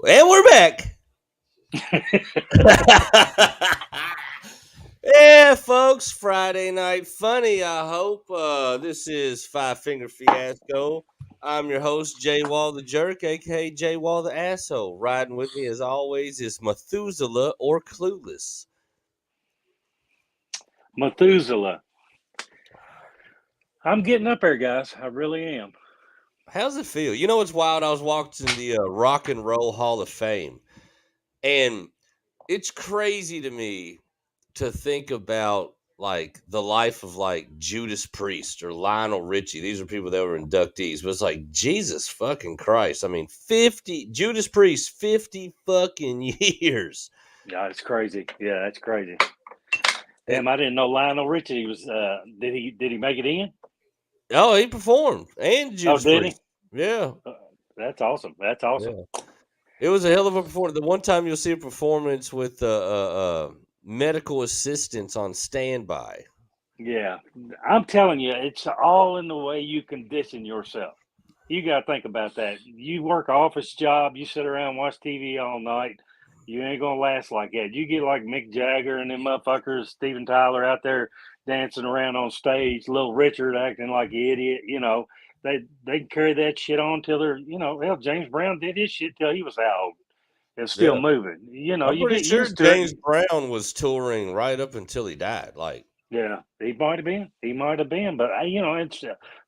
And we're back. Yeah, folks, Friday night funny, I hope. This is Five Finger Fiasco. I'm your host, Jay Wall the Jerk, aka Jay Wall the Asshole. Riding with me, as always, is Methuselah or Clueless. Methuselah. I'm getting up there, guys. I really am. How's it feel? You know what's wild? I was watching the Rock and Roll Hall of Fame, and it's crazy to me to think about like the life of like Judas Priest or Lionel Richie. These are people that were inductees, but it's like Jesus fucking Christ. I mean, 50 Judas Priest, 50 fucking years. Yeah, it's crazy. Yeah, that's crazy. And Damn, I didn't know Lionel Richie was. Did he make it in? oh, he performed and Oh, Judas did he? Priest. Yeah. Uh, that's awesome. That's awesome. Yeah. It was a hell of a performance. The one time you'll see a performance with medical assistants on standby. Yeah, I'm telling you, it's all in the way you condition yourself. You got to think about that. You work an office job, you sit around and watch TV all night. You ain't gonna last like that. You get like Mick Jagger and them motherfuckers, Steven Tyler out there dancing around on stage, Little Richard acting like an idiot. They carry that shit on till they're, hell, James Brown did his shit till he was how old and still Yeah. moving. I'm You pretty get sure used to it. James Brown was touring right up until he died. Like, Yeah, he might have been. He might have been. But it's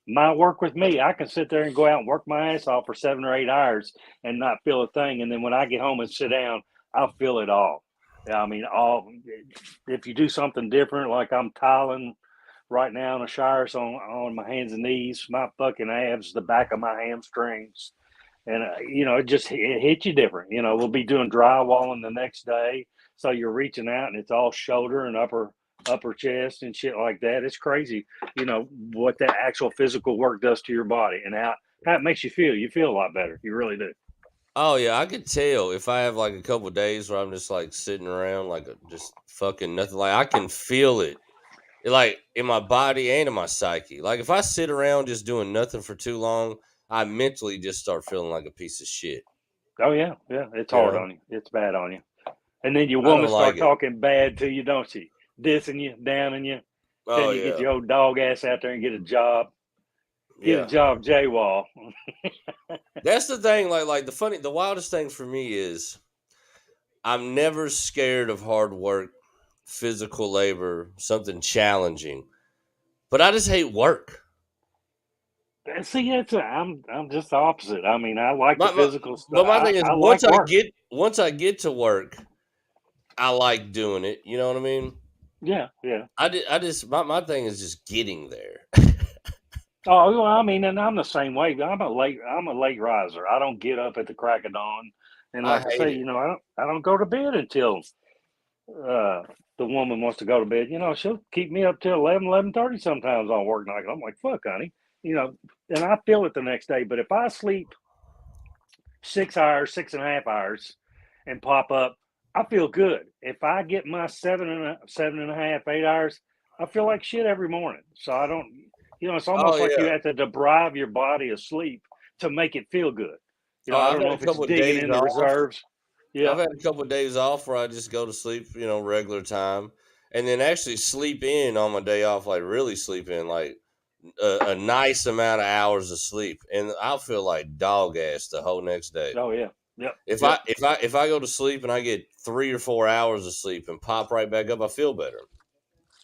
my work with me. I can sit there and go out and work my ass off for 7 or 8 hours and not feel a thing. And then when I get home and sit down, I'll feel it all. Yeah, I mean, all. If you do something different, like I'm tiling right now in the showers on my hands and knees, my fucking abs, the back of my hamstrings, and it hits you different. We'll be doing drywalling the next day, so you're reaching out and it's all shoulder and upper chest and shit like that. It's crazy, what that actual physical work does to your body and how it makes you feel. You feel a lot better. You really do. oh yeah, I could tell if I have like a couple days where I'm just like sitting around like just fucking nothing. Like I can feel it, like in my body and in my psyche. Like if I sit around just doing nothing for too long, I mentally just start feeling like a piece of shit. Oh yeah, yeah. It's You hard know, on you. It's bad on you. And then your I woman don't like start it. talking bad to you, don't she? Dissing you, downing you, Oh telling you get yeah, your old dog ass out there and get a job. Get a yeah. job, J Wall. That's the thing. The wildest thing for me is I'm never scared of hard work, physical labor, something challenging. But I just hate work. See, I'm just the opposite. I mean, I like the My physical stuff. but my thing is I like work. once I get to work, I like doing it. You know what I mean? Yeah, yeah. I just my thing is just getting there. Oh, well, I mean, and I'm the same way. I'm a late riser. I don't get up at the crack of dawn, and I like I hate say, it. I don't go to bed until uh, the woman wants to go to bed. She'll keep me up till 11:30 sometimes on work night. I'm like, fuck, honey. And I feel it the next day. But if I sleep 6 hours, 6.5 hours, and pop up, I feel good. If I get my 7.5, 8 hours, I feel like shit every morning. So I don't. It's Oh almost like you yeah. have to deprive your body of sleep to make it feel good. Oh, I I've don't had know a if it's couple of digging days in the off. reserves. I've Yeah. had a couple of days off where I just go to sleep, regular time, and then actually sleep in on my day off, like really sleep in, like a nice amount of hours of sleep, and I'll feel like dog ass the whole next day. Oh yeah. Yep. If Yep. I go to sleep and I get 3 or 4 hours of sleep and pop right back up, I feel better.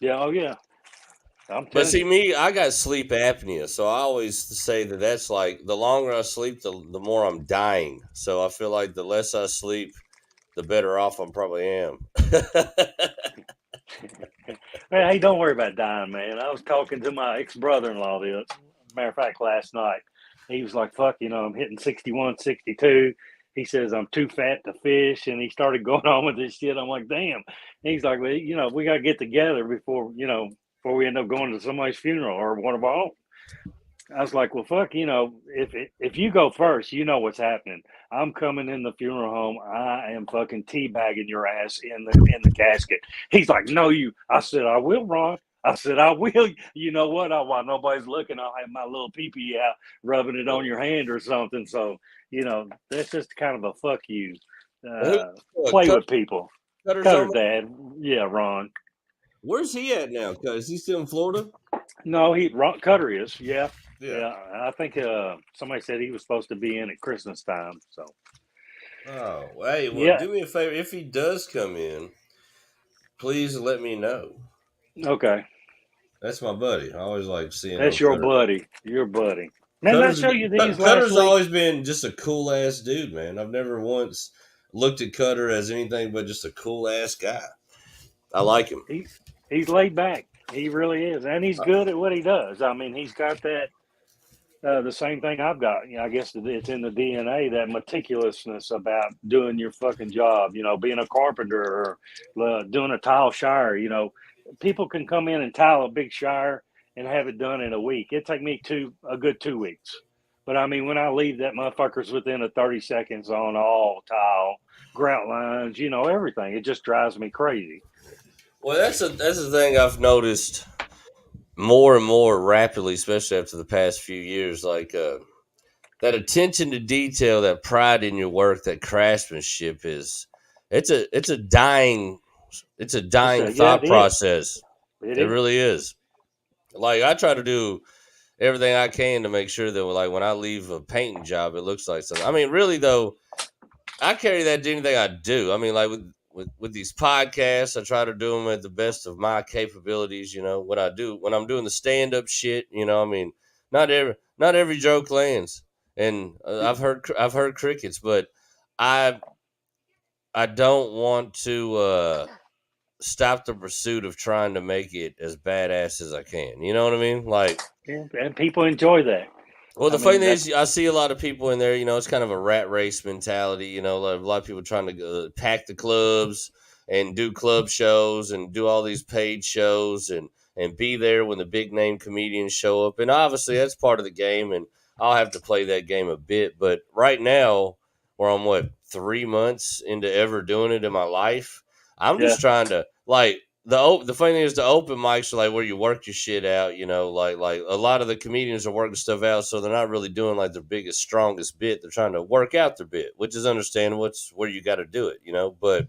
Yeah. Oh yeah. I'm But telling see, you. me, I got sleep apnea, so I always say that that's like the longer I sleep, the more I'm dying. So I feel like the less I sleep, the better off I probably am. Hey, don't worry about dying, man. I was talking to my ex brother-in-law the matter of fact last night. He was like, fuck, I'm hitting 61, 62. He says I'm too fat to fish, and he started going on with this shit. I'm like, damn. And he's like, well, we gotta get together before we end up going to somebody's funeral or one of our own. I was like, well, fuck, if you go first, you know what's happening. I'm coming in the funeral home. I am fucking teabagging your ass in the casket. He's like, no, you. I said, I will, Ron. I said, I will. You know what? While nobody's looking, I'll have my little pee-pee out, rubbing it on your hand or something. So, that's just kind of a fuck you. Who Play Cutter, with people. Cutter's Cutter on? dad. Yeah, Ron. Where's he at now? Cause is he still in Florida? No, Ron Cutter is. Yeah. Yeah. Yeah. I think somebody said he was supposed to be in at Christmas time. So, Oh, hey, well, yeah. do me a favor. If he does come in, please let me know. Okay. That's my buddy. I always like seeing That's old your Cutter. buddy. Your buddy. Man, did I show you these last Cutter's week? always been just a cool ass dude, man. I've never once looked at Cutter as anything but just a cool ass guy. I like him. He he's laid back. He really is, and he's good at what he does. I mean, he's got that the same thing I've got. I guess it's in the DNA, that meticulousness about doing your fucking job. Being a carpenter or doing a tile shire. People can come in and tile a big shire and have it done in a week. It take me a good 2 weeks. But I mean, when I leave, that motherfucker's within a 30 seconds on all tile, grout lines, everything. It just drives me crazy. Well, that's the thing I've noticed more and more rapidly, especially after the past few years. Like that attention to detail, that pride in your work, that craftsmanship is it's a dying Yeah, it thought is. process. It It is. really is. Like I try to do everything I can to make sure that like when I leave a painting job, it looks like something. I mean, really though, I carry that to anything I do. I mean, like with these podcasts, I try to do them at the best of my capabilities. What I do when I'm doing the stand up shit. I mean, not every joke lands, and I've heard crickets, but I I don't want to stop the pursuit of trying to make it as badass as I can. You know what I mean? Like, And people enjoy that. well, I the funny mean, thing that's is, I see a lot of people in there. It's kind of a rat race mentality. A lot of people trying to pack the clubs and do club shows and do all these paid shows and be there when the big name comedians show up. And obviously, that's part of the game. And I'll have to play that game a bit. But right now, where I'm 3 months into ever doing it in my life, I'm yeah. just trying to like the funny thing is the open mics are like where you work your shit out, like a lot of the comedians are working stuff out, so they're not really doing like their biggest, strongest bit. They're trying to work out their bit, which is understandable. It's where you got to do it. But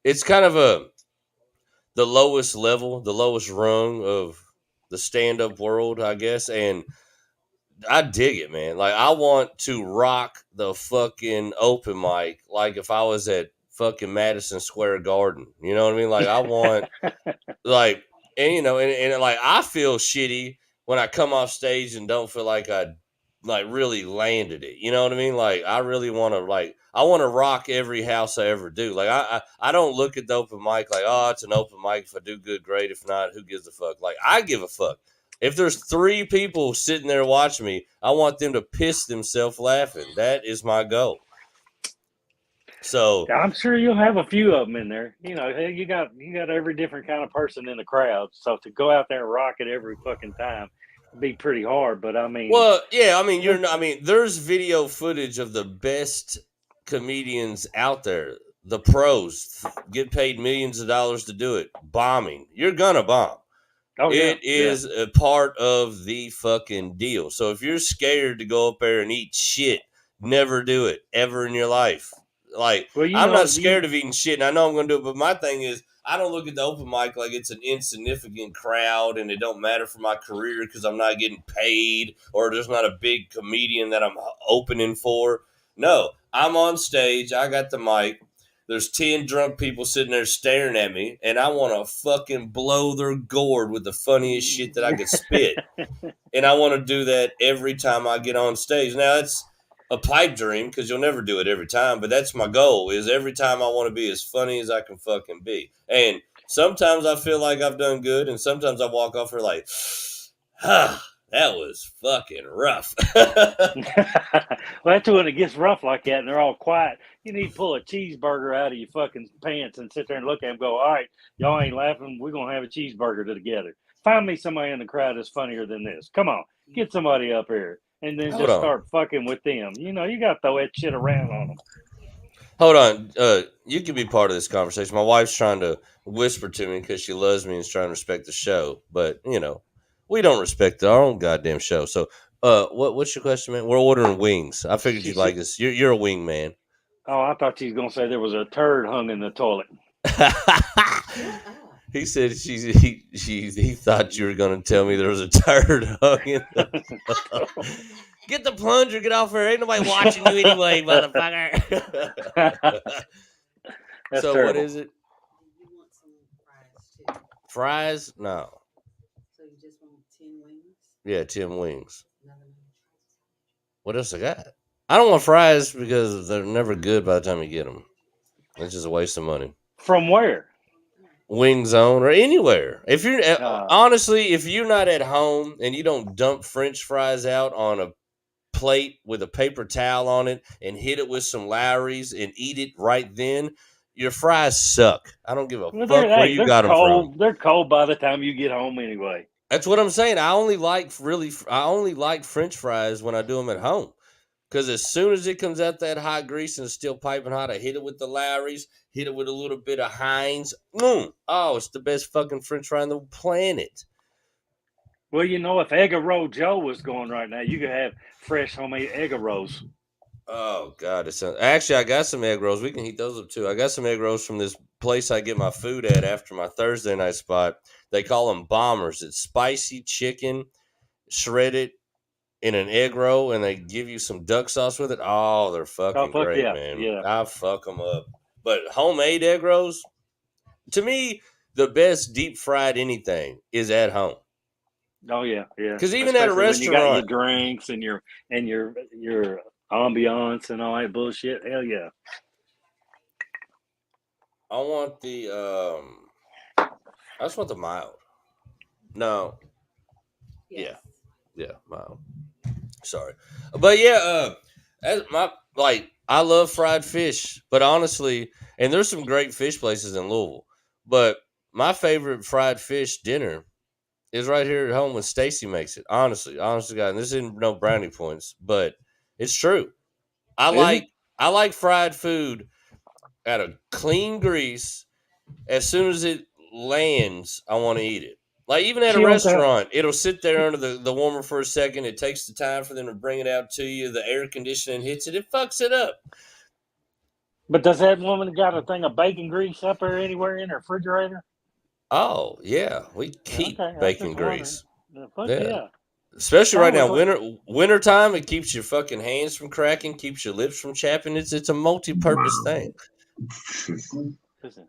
it's kind of the lowest level, the lowest rung of the stand up world, I guess. And I dig it, man. Like I want to rock the fucking open mic like if I was at fucking Madison Square Garden. You know what I mean? Like I want like and like I feel shitty when I come off stage and don't feel like I like really landed it. You know what I mean? Like I really want to I want to rock every house I ever do. Like I don't look at the open mic like, oh, it's an open mic. If I do good, great. If not, who gives a fuck? Like I give a fuck. If there's three people sitting there watching me, I want them to piss themselves laughing. That is my goal. So I'm sure you'll have a few of them in there. Hey, you got every different kind of person in the crowd. So to go out there and rock it every fucking time would be pretty hard. But I mean, well, yeah, I mean, yeah, there's video footage of the best comedians out there. The pros get paid millions of dollars to do it. Bombing. You're gonna bomb. oh yeah, It yeah. is a part of the fucking deal. So if you're scared to go up there and eat shit, never do it ever in your life. Like Well, I'm not you scared of eating shit, and I know I'm going to do it. But my thing is, I don't look at the open mic like it's an insignificant crowd, and it don't matter for my career because I'm not getting paid, or there's not a big comedian that I'm opening for. No, I'm on stage. I got the mic. There's 10 drunk people sitting there staring at me, and I want to fucking blow their gourd with the funniest shit that I could spit. And I want to do that every time I get on stage. Now, it's a pipe dream because you'll never do it every time, but that's my goal is every time I want to be as funny as I can fucking be. And sometimes I feel like I've done good, and sometimes I walk off here like, ah, that was fucking rough. well, that's when it gets rough like that, and they're all quiet. You need to pull a cheeseburger out of your fucking pants and sit there and look at them. And go, all right, y'all ain't laughing. We're gonna have a cheeseburger together. Find me somebody in the crowd that's funnier than this. Come on, get somebody up here, and then Hold just on. start fucking with them. You got to throw that shit around on them. Hold on. You can be part of this conversation. My wife's trying to whisper to me because she loves me and is trying to respect the show. But we don't respect our own goddamn show. So, what's your question, man? We're ordering wings. I figured She you'd like said, this. You're a wing man. "Oh, I thought she was gonna say there was a turd hung in the toilet." He said he thought you were gonna tell me there was a turd hung in the. Get the plunger, get off her. Ain't nobody watching you anyway, motherfucker. That's So what terrible. is it? Fries? No. Yeah, 10 wings. What else I got? I don't want fries because they're never good by the time you get them. It's just a waste of money. From where? Wing Zone or anywhere. If you're Uh, honestly, if you're not at home and you don't dump French fries out on a plate with a paper towel on it and hit it with some Lowry's and eat it right then, your fries suck. I don't give a well, fuck where you they're got them from. cold. They're cold by the time you get home anyway. That's what I'm saying. I only like French fries when I do them at home. Because as soon as it comes out that hot grease and it's still piping hot, I hit it with the Lowry's, hit it with a little bit of Heinz. Oh, it's the best fucking French fry on the planet. Well, if Egg Roll Joe was going right now, you could have fresh homemade egg rolls. Oh God, actually I got some egg rolls. We can heat those up too. I got some egg rolls from this place I get my food at after my Thursday night spot. They call them bombers. It's spicy chicken shredded in an egg roll, and they give you some duck sauce with it. Oh, they're Oh fucking fuck great, yeah, man. yeah. I fuck them up. But homemade egg rolls, to me, the best deep fried anything is at home. Oh yeah, yeah. Because even at a Especially when you got your restaurant, drinks and your ambiance and all that bullshit. Hell yeah. I want the I just want the mild. No, yeah, mild. Sorry, but yeah, as my like I love fried fish, but honestly, and there's some great fish places in Louisville, but my favorite fried fish dinner is right here at home when Stacy makes it. Honestly, God, and this isn't no brownie points, but it's true. I Is it? like I like fried food out of clean grease. As soon as it lands, I want to eat it. Like even at a She don't tell. restaurant, it'll sit there under the warmer for a second. It takes the time for them to bring it out to you. The air conditioning hits it. It fucks it up. But does that woman got a thing of bacon grease up there anywhere in her refrigerator? Oh yeah, we keep Okay, I was bacon just wondering. grease. Fuck Yeah, yeah. especially right Same now, with winter time. It keeps your fucking hands from cracking, keeps your lips from chapping. It's a multi-purpose thing. listen,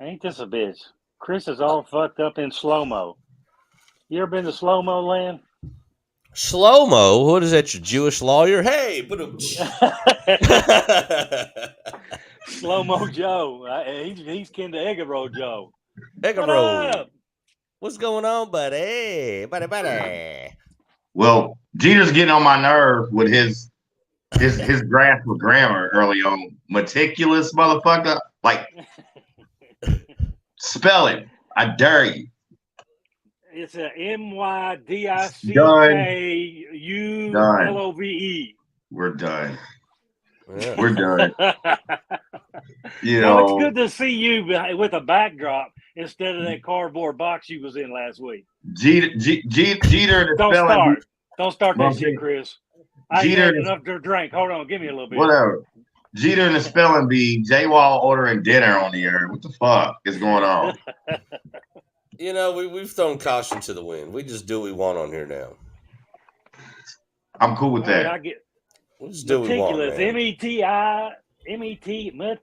ain't this a bitch? Chris is all fucked up in slow mo. You ever been to slow mo land? Slow mo. What is that? Your Jewish lawyer? Hey, but Slow mo Joe. He's kin to Egg Roll Joe. egg What roll. up? What's going on, buddy? Well, Jeter's getting on my nerve with his grasp of grammar early on. Meticulous motherfucker. Like, spell it. I dare you. It's a MYDICKULOVE. Done. We're done. Yeah. We're done. You No, it's know, good to see you with a backdrop instead of that cardboard box you was in last week. Jeter the Don't spelling start. bee. Don't start that shit, Chris. I ain't Jeter had the- enough to drink. Hold on, give me a little bit. Whatever. Jeter and the spelling bee. J Wall ordering dinner on the air. What the fuck is going on? We've thrown caution to the wind. We just do what we want on here now. I'm cool with Hey, that. I get We just do what we want, meticulous. man.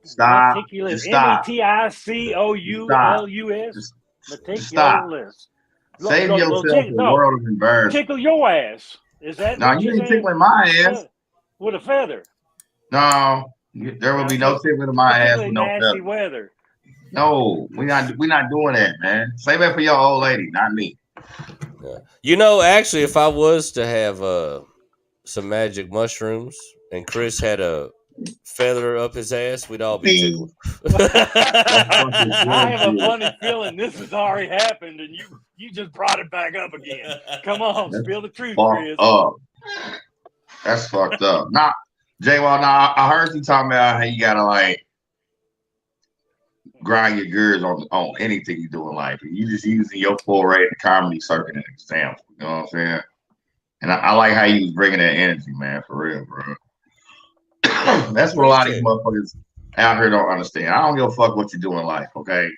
Stop. Meticulous. Just stop. METICOULUS. Just stop. Meticulous. Save yourself a world of embarrassment. Tickle your ass. Is that No, what you you're ain't saying? tickling my ass. With a feather. No, there will be no tickling of my ass with no nasty feather. weather. No, we not doing that, man. Save that for your old lady, not me. Yeah. Actually, if I was to have some magic mushrooms and Chris had a feather up his ass, we'd all be tickled. I have a funny feeling this has already happened, and you just brought it back up again. Come on, spill the truth, Chris. That's fucked up. Jay, well, now I heard you talking about how you gotta like grind your gears on anything you do in life. And you just using your foray in the comedy circuit as an example. You know what I'm saying? And I like how you was bringing that energy, man, for real, bro. That's what a lot of these motherfuckers out here don't understand. I don't give a fuck what you do in life, okay?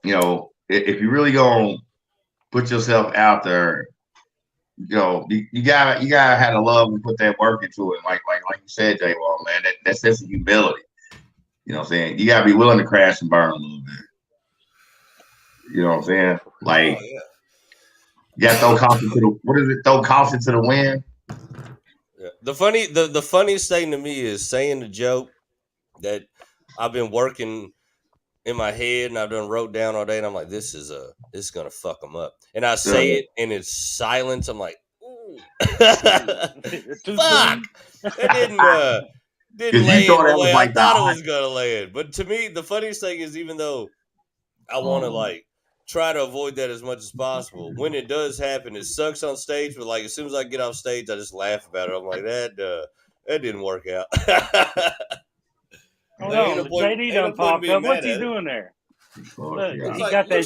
You know, if you really gonna put yourself out there, you know, you gotta have the love and put that work into it. Like you said, J Wall, man, that sense of humility. You know what I'm saying? You gotta be willing to crash and burn a little bit. You know what I'm saying? Like you gotta throw caution to the what is it? Throw caution to the wind. Yeah. The funniest thing to me is saying the joke that I've been working in my head and I've done wrote down all day, and I'm like, this is gonna fuck them up. And I say it and it's silence. I'm like, ooh. Fuck. That didn't land the way I thought it was gonna land. But to me, the funniest thing is, even though I want to like try to avoid that as much as possible, when it does happen, it sucks on stage. But like as soon as I get off stage, I just laugh about it. I'm like, that didn't work out. Hold on, JD done popped up. What's he doing there? Look, he got that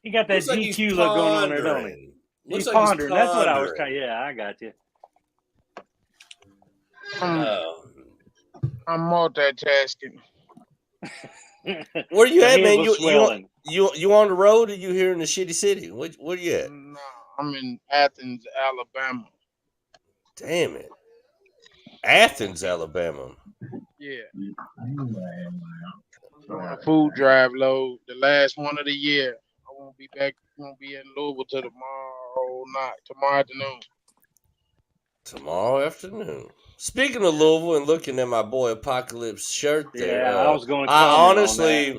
GQ look going on there, don't he? He's pondering. That's what I was trying. Yeah, I got you. I'm multitasking. Where you at, man? You on the road, or you here in the shitty city? Where you at? No, I'm in Athens, Alabama. Damn it, Athens, Alabama. Yeah. I'm on a food drive load, the last one of the year. I won't be back. Won't be in Louisville till tomorrow afternoon. Tomorrow afternoon. Speaking of Louisville and looking at my boy Apocalypse shirt there, I was going to. I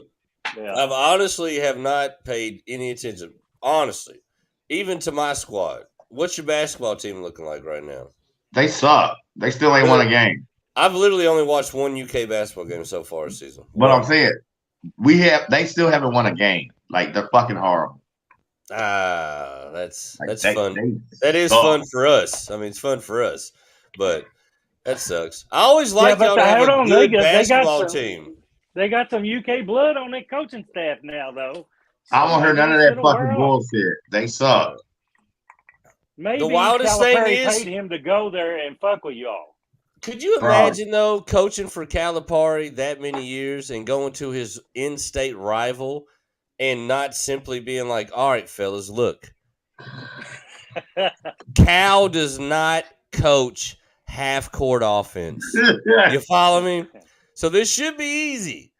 honestly have not paid any attention. Honestly, even to my squad. What's your basketball team looking like right now? They suck. They still ain't won a game. I've literally only watched one UK basketball game so far this season. But I'm saying, they still haven't won a game. Like they're fucking horrible. That's fun. That is fun for us. I mean, it's fun for us, but that sucks. I always like y'all to have a good basketball team. They got some UK blood on their coaching staff now, though. So I don't hear none of that fucking bullshit. They suck. Maybe the wildest thing is paid him to go there and fuck with y'all. Could you imagine though coaching for Calipari that many years and going to his in-state rival and not simply being like, "All right, fellas, look, Cal does not coach half-court offense." You follow me? So this should be easy.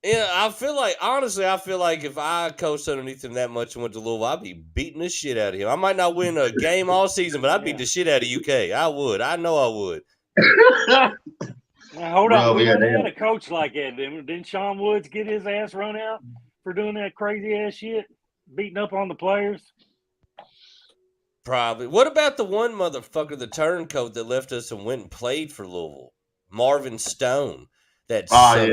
Yeah, I feel like if I coached underneath him that much and went to Louisville, I'd be beating the shit out of him. I might not win a game all season, but I'd beat the shit out of UK. I would. I know I would. Now, hold on. We had a coach like that. Didn't Sean Woods get his ass run out for doing that crazy ass shit? Beating up on the players? Probably. What about the one motherfucker, the turncoat that left us and went and played for Louisville? Marvin Stone. That bitch. I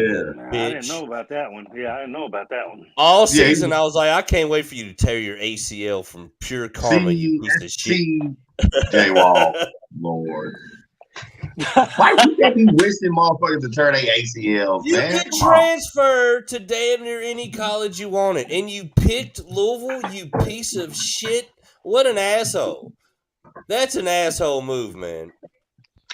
didn't know about that one. Yeah, I didn't know about that one. All season, I was like, I can't wait for you to tear your ACL from pure karma, you piece of shit. J-Wall, Lord. Why you think he wishing motherfuckers to turn their ACLs, you man? could transfer to damn near any college you wanted, and you picked Louisville, you piece of shit. What an asshole. That's an asshole move, man.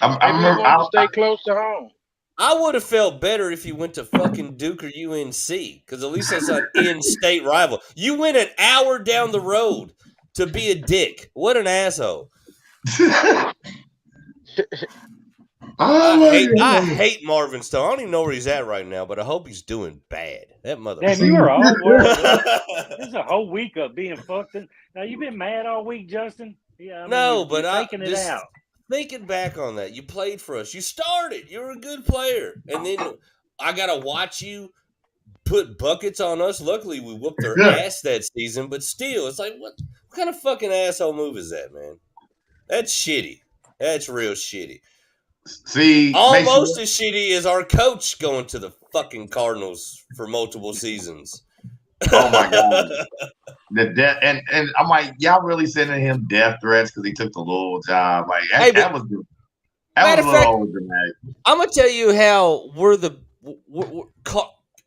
I stay close to home. I would have felt better if you went to fucking Duke or UNC, because at least that's an in-state rival. You went an hour down the road to be a dick. What an asshole. I hate Marvin Stone. I don't even know where he's at right now, but I hope he's doing bad. That motherfucker. Damn, you were all This is a whole week of being fucked in. Now, you've been mad all week, Justin? Yeah, I mean, no, but I'm taking it out. Thinking back on that, you played for us. You started. You were a good player. And then I got to watch you put buckets on us. Luckily, we whooped their ass that season. But still, it's like, what kind of fucking asshole move is that, man? That's shitty. That's real shitty. See, almost as shitty as our coach going to the fucking Cardinals for multiple seasons. Oh, my God. The death and I'm like, y'all really sending him death threats because he took the Louisville job? Like, that was good. That was Matter a of little fact, over dramatic. I'm gonna tell you how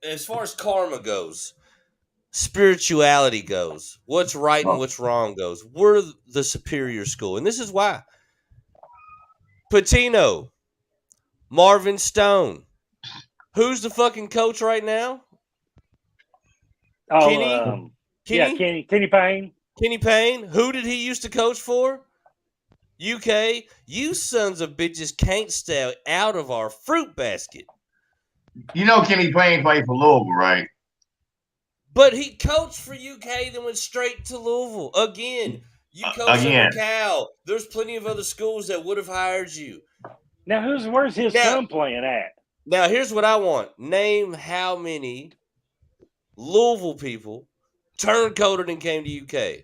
as far as karma goes, spirituality goes, what's right and Oh, what's wrong goes. We're the superior school, and this is why. Patino, Marvin Stone. Who's the fucking coach right now? Oh, Kenny? yeah, Kenny? Kenny Payne. Kenny Payne? Who did he used to coach for? UK? You sons of bitches can't stay out of our fruit basket. you know Kenny Payne played for Louisville, right? But he coached for UK, then went straight to Louisville. Again, you coached under Again, Cal. There's plenty of other schools that would have hired you. Now, where's his Now, son playing at? now here's what I want. Name how many Louisville people turncoated and came to UK.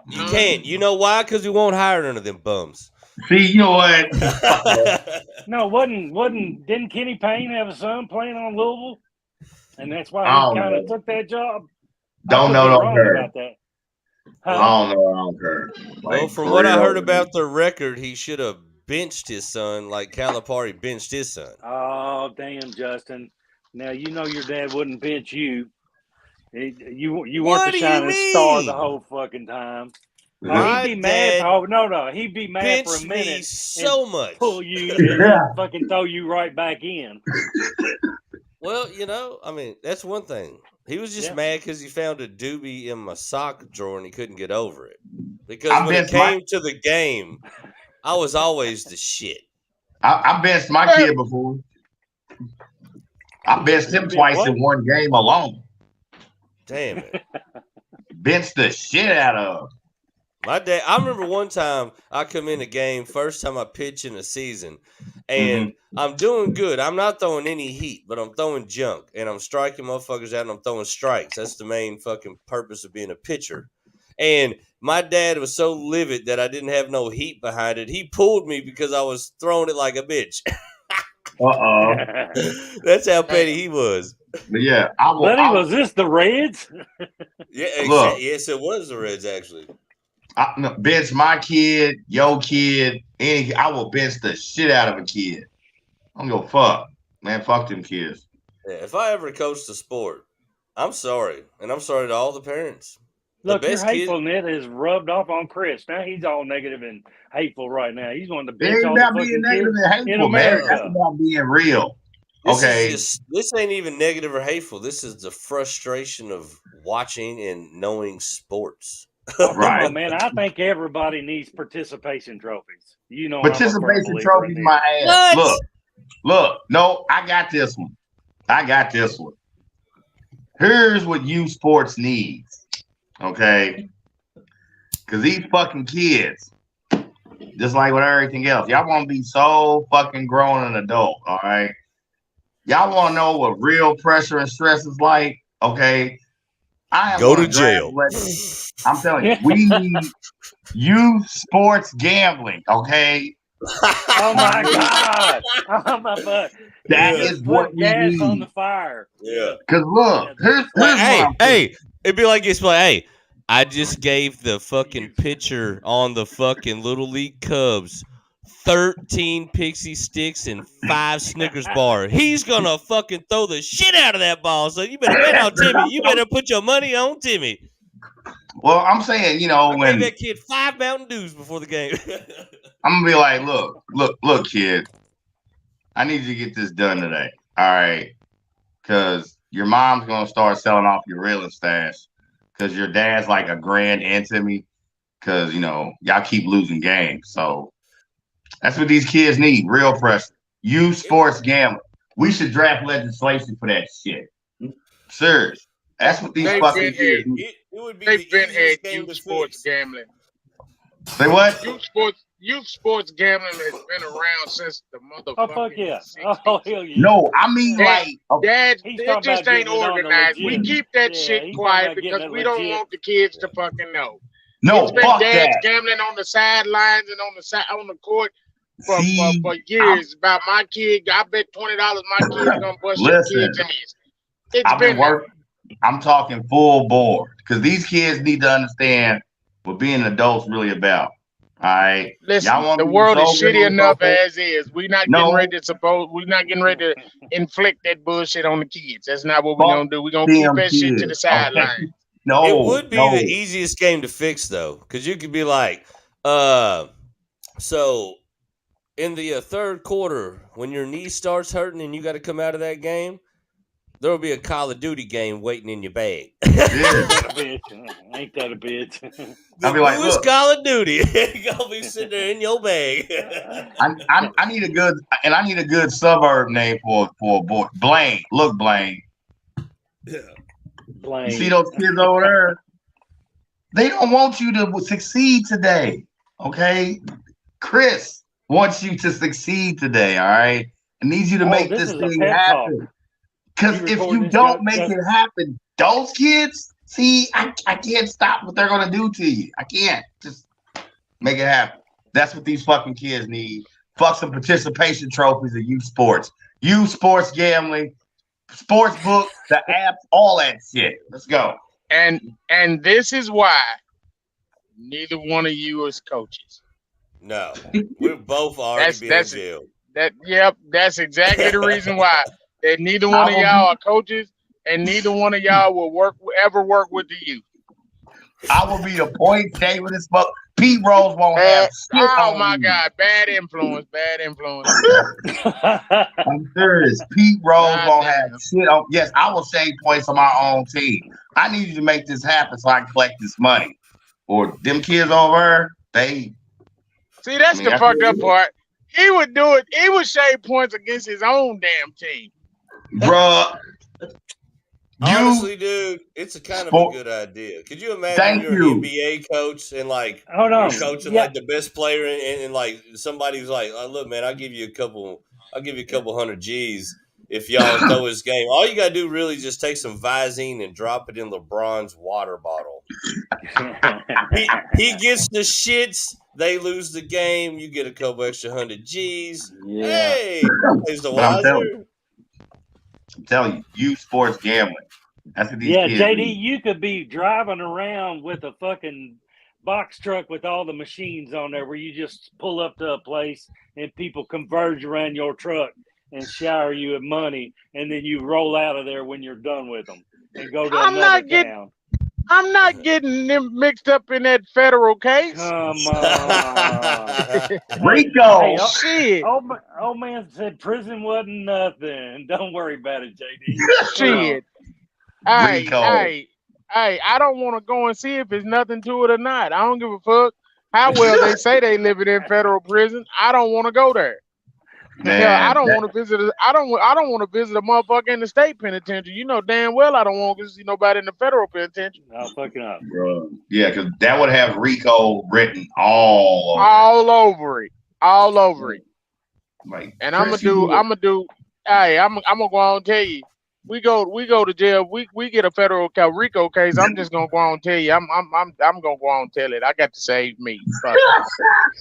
You can't. You know why? Because we won't hire none of them bums. see, you know what? No, didn't Kenny Payne have a son playing on Louisville? And that's why I he don't kind of know. took that job. Don't know, don't care. about that. I Huh? don't know, I don't care. Well, Like, from for what I real. heard about the record, he should have benched his son like Calipari benched his son. Oh, damn, Justin. Now, you know your dad wouldn't bench you. You weren't What the do you shining star the mean? whole fucking time. My He'd be mad. dad No. He'd be mad for a benched minute me so much. pull you and then fucking throw you right back in. Well, I mean, that's one thing. He was just mad because he found a doobie in my sock drawer and he couldn't get over it. Because when it came to the game, I was always the shit. I benched my kid before. I benched him twice in one game alone. Damn it. Benched the shit out of. My dad, I remember one time I come in a game, first time I pitch in a season, and I'm doing good. I'm not throwing any heat, but I'm throwing junk, and I'm striking motherfuckers out, and I'm throwing strikes. That's the main fucking purpose of being a pitcher. And my dad was so livid that I didn't have no heat behind it. He pulled me because I was throwing it like a bitch. That's how petty he was. But yeah, was this the Reds? Yeah, exactly. Yes, it was the Reds, actually. I bench my kid, your kid, I will bench the shit out of a kid. I don't give a fuck. Man, fuck them kids. Yeah, if I ever coached a sport, I'm sorry. And I'm sorry to all the parents. Look, your hatefulness is rubbed off on Chris. Now he's all negative and hateful right now. He's one of the best about being negative and hateful, man. That's about being real. This ain't even negative or hateful. This is the frustration of watching and knowing sports. Right. Oh, man, I think everybody needs participation trophies. You know, participation trophies, my ass. Look. No, I got this one. Here's what youth sports needs. Okay, because these fucking kids, just like with everything else, y'all want to be so fucking grown and adult. All right, y'all want to know what real pressure and stress is like. Okay. I am go to jail. I'm telling you, we need youth sports gambling. Okay. Oh my god! Oh my fuck! That is what we gas need. on the fire. Yeah. Because look, here's it'd be like this. Like, hey, I just gave the fucking pitcher on the fucking Little League Cubs 13 pixie sticks and 5 Snickers bar. He's gonna fucking throw the shit out of that ball. So you better bet on Timmy. You better put your money on Timmy. Well, I'm saying, I gave that kid 5 Mountain Dews before the game. I'm gonna be like, look, kid. I need you to get this done today. All right. Because your mom's gonna start selling off your real stash. Because your dad's like a grand into me. Because y'all keep losing games. So that's what these kids need, real pressure. Youth sports gambling. We should draft legislation for that shit. Serious. That's what these fucking kids need. They've been at youth sports gambling. Say what? Youth sports gambling has been around since the motherfucking. Oh fuck yeah! 60s. Oh hell yeah! No, I mean it just ain't organized. We keep that shit quiet because we don't want the kids to fucking know. No, it's been fuck dads that. gambling on the sidelines and on the court for years. About my kid, I bet $20 my kid's gonna bust your kid's ass. I've been working. I'm talking full board because these kids need to understand what being adults really about. All right. Y'all Listen, want the me to world is go shitty on enough okay? as is. We're not getting No, ready to inflict that bullshit on the kids. That's not what we're fuck gonna do. We're gonna keep them that shit to the kids. Okay. sideline. It No, would be the no. easiest game to fix though, because you could be like, so in the third quarter, when your knee starts hurting and you got to come out of that game, there will be a Call of Duty game waiting in your bag. Yeah. Ain't that a bitch? Ain't that a bitch? I'll The be like, newest look, Call of Duty gonna be sitting there in your bag. I need a good suburb name for a boy. Blaine. Look, Blaine. You see Blaine. those kids over there? They don't want you to succeed today. Okay? Chris wants you to succeed today. All right. I need you to Oh, make this this is a thing pep talk. happen. Because You if recording you this, don't make it Justin? happen, those kids, see, I can't stop what they're gonna do to you. I can't just make it happen. That's what these fucking kids need. Fuck some participation trophies in youth sports gambling, sports book, the apps, all that shit. Let's go. And this is why neither one of you is coaches. No, we're both already been in jail. That's exactly the reason why. That neither I one of will y'all be, are coaches, and neither one of y'all will ever work with the youth. I will be the point state with this fuck. Pete Rose won't have shit Oh on my me. God, bad influence. I'm serious. Pete Rose God won't damn. have shit on. Yes, I will save points on my own team. I need you to make this happen so I can collect this money. Or them kids over there, See, that's the that's fucked what up it part. He would do it. He would shave points against his own damn team. is. Bruh, Honestly, dude, it's a kind of a sport. good idea. Could you imagine Thank you're an you. NBA coach and like Hold you're on. coaching Yeah. like the best player and like somebody's like, oh, look, man, I'll give you a couple hundred G's if y'all throw his game. All you gotta do really is just take some Visine and drop it in LeBron's water bottle. He gets the shits. They lose the game. You get a couple extra hundred G's. Yeah. Hey, is the But wiser? I'm telling you, youth sports gambling. That's what these Yeah, kids JD, need. you could be driving around with a fucking box truck with all the machines on there where you just pull up to a place and people converge around your truck and shower you with money, and then you roll out of there when you're done with them and go to another town. I'm not getting them mixed up in that federal case. Come on. Rico. Hey, Shit. old man said prison wasn't nothing. Don't worry about it, JD. Shit. Rico. Hey, I don't want to go and see if there's nothing to it or not. I don't give a fuck how well they say they living in federal prison. I don't want to go there. Man, Hell, I don't want to visit. I don't want to visit a motherfucker in the state penitentiary. You know damn well I don't want to see nobody in the federal penitentiary. No, fucking up. bro. Yeah, because that would have Rico written all over it. Like, And I'm gonna do. Hey, I'm gonna go on and tell you. We go to jail. We get a federal RICO case. I'm just gonna go on and tell you. I'm gonna go on and tell it. I got to save me. Fuck it.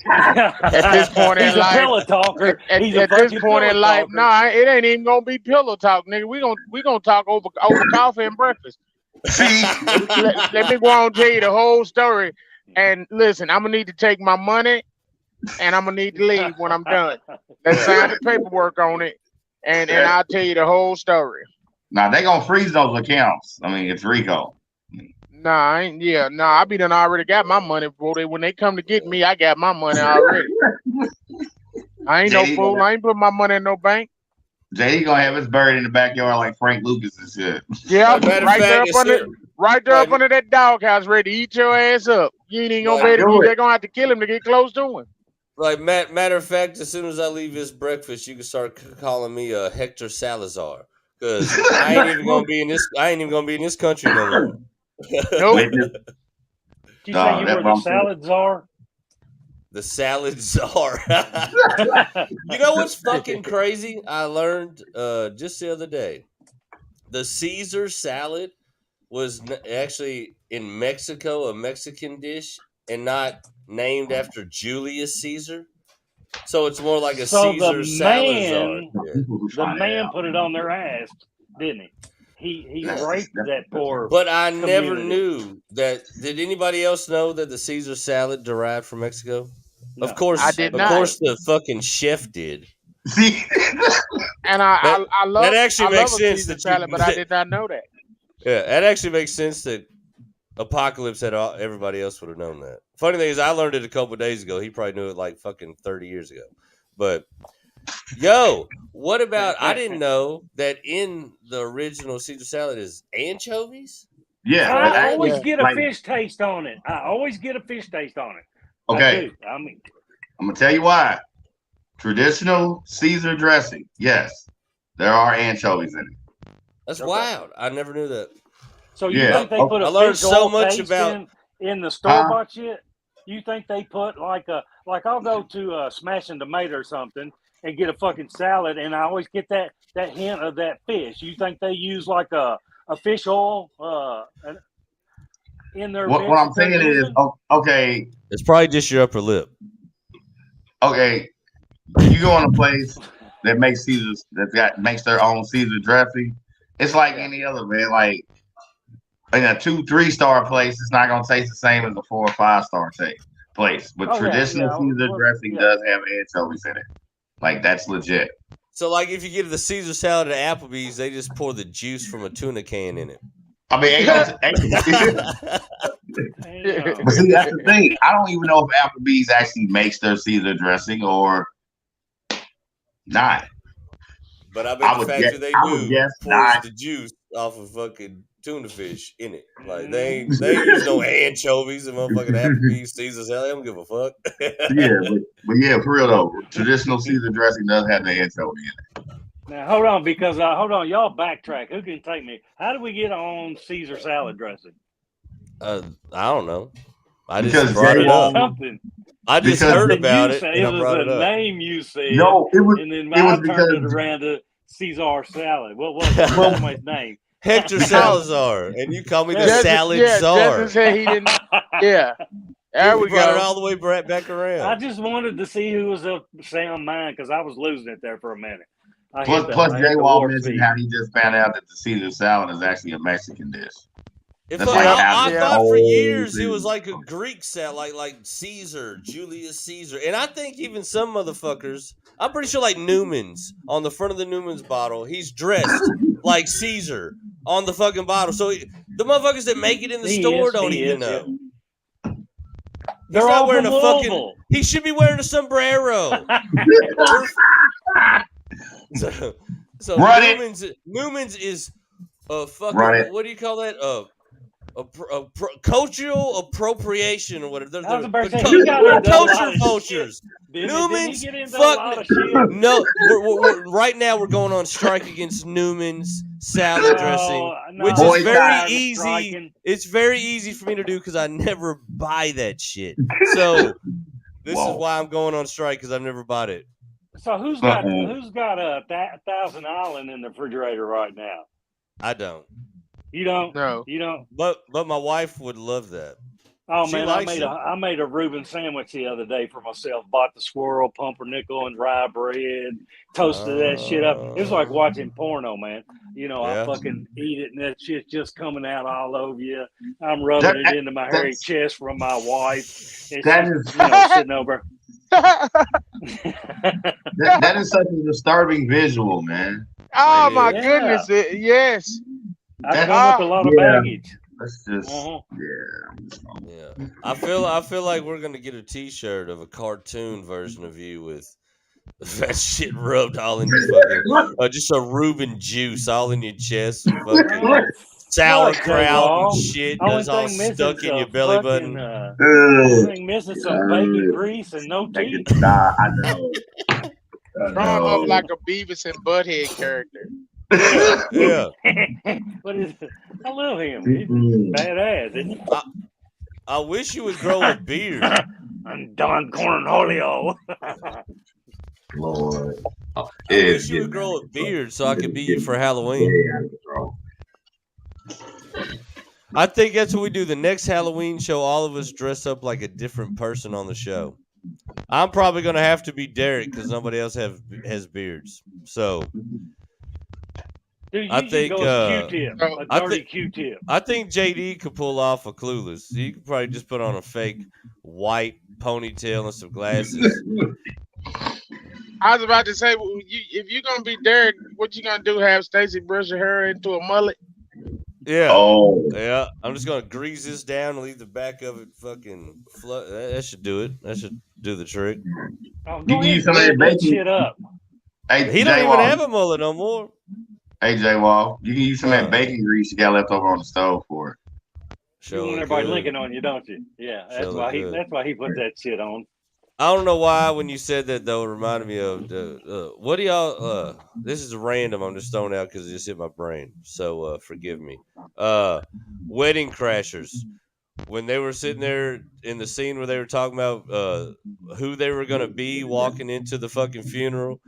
At this point in He's life, a pillow talker. at He's a this fucking point in pillow life, talker. nah, it ain't even gonna be pillow talk, nigga. We gonna talk over coffee and breakfast. See, Let me go on and tell you the whole story. And listen, I'm gonna need to take my money, and I'm gonna need to leave when I'm done. Let's sign the paperwork on it, and I'll tell you the whole story. now they gonna freeze those accounts. I mean, it's Rico. Nah, I be done already got my money, boy. When they come to get me, I got my money already. I ain't no JD fool. I ain't put my money in no bank. JD gonna have his bird in the backyard like Frank Lucas and shit. Yeah, Matter of right there fact, up under, right there up like- under that doghouse, ready to eat your ass up. You ain't even gonna Like, be able to. They're gonna have to kill him to get close to him. Like matter of fact, as soon as I leave this breakfast, you can start calling me Hector Salazar because I ain't even gonna be in this. I ain't even gonna be in this country no more. Nope. Witness. Did you say you that's were what the I'm saying. salad czar? The salad czar. You know what's fucking crazy? I learned just the other day. The Caesar salad was actually in Mexico a Mexican dish and not named after Julius Caesar. So it's more like a So Caesar the Salazar. man, the man put it on their ass, didn't he? He raped that poor. But I never community. knew that. Did anybody else know that the Caesar salad derived from Mexico? No. I did Of not. course, the fucking chef did. See, And That I love actually I love makes a sense Caesar that salad, but I did not know that. Yeah, that actually makes sense that Apocalypse had everybody else would have known that. Funny thing is, I learned it a couple of days ago. He probably knew it like fucking 30 years ago. But yo, what about? I didn't know that in the original Caesar salad is anchovies. yeah, I but always actually, Yeah. get a like, fish taste on it. I always get a fish taste on it. I okay, do. I mean, I'm gonna tell you why. Traditional Caesar dressing, yes, there are anchovies in it. That's okay. wild. I never knew that. So you Yeah, think they put I a learned fish so oil much taste about. in the store huh? bought shit? You think they put like I'll go to Smash and Tomato or something and get a fucking salad, and I always get that hint of that fish. You think they use like a fish oil in their What mix I'm that they're saying is, using? okay, It's probably just your upper lip. okay, you go in a place that makes makes their own Caesar dressing. It's like Yeah. any other, man. Like in a 2-3 star place, it's not gonna taste the same as a 4 or 5 star place. But Oh yeah, traditional yeah, Caesar well, dressing yeah. does have anchovies in it. Like that's legit. So, like, if you get the Caesar salad at Applebee's, they just pour the juice from a tuna can in it. I mean, Damn. but see, that's the thing. I don't even know if Applebee's actually makes their Caesar dressing or not. But I I bet the would factory guess. they I would do guess pours not. the juice off of fucking tuna fish in it. Like they ain't use no anchovies in motherfucking Applebee's Caesar salad. I don't give a fuck. Yeah, but yeah, for real though, traditional Caesar dressing does have the anchovy in it. Now hold on, because hold on, y'all backtrack. Who can take me? How do we get on Caesar salad dressing? I don't know. I just Because brought Jay it up. Wong, Something. I just because heard Something about you it said. and It I was brought a it up. name you said, no, and then I turned because it around to Caesar salad. What was it? What was well, somebody's name? Hector Salazar, and you call me the There it is. salad Justin czar. said he didn't. Yeah, there You we brought it go. all the way back I around. just wanted to see who was of sound mind because I was losing it there for a minute. I plus hit Jay the Wall warp mentioned speed. how he just found out that the Caesar salad is actually a Mexican dish. If That's like half I the thought for whole years it was thing. like a Greek salad, like Caesar, Julius Caesar, and I think even some motherfuckers. I'm pretty sure like Newman's on the front of the Newman's bottle, he's dressed like Caesar on the fucking bottle. So the motherfuckers that make it in the store don't even know. Yeah. He's They're not all wearing from a fucking. Louisville. He should be wearing a sombrero. So Run it, Newman's is a fucking run it. what do you call that? Cultural appropriation or whatever. I was They're, about to they're, say he got they're into a lot culture of shit. vultures. Didn't Newman's he get into a lot of shit? No, we're right now we're going on strike against Newman's salad dressing, which is Boycott. very easy. It's very easy for me to do because I never buy that shit. So this is why I'm going on strike because I've never bought it. So who's got a Thousand Island in the refrigerator right now? I don't. You don't? No. You don't? But my wife would love that. Oh She man, likes I made a Reuben sandwich the other day for myself. Bought the squirrel, pumpernickel, and rye bread. Toasted that shit up. It was like watching porno, man. You know, Yeah. I fucking eat it, and that shit's just coming out all over you. I'm rubbing it into my hairy chest from my wife. And That she's, is- sitting over. That is such a disturbing visual, man. Oh my Yeah. goodness! Yes. I come with a lot of baggage. That's just Yeah. I feel like we're gonna get a T-shirt of a cartoon version of you with that shit rubbed all in your fucking just a Reuben juice all in your chest, and fucking sauerkraut and shit that's all stuck in your belly button. Only thing missing some bacon grease and no teeth. Nah, I know. Drawn up like a Beavis and Butthead character. Yeah. What is it? I love him. He's badass, isn't he? I wish you would grow a beard. I'm Don Cornholio. Lord. I wish you would grow a beard so I could be you for Halloween. I think that's what we do. The next Halloween show, all of us dress up like a different person on the show. I'm probably going to have to be Derek because nobody else has beards. So Dude, I you think go as Q-tip, a dirty Q-tip. I think JD could pull off a Clueless. He could probably just put on a fake white ponytail and some glasses. I was about to say, if you're gonna be Derek, what you gonna do? Have Stacy brush her hair into a mullet? Yeah. Oh, Yeah. I'm just gonna grease this down and leave the back of it fucking that should do it. That should do the trick. Oh, you go can ahead use and some of build that that bacon. shit up. Hey, He don't J even Wall. have a mullet no more. Hey, J Wall. You can use some of that Uh, bacon grease you got left over on the stove for it. You want Surely everybody could. licking on you, don't you? Yeah, that's Surely why could. that's why he put that shit on. I don't know why when you said that though, it reminded me of the what do y'all this is random, I'm just throwing out because it just hit my brain. So forgive me. Wedding Crashers. When they were sitting there in the scene where they were talking about who they were gonna be walking into the fucking funeral.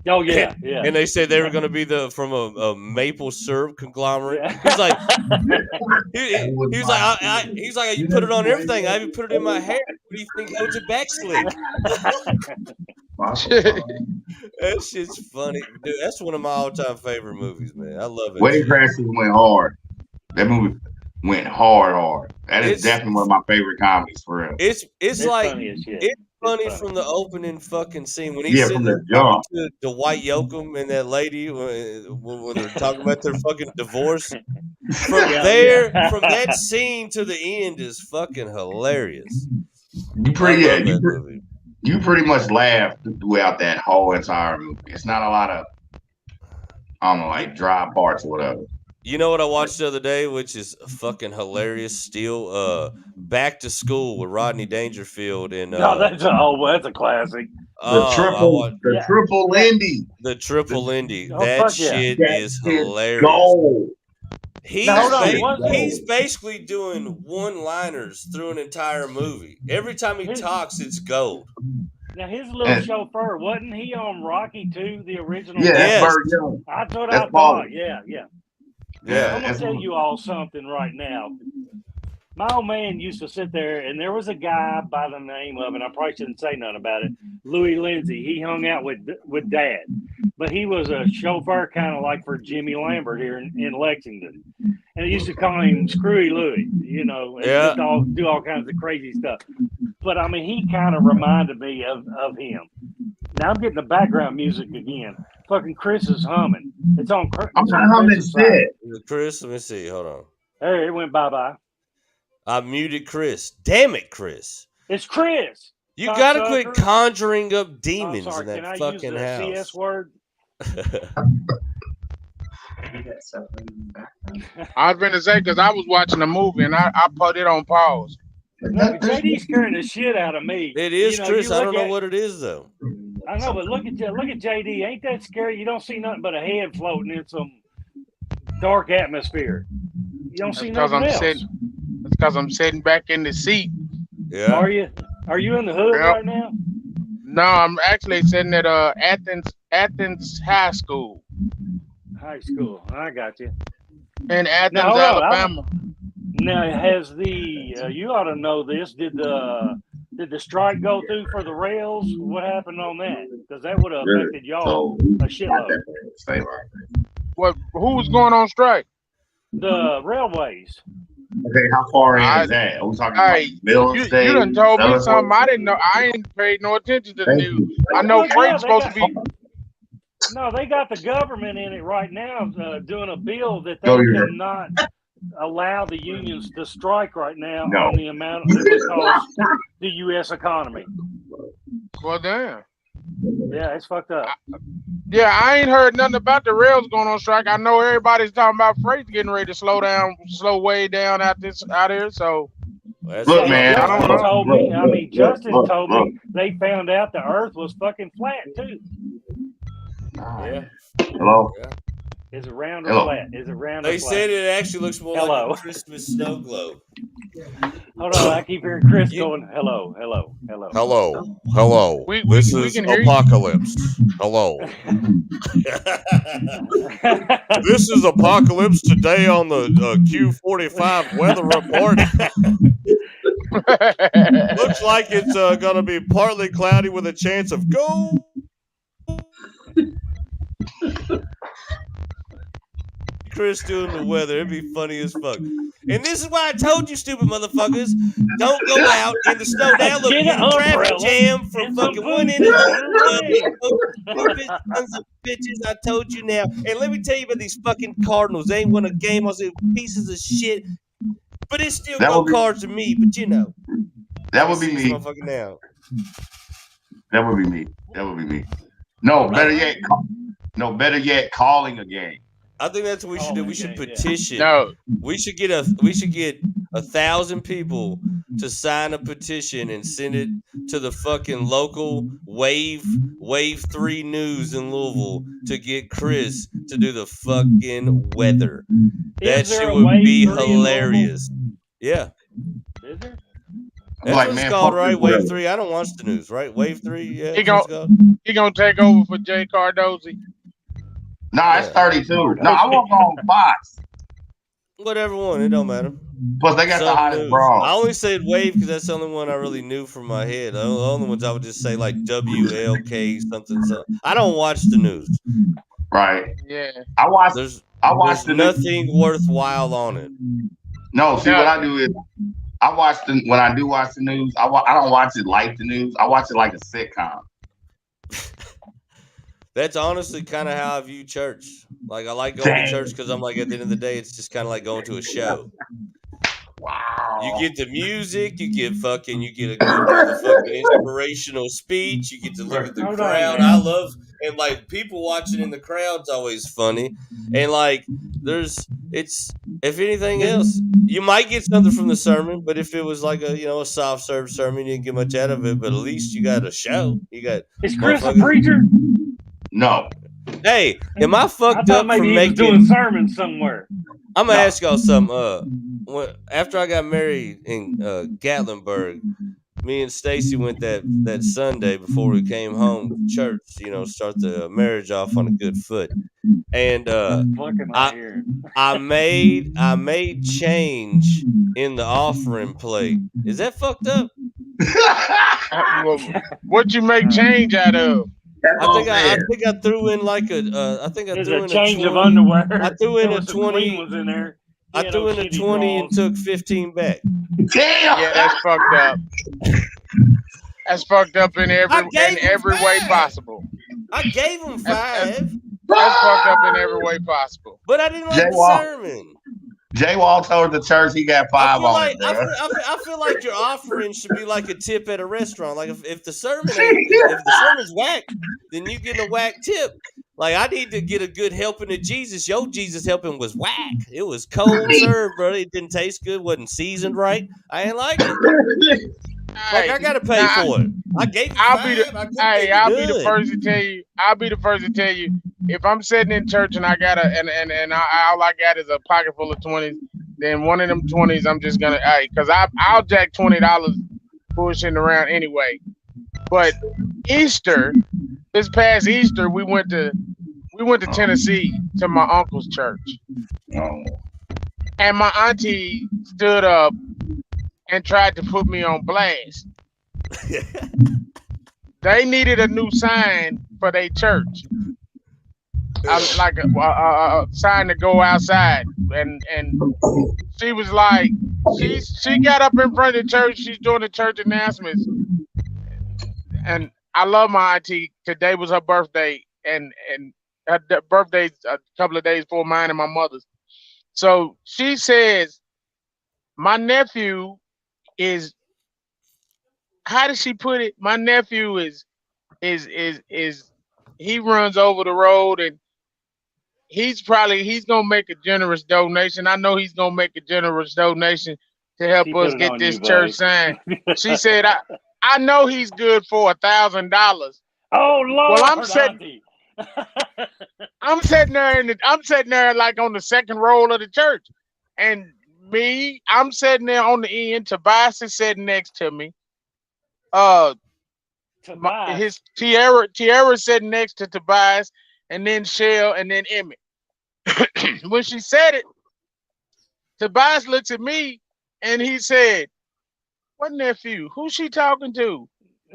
Oh yeah, yeah. And they said they were gonna be from a maple syrup conglomerate. Yeah. He's like he was like he's like you put it on everything. I even put it in my hair. What do you think holds it back slick? That shit's funny, dude. That's one of my all-time favorite movies, man. I love it. Wedding Crashers went hard. That movie went hard. That is definitely one of my favorite comedies for real. It's like funny as shit. it's funny from the opening fucking scene when he's Yeah, sitting from there the jump. talking to Dwight Yoakam and that lady when they're talking about their fucking divorce. From from that scene to the end is fucking hilarious. You pretty much laughed throughout that whole entire movie. It's not a lot of I don't know, like dry parts or whatever. You know what I watched the other day, which is fucking hilarious still? Back to School with Rodney Dangerfield and that's a classic. The triple Lindy. The triple Lindy. Oh, that fuck yeah. shit That is shit hilarious. gold. He's basically doing one-liners through an entire movie. Every time he talks, it's gold. Now his little chauffeur, wasn't he on Rocky too? The original. Yeah, Yes. that's Bird Young. That's what That's I thought. Paul. Yeah. Yeah. I'm gonna tell you all something right now. My old man used to sit there, and there was a guy by the name of, and I probably shouldn't say nothing about it, Louis Lindsay. He hung out with Dad, but he was a chauffeur kind of like for Jimmy Lambert here in Lexington. And they used to call him Screwy Louie, and just do all kinds of crazy stuff. But, I mean, he kind of reminded me of him. Now I'm getting the background music again. Fucking Chris is humming. It's on I'm not humming shit. Chris, let me see. Hold on. Hey, it went bye-bye. I muted Chris. Damn it, Chris. It's Chris. You gotta quit conjuring up demons in that Can I fucking use the house. CS word? I was gonna say because I was watching a movie and I put it on pause. No, JD's scaring the shit out of me. It is, Chris. I don't know what it is though. I know, but look at JD. Ain't that scary? You don't see nothing but a head floating in some dark atmosphere. You don't see nothing else. It's because I'm sitting back in the seat. Yeah. Are you? Are you in the hood right now? No, I'm actually sitting at Athens High School. High school. I got you. In Athens, Alabama. Now, has you ought to know this? Did the strike go through for the rails? What happened on that? Because that would have affected y'all a shitload. What? Who was going on strike? The railways. Okay, how far in is that? Are we talking about middle you state? You done told me something I didn't know. I ain't paid no attention to the news. I know freight's supposed to be. No, they got the government in it right now doing a bill that they cannot allow the unions to strike right now on the amount that would cost the U.S. economy. Well, damn. Yeah, it's fucked up. Yeah, I ain't heard nothing about the rails going on strike. I know everybody's talking about freight getting ready to slow way down out here. So, look, man, Justin told me they found out the Earth was fucking flat too. Yeah. Hello. Yeah. Is it round or flat? Is it round or flat? They said it actually looks more like a Christmas snow globe. Hold on, I keep hearing Chris going, hello. This is Apocalypse. Hello. This is Apocalypse today on the Q45 weather report. Looks like it's going to be partly cloudy with a chance of Chris doing the weather. It'd be funny as fuck. And this is why I told you, stupid motherfuckers, don't go out in the snow. Now look, Get you an in a traffic umbrella jam from and some fucking one food end of to the eat on the way. stupid sons of bitches. I told you now. And let me tell you about these fucking Cardinals. They ain't won a game. I was pieces of shit. But it's still That go would be cards to me. But you know, I that can would be see this me. motherfucker now. That would be me. That would be me. No, better yet, calling a game. I think that's what we should do. Oh, We should okay, yeah. petition. No, We should get 1,000 people to sign a petition and send it to the fucking local Wave 3 News in Louisville to get Chris to do the fucking weather. That Is there shit a would Wave be 3 in Louisville? hilarious. Yeah, Is there? I'm that's like, what it's man, called, fuck right? this Wave weather. 3. I don't watch the news, right? Wave 3. Yeah, he that's what gonna it's called. he gonna take over for Jay Cardozy. Nah, it's Yeah. 32. No, I won't go on Fox. Whatever one, it don't matter. Plus, they got the Some hottest news. bras. I only said Wave because that's the only one I really knew from my head. The only ones I would just say like WLK something. I don't watch the news. Right. Yeah, I watched There's the news. nothing worthwhile on it. No, see what I nothing. do is when I do watch the news, I don't watch it like the news. I watch it like a sitcom. That's honestly kind of how I view church. Like I like going to Dang. church because I'm like at the end of the day, it's just kind of like going to a show. Wow. You get the music, you get a good motherfucking inspirational speech, you get to look at the Hold on, crowd. man. I love and like people watching in the crowd's always funny. And like if anything else, you might get something from the sermon, but if it was like a soft serve sermon, you didn't get much out of it, but at least you got a show. You got Is Chris a motherfuckers. preacher? No. Hey, am I I fucked thought up maybe for he was doing making sermons somewhere. I'm gonna No. ask y'all something. After I got married in Gatlinburg, me and Stacy went that Sunday before we came home to church. Start the marriage off on a good foot. And Fucking I right here. I made change in the offering plate. Is that fucked up? Well, what'd you make change out of? That's I what think I'm I saying. think I threw in like I think I There's threw a in change a of 20. underwear. I threw in There a was some clean 20. ones in there. He I had threw those in a shitty 20 and draws. took 15 back. Damn. Yeah, that's fucked up. That's fucked up in I every gave him way 5. possible. I gave him That's 5, fucked up in every way possible. but I didn't like Jay the Wall. sermon. Jay Wall told the church he got I 5 feel on like it, bro. I feel like your offering should be like a tip at a restaurant. Like if the sermon if the sermon's whack, then you get a whack tip. Like I need to get a good helping of Jesus. Your Jesus helping was whack. It was cold served, bro. It didn't taste good. Wasn't seasoned right. I ain't like it. Like I gotta pay for it. I gave you I'll 5. be the I could hey, make it I'll be the good. first to tell you. I'll be the first to tell you if I'm sitting in church and I got all I got is a pocket full of 20s. Then one of them 20s, I'm just gonna because I'll jack $20 bullshitting around anyway. But Easter, this past Easter, we went to Tennessee to my uncle's church, Oh. and my auntie stood up and tried to put me on blast. They needed a new sign for their church. Like a sign to go outside, and she was like, she got up in front of the church. She's doing the church announcements, and I love my auntie. Today was her birthday, and her birthday's a couple of days before mine and my mother's. So she says, my nephew is. How did she put it? My nephew is he runs over the road and he's gonna make a generous donation. I know he's gonna make a generous donation to help She put us it get on this you, church buddy. sign. She said, I know he's good for $1,000. Oh Lord, Well, I'm sitting there like on the second row of the church, and I'm sitting there on the end. Tobias is sitting next to me. Tobias. His Tierra sitting next to Tobias, and then Shell, and then Emmett. When she said it, Tobias looks at me and he said, "What nephew? Who's she talking to?"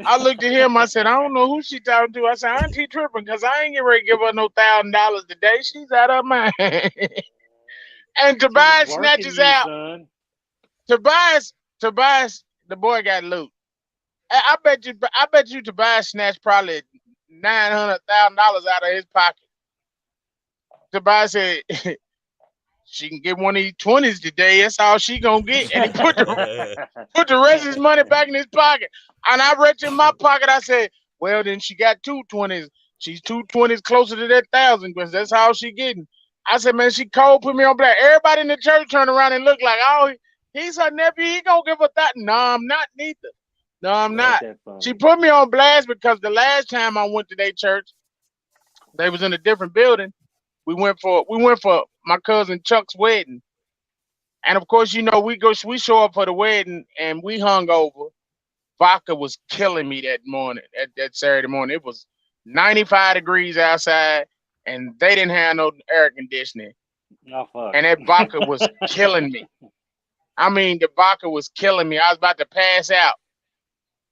I looked at him. I said, "I don't know who she talking to." I said, "Auntie tripping because I ain't getting ready to give her no $1,000 today. She's out of her mind." And She was Tobias working snatches you, out. son. Tobias, the boy got loot. I bet you Tobias snatched probably $900,000 out of his pocket. Tobias said she can get one of these 20s today. That's all she gonna get. And he put the rest of his money back in his pocket. And I reached in my pocket. I said, well, then she got 2 20s. She's 2 20s closer to that 1,000 because that's how she getting. I said, man, she cold, put me on black. Everybody in the church turned around and looked like, oh, he's her nephew. He gonna give her that. No, I'm not neither. No, I'm not. She put me on blast because the last time I went to their church, they was in a different building. We went for my cousin Chuck's wedding. And of course, you know, we show up for the wedding and we hung over. Vodka was killing me that morning, that Saturday morning. It was 95 degrees outside and they didn't have no air conditioning. Oh, fuck. And that vodka was killing me. I mean, the vodka was killing me. I was about to pass out.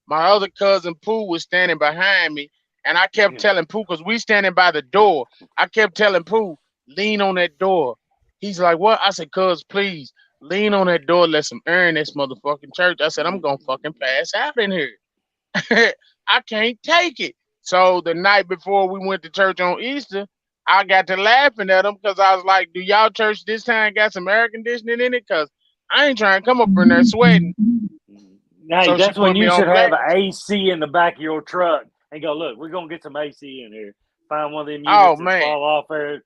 My other cousin Pooh was standing behind me, and I kept telling Pooh, because we standing by the door. I kept telling Pooh, lean on that door. He's like, what? I said, cuz, please, lean on that door, let some air in this motherfucking church. I said, I'm going to fucking pass out in here. I can't take it. So the night before we went to church on Easter, I got to laughing at him because I was like, do y'all church this time got some air conditioning in it? Because I ain't trying to come up in there sweating. Hey, So that's when you should have blast. an AC in the back of your truck and go, look, we're going to get some AC in here. Find one of them Oh, units that man. fall off there.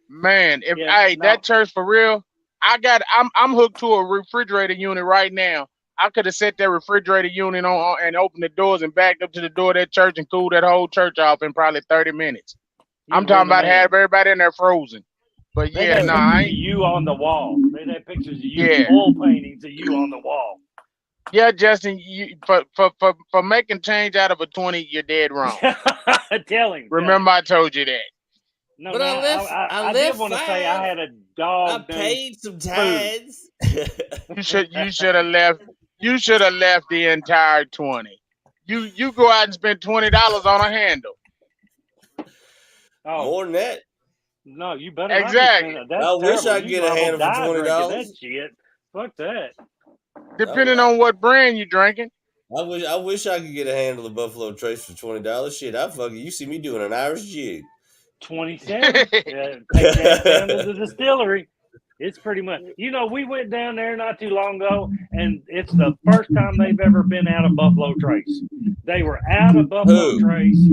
Man, if Yeah, no. that church for real, I'm hooked to a refrigerator unit right now. I could have set that refrigerator unit on and opened the doors and backed up to the door of that church and cooled that whole church off in probably 30 minutes. I'm talking about have everybody in there frozen. But They yeah, had no, pictures I of ain't. you on the wall. They had pictures of you, Yeah. oil paintings of you on the wall. Yeah, Justin, you, for making change out of a 20, you're dead wrong. Tell him. Remember, I told you that. No, But I did want to say I had a dog. I paid some food. tithes. You should have left. You should have left the entire 20. You go out and spend $20 on a handle. Oh, More than that. no, you better Exactly. not be that's I wish terrible. I could get a handle for $20. That shit. Fuck that. Depending on what brand you drinking. I wish I could get a handle of Buffalo Trace for $20. Shit, I fucking you see me doing an Irish jig. 27. Yeah, take that down to the distillery. It's pretty much. You know, we went down there not too long ago, and it's the first time they've ever been out of Buffalo Trace. They were out of Buffalo Trace.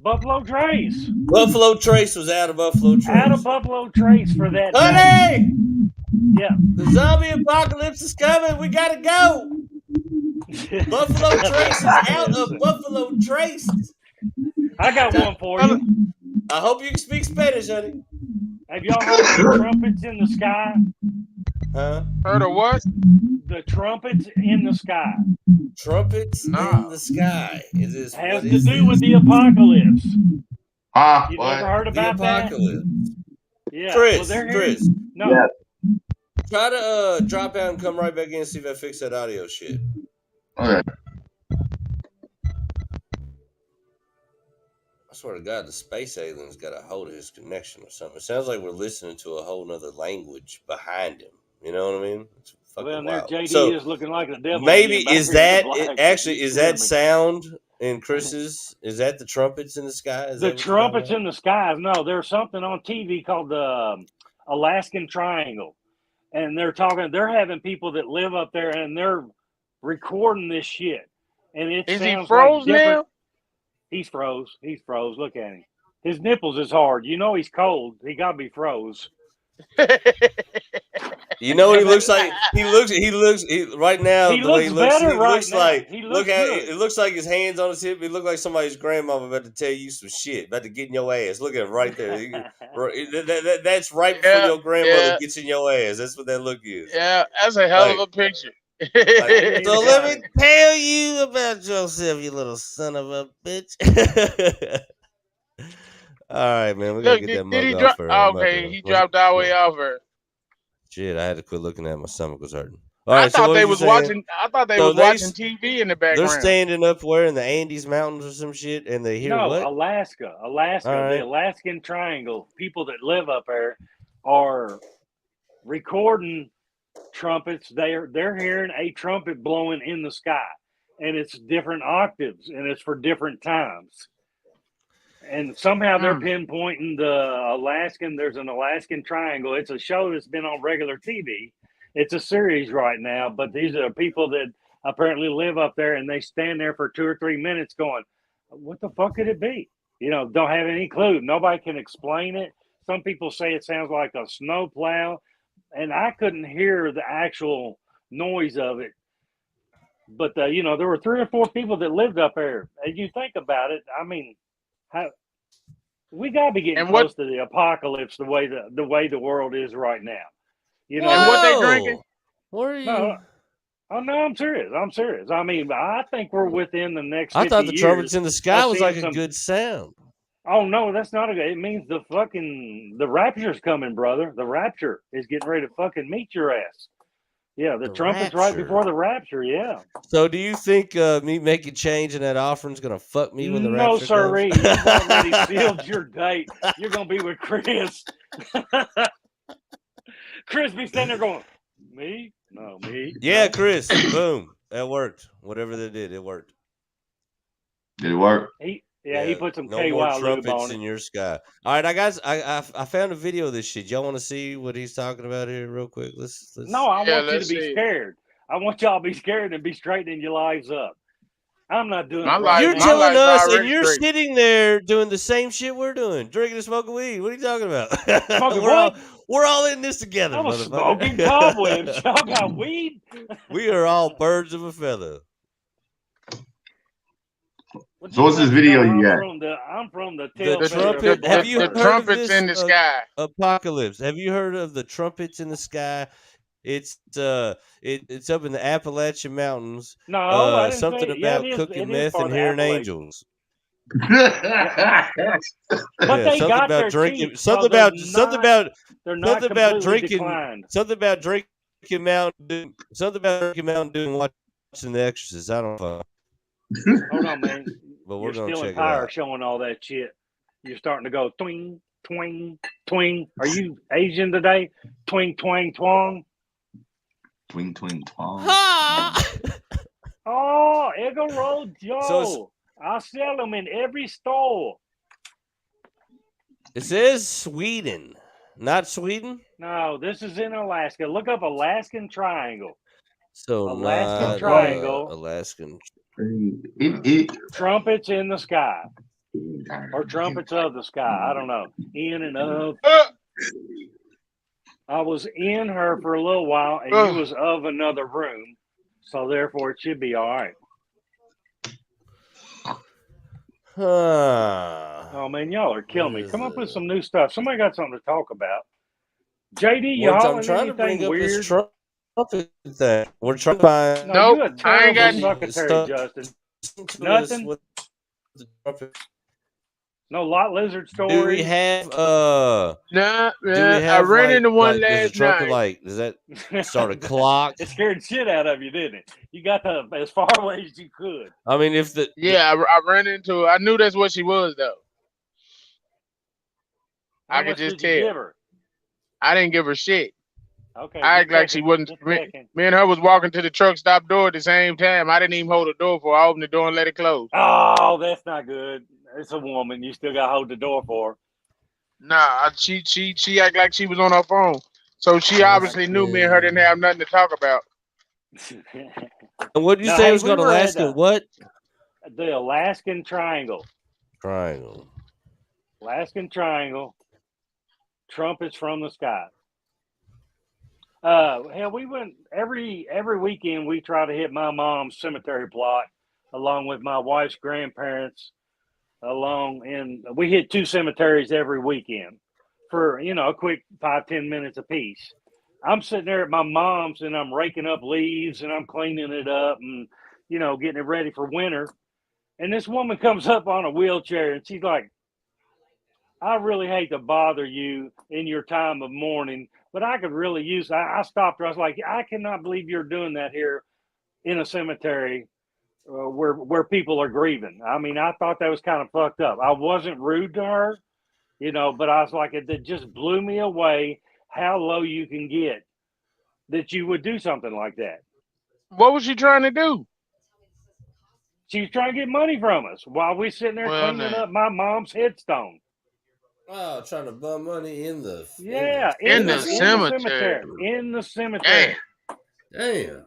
Buffalo Trace. Buffalo Trace was out of Buffalo Trace. Out of Buffalo Trace for that Honey! night. Yeah. The zombie apocalypse is coming. We gotta go. Buffalo Trace is out of Buffalo Trace. I got one for you. I hope you can speak Spanish, honey. Have y'all heard of the trumpets in the sky? Huh? Heard of what? The trumpets in the sky. Trumpets in the sky. Is this has to do with the apocalypse? You never heard about the apocalypse? That? Yeah. Chris. No. Yeah. Try to drop out and come right back in and see if I fix that audio shit. Okay. I swear to God, the space alien's got a hold of his connection or something. It sounds like we're listening to a whole nother language behind him. You know what I mean? It's fucking wild. JD so is looking like the devil. Maybe is that actually is that sound in Chris's? Is that the trumpets in the sky? Is the trumpets in the skies? No, there's something on TV called the Alaskan Triangle, and they're having people that live up there, and they're recording this shit. And it is sounds he froze like now? He's froze. He's froze. Look at him. His nipples is hard. You know he's cold. He got to be froze. You know what he looks like? He looks right now. He looks better right now. He looks good. It looks like his hands on his hip. He looks like somebody's grandmama about to tell you some shit, about to get in your ass. Look at him right there. That's right before your grandmother gets in your ass. That's what that look is. Yeah, that's a hell of a picture. So let me tell you about yourself, you little son of a bitch. All right, man. We gotta get that mug off her. Okay, he dropped all the way off her. Shit, I had to quit looking at my stomach was hurting. All right, I thought they was watching TV in the background. They're standing up where in the Andes Mountains or some shit, and they hear what? Alaska, right. The Alaskan Triangle. People that live up there are recording trumpets. They're hearing a trumpet blowing in the sky, and it's different octaves, and it's for different times. And somehow they're pinpointing the Alaskan. There's an Alaskan Triangle. It's a show that's been on regular TV. It's a series right now, but these are people that apparently live up there, and they stand there for 2 or 3 minutes going, what the fuck could it be? Don't have any clue. Nobody can explain it. Some people say it sounds like a snow plow, and I couldn't hear the actual noise of it. But, there were 3 or 4 people that lived up there. And you think about it, I mean, we got to be getting close to the apocalypse the way the world is right now. And what they drinking? What are you? No, I'm serious. I mean, I think we're within the next 50 I thought the years trumpets in the sky was like a good sound. Oh no, that's not it means the rapture's coming, brother. The rapture is getting ready to fucking meet your ass. Yeah, the trumpet's right before the rapture, yeah. So do you think me making change in that offering's gonna fuck me when the rapture comes? No, sirree. You've already sealed your date. You're gonna be with Chris. Chris be standing there going, me? No, me. Yeah, no. Chris. Boom. That worked. Whatever they did, it worked. Did it work? He put some no KY more lube trumpets on in it. your sky. All right, guys, I found a video of this shit. Y'all want to see what he's talking about here, real quick? Let's. No, I want you to be scared. I want y'all to be scared and be straightening your lives up. I'm not doing it right You're now. telling us, and you're sitting there doing the same shit we're doing, drinking and smoking weed. What are you talking about? Smoking what? We're all in this together, I was motherfucker. smoking cobwebs. Y'all got weed? We are all birds of a feather. So what's this video you got? I'm from the trumpet. Have you heard trumpets of this, in the sky? Apocalypse. Have you heard of the trumpets in the sky? It's it's up in the Appalachian Mountains. No, I didn't something say, about cooking meth and hearing angels. But they got their drinking. Teeth, something about drinking. Declined. Something about drinking Mountain Dew. Something about drinking Mountain Dew and watching The Exorcist. I don't know. Hold on, man. But we're You're gonna still check in power it out. showing all that shit. You're starting to go twing, twing, twing. Are you Asian today? Twing, twang, twang. Twing, twing, twang. Oh, egg roll Joe. So I sell them in every store. It says Sweden, not Sweden. No, this is in Alaska. Look up Alaskan Triangle. So Alaskan Triangle. Alaskan. Trumpets in the sky. Or trumpets of the sky. I don't know. In and of. I was in her for a little while, and you was of another room. So therefore, it should be all right. Oh man, y'all are killing me. Come up with some new stuff. Somebody got something to talk about. JD, y'all I'm trying to bring up weird? this trumpet thing. We're trying to find. No, you a terrible secretary, Justin. Nothing. No lot lizard story. Do we have Nah, I ran into one last night. Like, does that start a clock? It scared shit out of you, didn't it? You got as far away as you could. I mean, if the I ran into her. I knew that's what she was though. I could just tell. I didn't give her shit. Okay. I act like she wasn't. Me and her was walking to the truck stop door at the same time. I didn't even hold the door for her. I opened the door and let it close. Oh, that's not good. It's a woman. You still got to hold the door for her. Nah, she act like she was on her phone. So she obviously knew me and her didn't have nothing to talk about. And what did you say it was called? Alaska? What? The Alaskan Triangle. Alaskan Triangle. Trumpets from the sky. Hell, we went every weekend. We try to hit my mom's cemetery plot, along with my wife's grandparents. And we hit 2 cemeteries every weekend for a quick 5-10 minutes a piece. I'm sitting there at my mom's and I'm raking up leaves and I'm cleaning it up and getting it ready for winter. And this woman comes up on a wheelchair and she's like, I really hate to bother you in your time of mourning, but I could really use. I stopped her. I was like, I cannot believe you're doing that here in a cemetery where people are grieving. I mean, I thought that was kind of fucked up. I wasn't rude to her, but I was like, it just blew me away how low you can get that you would do something like that. What was she trying to do? She was trying to get money from us while we sitting there Well, cleaning now, up my mom's headstone. Oh, trying to bum money in the Yeah, in the cemetery. cemetery. In the cemetery. Damn.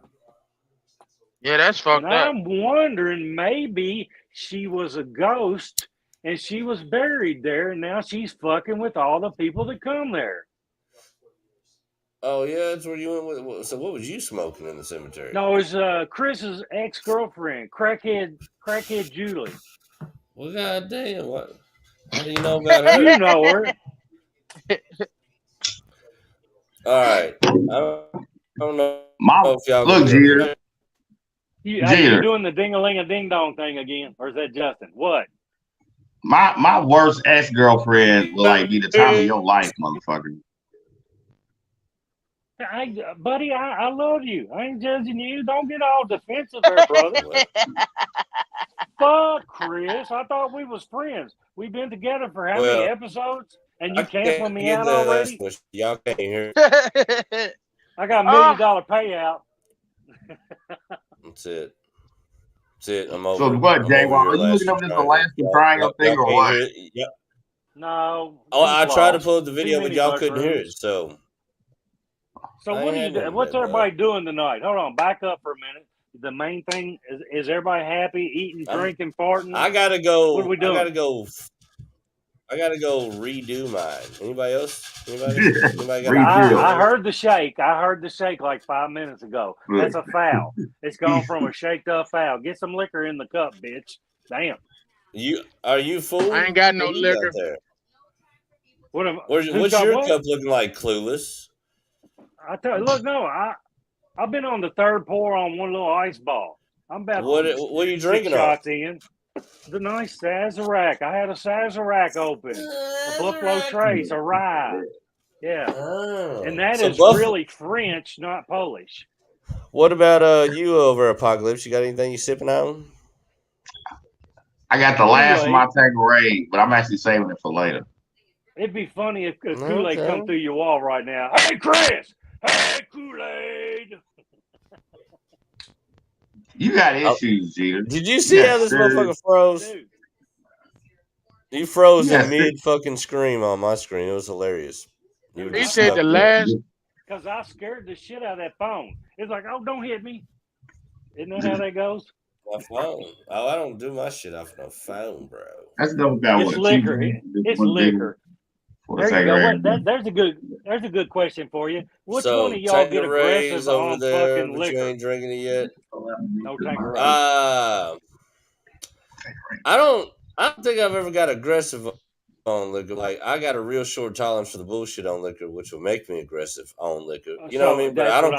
Yeah, that's And fucked up. I'm wondering maybe she was a ghost and she was buried there, and now she's fucking with all the people that come there. Oh yeah, that's where you went with. So what was you smoking in the cemetery? No, it was Chris's ex-girlfriend, crackhead Julie. Well, goddamn, what? How do you know about her? You know her. All right, I don't know My if y'all look, can hear Jeter. me. You Jeter. doing the ding-a-ling-a-ding-dong thing again, or is that Justin? What? My worst ex-girlfriend will like be the time of your life, motherfucker. Buddy, I love you. I ain't judging you. Don't get all defensive there, brother. Fuck, Chris. I thought we was friends. We've been together for how many episodes? And you canceling me out already? Y'all can't hear. I got $1 million payout. That's it. That's it. I'm over. So what, Jay? Are you looking up this Alaska triangle thing or what? Yep. No. Oh, I tried to pull up the video, but y'all couldn't hear it. So what are you doing? What's everybody doing tonight? Hold on, back up for a minute. The main thing is everybody happy, eating, drinking, farting? I gotta go. What are we doing? I gotta go redo mine. Anybody else? Anybody got I heard the shake. I heard the shake like 5 minutes ago. That's a foul. It's gone from a shaked up foul. Get some liquor in the cup, bitch. Damn. Are you fool? I ain't got no liquor. There? What's your cup looking like, Clueless? I tell you, look, no, I've been on the third pour on one little ice ball. I'm about what are you drinking shots in. The nice Sazerac. I had a Sazerac open. A Buffalo Trace, a rye. Yeah. Oh. And that is really French, not Polish. What about you over Apocalypse? You got anything you sipping on? I got the last of my Tanqueray, but I'm actually saving it for later. It'd be funny if Kool-Aid come through your wall right now. Hey, Chris! Hey, Kool-Aid! You got issues, Jeter. Did you see how this motherfucker froze? Dude. He froze in mid-fucking scream on my screen. It was hilarious. He said the last... Because I scared the shit out of that phone. It's like, oh, don't hit me. Isn't that how that goes? My phone. Oh, I don't do my shit off no phone, bro. That's no doubt. It's liquor. It's liquor. There you go. There's a good question for you. Which one of y'all get aggressive on fucking liquor? You ain't drinking it yet? No Tanqueray. I don't think I've ever got aggressive on liquor. Like, I got a real short tolerance for the bullshit on liquor, which will make me aggressive on liquor. You know what I mean? But I don't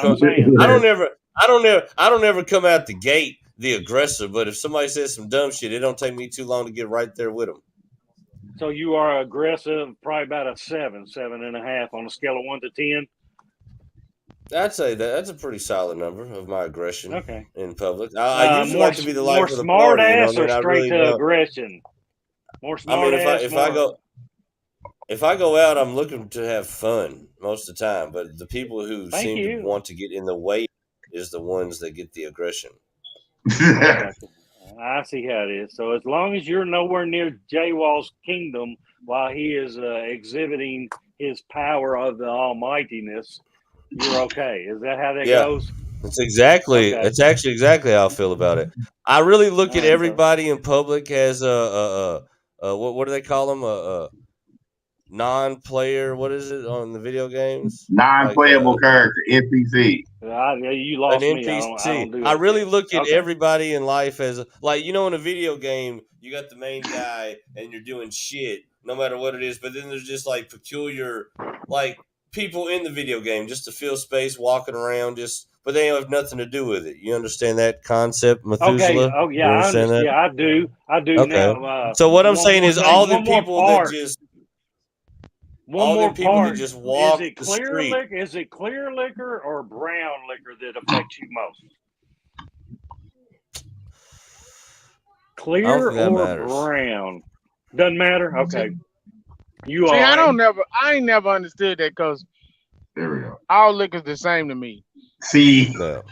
never come out the gate the aggressor. But if somebody says some dumb shit, it don't take me too long to get right there with them. So you are aggressive, probably about a 7.5 on a scale of 1 to 10. I'd say that's a pretty solid number of my aggression in public. I usually like to be the life of the smart party, ass or straight to aggression. More smart ass. If I go out, I'm looking to have fun most of the time. But the people who seem to want to get in the way is the ones that get the aggression. I see how it is. So as long as you're nowhere near J-Wall's kingdom while he is exhibiting his power of the almightiness, you're okay. Is that how that goes? That's actually exactly how I feel about it. I really look at everybody in public as what do they call them? Non-player. What is it on the video games? Non-playable character, NPC. You lost an me. NPC. I really look at everybody in life as in a video game, you got the main guy and you're doing shit no matter what it is. But then there's just like peculiar people in the video game just to fill space, walking around, but they have nothing to do with it. You understand that concept, Methuselah? Okay. Oh yeah, I understand. That? Yeah, I do okay. now. So what I'm saying is all the people that just just walk the street. Is it clear liquor or brown liquor that affects you most? Clear or brown? Doesn't matter. Okay. I ain't never understood that because There we go. All liquor's the same to me. See, No.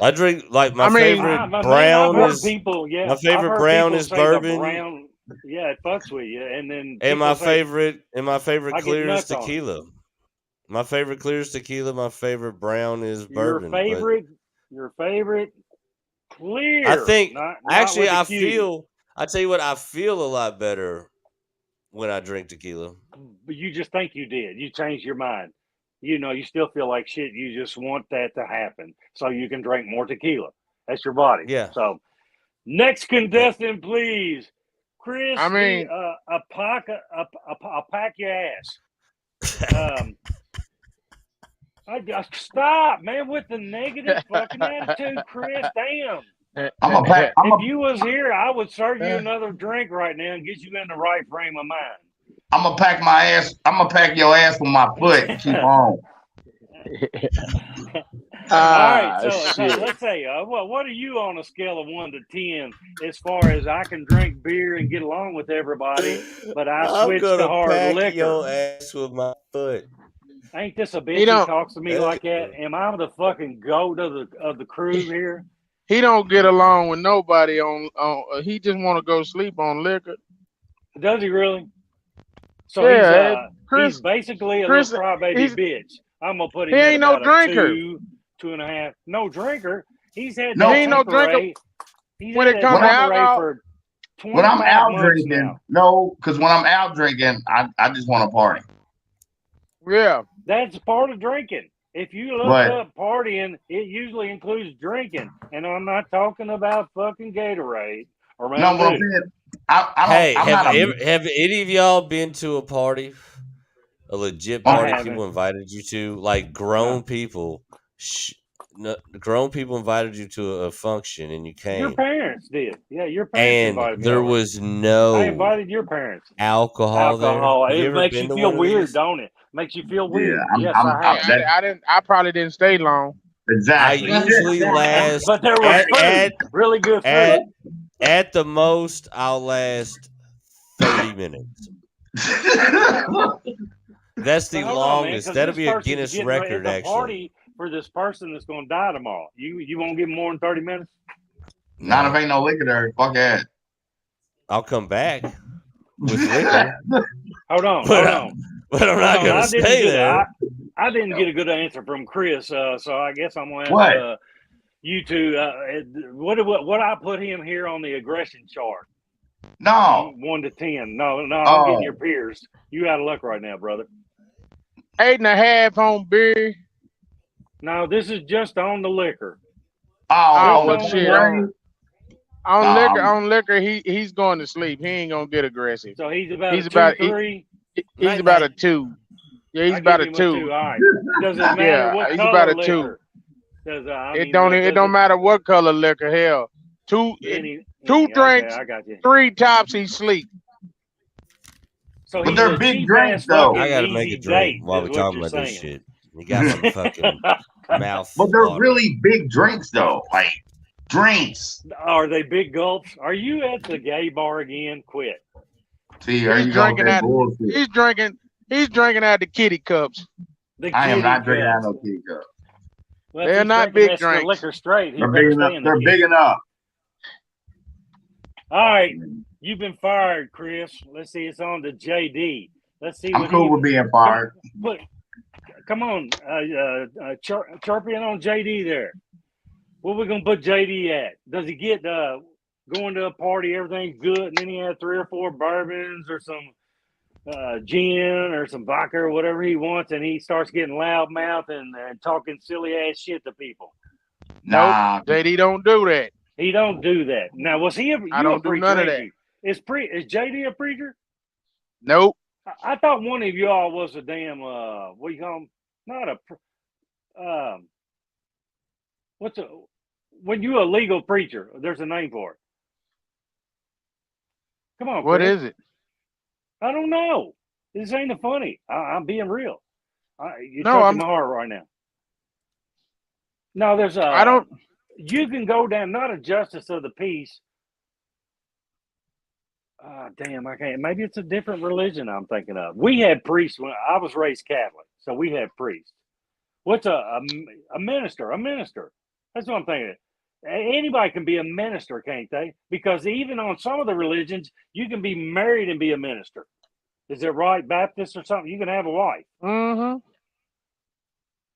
I drink like my I mean, favorite Man, I've brown heard is people, my I've favorite heard brown people is say the bourbon, brown, it fucks with you, and then and people say my favorite I get clear is nuts on it. tequila. My favorite clear is tequila. My favorite brown is Your bourbon. But favorite I clear, think not actually with a Q. I tell you what, I feel a lot better when I drink tequila. But you just think you did. You changed your mind. You still feel like shit. You just want that to happen so you can drink more tequila. That's your body. Yeah. So next Uh, contestant, please, I Chris. mean, I'll pack your ass. Stop, man, with the negative fucking attitude, Chris. Damn. I'm a pack. If you was here, I would serve you another drink right now and get you in the right frame of mind. I'm gonna pack my ass. I'm gonna pack your ass with my foot and keep on. All right, so shit. let's say, what are you on a scale of 1 to 10 as far as I can drink beer and get along with everybody, but I I'm switch to gonna hard pack liquor? your ass with my foot. Ain't this a bitch He who don't. talks to me like that? Am I the fucking goat of the crew here? He don't get along with nobody on. He just want to go sleep on liquor. Does he really? So Yeah, he's basically a Chris, little crybaby he's bitch. I'm gonna put he him at ain't no about a drinker. 2.5. No drinker. He's had He No, that ain't no drinker temporary. He's when had it that comes when to I'm temporary alcohol. for when I'm 25 out months drinking, now. no, because when I'm out drinking, I just want to party. Yeah, That's part of drinking. If you look But up partying, it usually includes drinking, and I'm not talking about fucking Gatorade or no, Mountain what I'm Dew. saying, I don't. Hey, I'm not a. have any of y'all been to a party, a legit I Oh, party haven't. people invited you to, like No. grown people invited you to a function and you Your came, parents did. Yeah, your parents and invited me there over. was I no invited your parents. alcohol there. Alcohol. Have you It ever makes been you to feel one of weird, these? don't it? Makes you feel yeah, weird. Yes, I yeah. have. that I didn't. I probably didn't stay long. I exactly. usually last But there was food. Really good at food. at the most I'll last 30 minutes. That's the But hold on, man, longest. because That'll this be a person's Guinness getting ready. record, It's a actually. party for this person that's going to die tomorrow. You won't give them more than 30 minutes? Not if No, ain't no liquor there. Fuck that. I'll come back with liquor, Hold on. but I'm not gonna stay there. I didn't get a good answer from Chris, so I guess I'm going to What? ask you two. What I put him here on the aggression chart? No. 1 to 10. No, I'm getting your Oh, peers. You out of luck right now, brother. 8.5 on beer. No, this is just on the liquor. oh, well, Just on the shit. liquor. On liquor, he's going to sleep. He ain't gonna get aggressive. So he's about He's a 2, about 3. he's about a 2. Yeah, he's I about give a him 2. All right. Does it matter Yeah, what he's about color a 2. liquor? Does It don't matter what color liquor. Hell, two Okay, drinks, I got you. 3 tops, he sleep. So but he's they're a big cheap drinks ass though. I fucking gotta make easy a drink date, while is we're what talking you're about this saying. shit. You got some fucking mouth But they're water. really big drinks though. Like drinks. Are they big gulps? Are you at the gay bar again? Quit. See, there He's you go with drinking that out. bullshit. He's drinking out the kitty cups. The I am kitty not drinking out cups. of no kitty cup. Well, if They're he's not drinking big that drinks. liquor straight, he They're better big enough. stay in the They're kitty. big enough. All right, you've been fired, Chris. Let's see. It's on to JD. Let's see I'm what cool with being fired. Come on, chirping on JD there. What we gonna put JD at? Does he get going to a party, everything's good, and then he had 3 or 4 bourbons or some gin or some vodka or whatever he wants, and he starts getting loud mouth and talking silly ass shit to people? Nah, Nope, JD don't do that. He don't do that. Now, was he? I don't do none of that. Is JD a preacher? Nope. I thought one of y'all was a damn what do you call him? Not a what's a when you a legal preacher? There's a name for it. Come on, What Chris. is it? I don't know. This ain't a funny. I'm being real. You're No, touching my heart right now. No, there's a. I don't. You can go down. Not a justice of the peace. Damn, I can't. Maybe it's a different religion I'm thinking of. We had priests when I was raised Catholic, so we had priests. What's a minister? A minister. That's what I'm thinking. Anybody can be a minister, can't they? Because even on some of the religions, you can be married and be a minister. Is it right, Baptist or something? You can have a wife. Mm-hmm.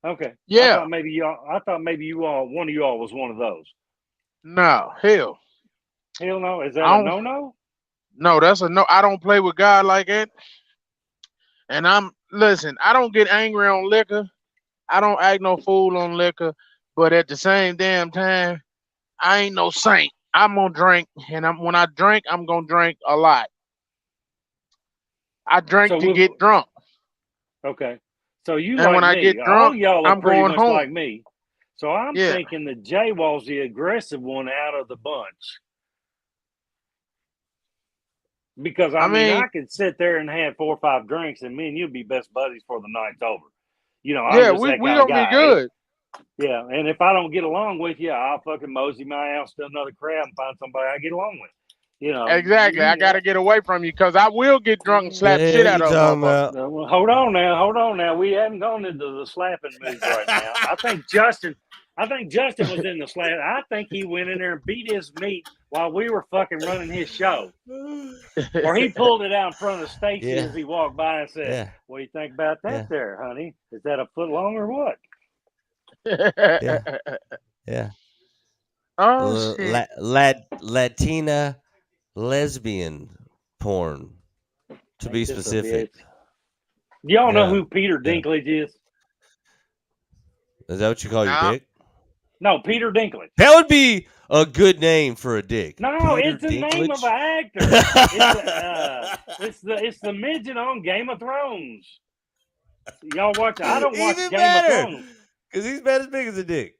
Okay. Yeah. I thought maybe you all, one of you all was one of those. No, hell. Hell no. Is that I a don't, no? no, that's a no. I don't play with God like that. And listen, I don't get angry on liquor. I don't act no fool on liquor. But at the same damn time, I ain't no saint. I'm gonna drink, and when I drink, I'm gonna drink a lot. I drink So to get drunk, okay. So you and like when I me. get All drunk, y'all are I'm pretty going much home. like me. So I'm Yeah. thinking that Jay was the aggressive one out of the bunch. Because I I mean, could sit there and have 4 or 5 drinks, and me and you'd be best buddies for the night's over. I'm yeah, just we that we kind of gonna be guy. good. Yeah, and if I don't get along with you, I'll fucking mosey my ass to another crowd and find somebody I get along with. Exactly. I gotta get away from you because I will get drunk and slap The shit hell out you of a talking motherfucker. about? Well, hold on now. We haven't gone into the slapping mood right now. I think Justin was in the slap. I think he went in there and beat his meat while we were fucking running his show. Or he pulled it out in front of Stacy Yeah, as he walked by and said, yeah, "What do you think about that yeah, there, honey? Is that a foot long or what?" yeah, yeah. Oh shit. Latina lesbian porn, to be Ain't this a bitch? specific. Y'all know Yeah, who Peter yeah. Dinklage is? Is that what you call your Nah. dick? No, Peter Dinklage. That would be a good name for a dick. No, Peter it's the name of Dinklage. an actor. It's the midget on Game of Thrones. Y'all watch? I don't watch Even Game of better, Thrones. because he's about as big as a dick.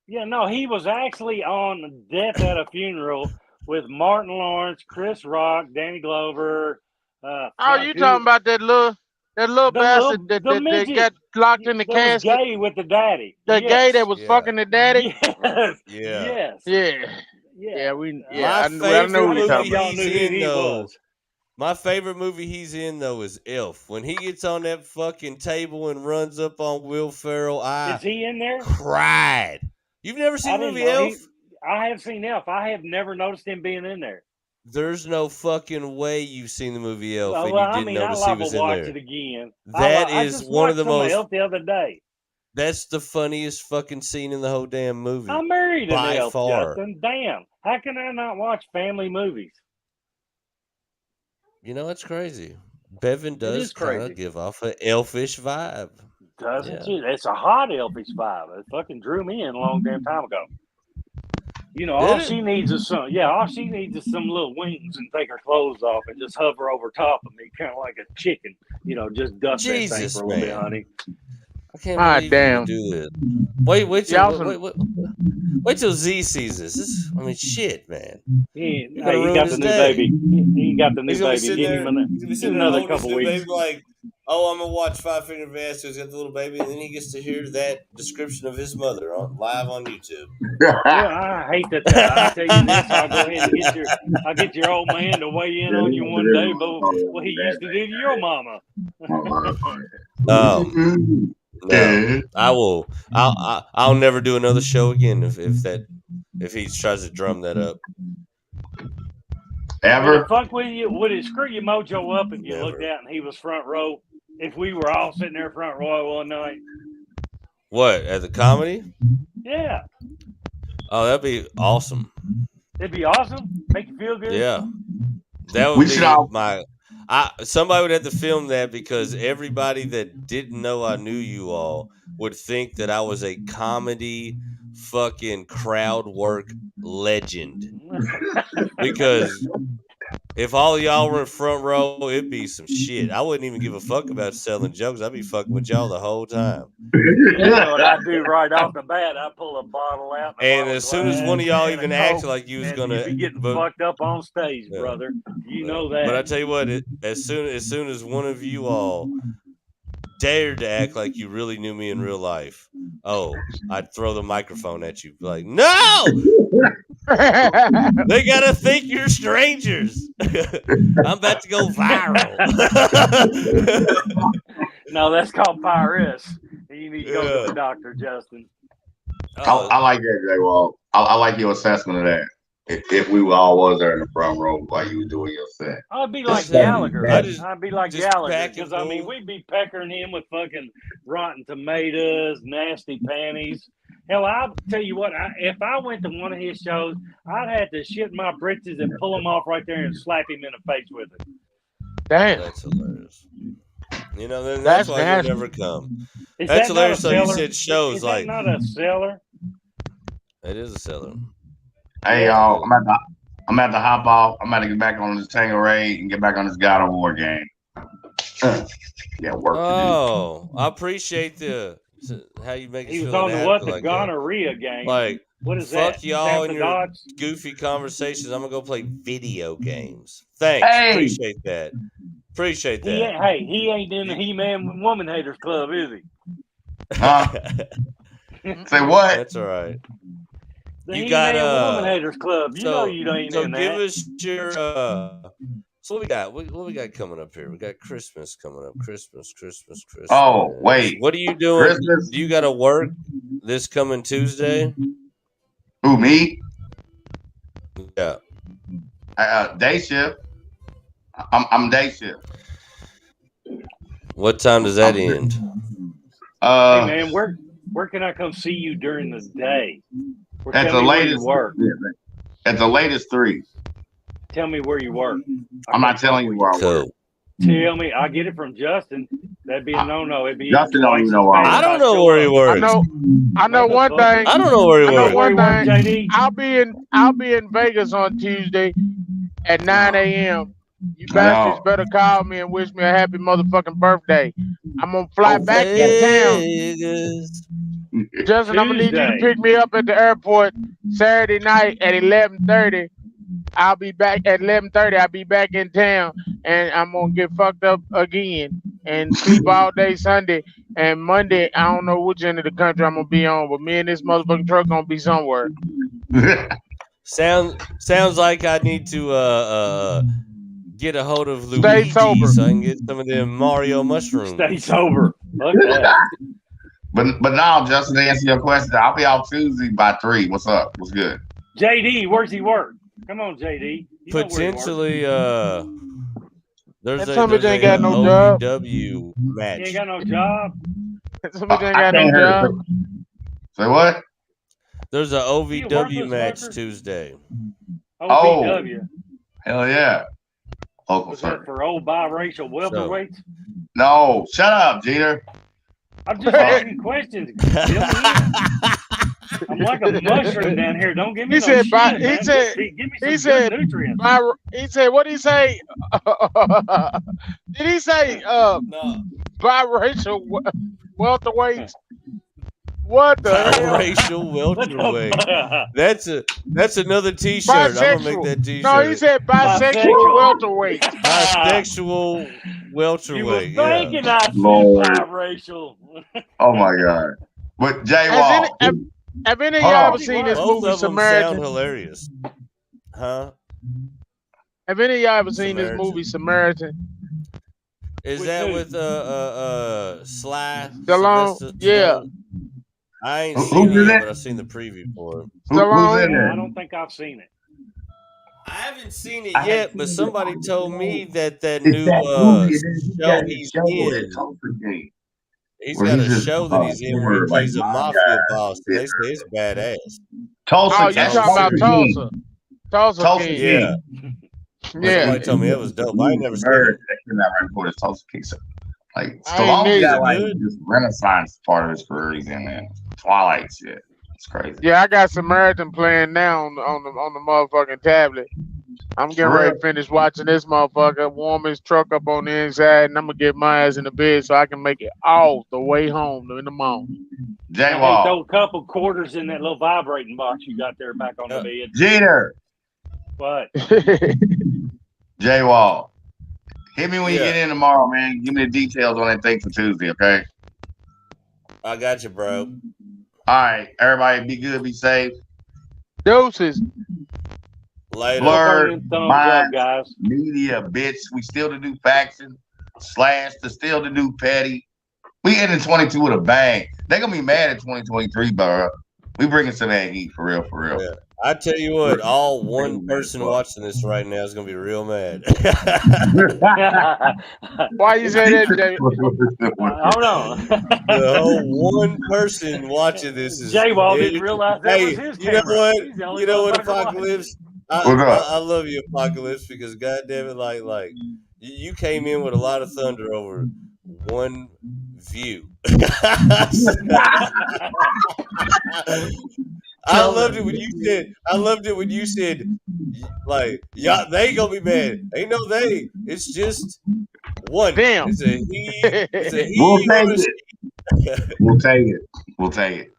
Yeah, no, he was actually on Death at a Funeral with Martin Lawrence, Chris Rock, Danny Glover. Oh, Fuck you who? talking about that little bastard that, The that midget got locked in the that was casket? gay with the daddy. The gay that Yes, was Yeah, fucking the daddy? yes, yeah. yes, Yeah. yeah. Yeah, My I know favorite what How you're many talking of movie about. y'all he's knew who in he though. was? My favorite movie he's in though is Elf. When he gets on that fucking table and runs up on Will Ferrell, I Is he in there? cried. You've never I seen the didn't movie know Elf? I have seen Elf. I have never noticed him being in there. There's no fucking way you've seen the movie Elf and Well, you didn't I notice he liable was to in watch there. it again. That I is just one of watched the some of most. Elf the other day. That's the funniest fucking scene in the whole damn movie, I married an by elf, far. Justin. Damn. How can I not watch family movies? You know, it's crazy. Bevan It does is kind of crazy. give off an elfish vibe. Doesn't Yeah. it? It's a hot elfish vibe. It fucking drew me in a long damn time ago. All Did it? she needs is some little wings and take her clothes off and just hover over top of me, kind of like a chicken. Just dust that thing for Jesus, a little bit, man. honey. I can't Ah, believe you would damn. do this. Wait Y'all till some wait till Z sees this. I mean, shit, man. You're gonna He ruin got the his new day. baby. He got the new He's gonna be baby. sitting Give there. him He's gonna be give him sitting there another holding his couple new weeks. baby, like, oh, I'm gonna watch Five Finger Death Death. He's got the little baby, and then he gets to hear that description of his mother live on YouTube. Well, I hate that. I tell you this, I'll go ahead and I'll get your old man to weigh in on you one day, but what he used to do to your mama. No, I will. I'll never do another show again if he tries to drum that up. Would it Ever? fuck with you? Would it screw your mojo up if you looked Never. out and he was front row? If we were all sitting there front row one night? What, at the comedy? Yeah. Oh, that'd be awesome. It'd be awesome. Make you feel good. Yeah, that would We should be all. somebody would have to film that because everybody that didn't know I knew you all would think that I was a comedy fucking crowd work legend. Because if all of y'all were in front row, it'd be some shit. I wouldn't even give a fuck about selling jokes. I'd be fucking with y'all the whole time. You know what I do right off the bat? I pull a bottle out And as soon as one of y'all even acted like you was and you'd gonna, be getting but fucked up on stage, yeah, brother. You yeah. know But I that. tell you what, as soon as one of you all dared to act like you really knew me in real life, oh, I'd throw the microphone at you. Be like, no, they gotta think you're strangers. I'm about to go viral. No, that's called Pyrus. You need to go to the doctor, Justin. I like that, Jay Wall. I like your assessment of that. If we all was there in the front row while you were doing your set. I'd be like Just- Gallagher. I just- I'd be like just Gallagher back because and I mean forth. we'd be peckering him with fucking rotten tomatoes, nasty panties. Hell, I'll tell you what. If I went to one of his shows, I'd have to shit my britches and pull him off right there and slap him in the face with it. Damn. That's hilarious. You know, then That's that's why nasty. you'll never come. Is That's that hilarious. not So a you seller? said shows Is that like not a seller? it is a seller. Hey y'all, I'm at to hop off. I'm about to get back on this Tangeray and get back on this God of War game. Yeah, work to Oh, I appreciate how you make He us was feel on the inadequate the like that. gonorrhea game. Like, What is fuck that? y'all Tap and the your dots? goofy conversations. I'm gonna go play video games. Thanks. Hey! Appreciate that. Appreciate He that. ain't, hey, he ain't in the He-Man Woman Haters Club, is he? Huh? Say what? That's all right. The You He-Man got, Woman Haters Club. You know you ain't So in give that. us your so what we got? What we got coming up here? We got Christmas coming up. Christmas. Oh, wait. What are you doing? Christmas? Do you got to work this coming Tuesday? Who, me? Yeah. Day shift. I'm day shift. What time does that end? Hey man, where can I come see you during the day? Or At tell the me where you latest work. At the latest 3. Tell me where you work. I'm not telling you where I work. Cool. Tell me. I get it from Justin. That'd be a no-no. It'd be Justin don't twice even as know where I bad work. I if don't know show where he up. works. I know one thing. I don't know where he I know works. one Where you work, thing. JD? I'll be in Vegas on Tuesday at 9 a.m. You I bastards know. better call me and wish me a happy motherfucking birthday. I'm gonna fly Oh, back in town. Vegas. Justin, I'm gonna need you to Tuesday. pick me up at the airport Saturday night at 11:30. I'll be back at 11:30. I'll be back in town, and I'm gonna get fucked up again and sleep all day Sunday and Monday. I don't know which end of the country I'm gonna be on, but me and this motherfucking truck gonna be somewhere. Sounds like I need to get a hold of Stay Luigi sober. so I can get some of them Mario mushrooms. Stay sober. Fuck that. But now, Justin, to answer your question, I'll be out Tuesday by 3. What's up? What's good? JD, where's he work? Come on, JD. You know where he work. Potentially, there's That a, son of a there's bitch ain't a got no job. OVW He match. ain't got no job. Some bitch ain't I got no can't hear job. you. Say what? There's a You a OVW worthless match worker? Tuesday. OVW. Hell yeah. Local Was that circuit. for old biracial welterweights? No, shut up, Jeter. I'm just asking questions. Fill me in. I'm like a mushroom down here. Don't give me He no said shit, bi- man. he said- Give me he some said good nutrients. He said, what did he say? Did he say No. biracial welterweights? What the hell? Biracial What welterweight. the That's another T-shirt. I'm gonna make Bisexual. that T-shirt. No, he said bisexual Bisexual. welterweight. Bisexual You was welterweight. Yeah. thinking I said Lord. biracial. Oh my God. But Jay Wall. Have any of Hold y'all on. ever seen this Both movie of them sound Samaritan? hilarious. Huh? Have any of y'all ever seen this Samaritan. movie Samaritan? Is With that who? with Sly? Stallone? Sylvester Yeah. Stallone? I ain't Who's seen it in yet, it? but I've seen the preview for it. Who's Stallone? in Yeah, I there? don't think I've seen it. I haven't seen it I haven't yet, but seen it. somebody told me that It's new that movie, and then he show got his he's show in. at Tulsa King. He's Where got he's a just show that he's in where he former, plays a mob mafia guy. boss, and they say it's badass. Tulsa, Oh, you that's talking about Tulsa King. Tulsa? Tulsa Tulsa King. Yeah. King. Yeah. Somebody told me it was dope. I ain't never seen it. That came out right before the Tulsa King. So, like I ain't Stallone's neither. got like Good. this Renaissance part of his career he's in, man. Twilight shit. It's crazy. Yeah, I got Samaritan playing now on the motherfucking tablet. I'm getting For ready real. to finish watching this motherfucker, warm his truck up on the inside, and I'm gonna get my ass in the bed so I can make it all the way home in the morning. Jay Hey, Wall. throw a couple quarters in that little vibrating box you got there back on the bed. Jeter. What? Jay Wall. Hit me when you Yeah. get in tomorrow, man. Give me the details on that thing for Tuesday, okay? I got you, bro. All right, everybody, be good, be safe. Deuces. Later. Fuck on Blurred them thumbs up, Minds guys. Media, bitch. We still the new faction. Slash the still the new petty. We ended 22 with a bang. They gonna be mad at 2023, bro. We bringing some of that heat for real, for real. Yeah. I tell you what, all one Bringing person that watching this right now is gonna be real mad. Why you say that, David? Hold on. The whole one person watching this is J-Wall didn't realize that was hey, his you know camera. what? He's the only You know what, motherfucker watching. Apocalypse? What's up? I love you, Apocalypse, because goddamn it, like you came in with a lot of thunder over one view. I loved it when you said. I loved it when you said, like, yeah, they gonna be mad. Ain't no they. It's just one. Damn. It's a he. It's a We'll he or take a it. We'll take it. We'll take it.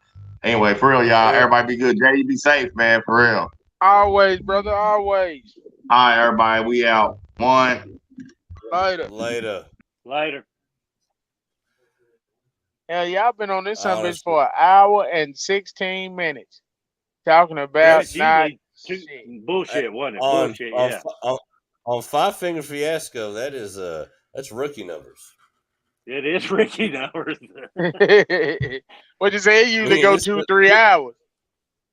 Anyway, for real, y'all. Everybody be good. Jay, you be safe, man. For real. Always, brother. Always. All right, everybody. We out. One. Later. Later. Later. Hell, y'all been on this son bitch Honestly. for an hour and 16 minutes talking about That's not usually shit. bullshit, wasn't it? On Bullshit, on yeah. on Five Finger Fiasco, that's rookie numbers. It is Ricky numbers. What you say? It usually Me go and this 2-3 hours.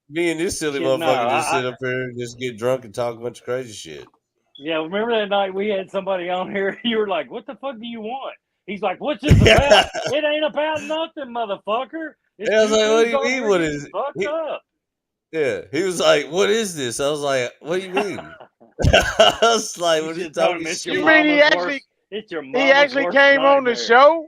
me and this silly Shit, no, motherfucker just I- sit up here and just get drunk and talk a bunch of crazy shit. Yeah, remember that night we had somebody on here? You were like, "What the fuck do you want?" He's like, "What's this about?" It ain't about nothing, motherfucker. It's I was two like, what do dudes you on mean? here What getting is it? fucked up. Yeah, he was like, "What is this?" I was like, "What do you mean?" I was like, You "We're just should tell him talking it's your You shit." mean he mama's actually worst. It's your he mama's actually worst came on the nightmare. show?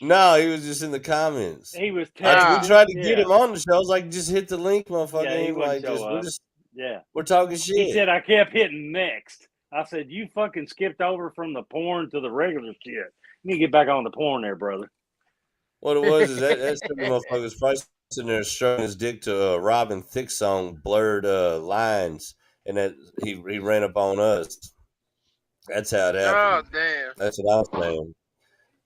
No, he was just in the comments. He was We texting. tried to get Yeah, him on the show. I was like, "Just hit the link, motherfucker." yeah, he And wouldn't like, show up. Yeah, we're talking he shit. said I kept hitting next. I said you fucking skipped over from the porn to the regular shit. You need to get back on the porn there, brother. What it was is that silly motherfucker was probably sitting there stroking his dick to a Robin Thicke song, "Blurred Lines," and that he ran up on us. That's how it Oh happened. damn. That's what I'm saying.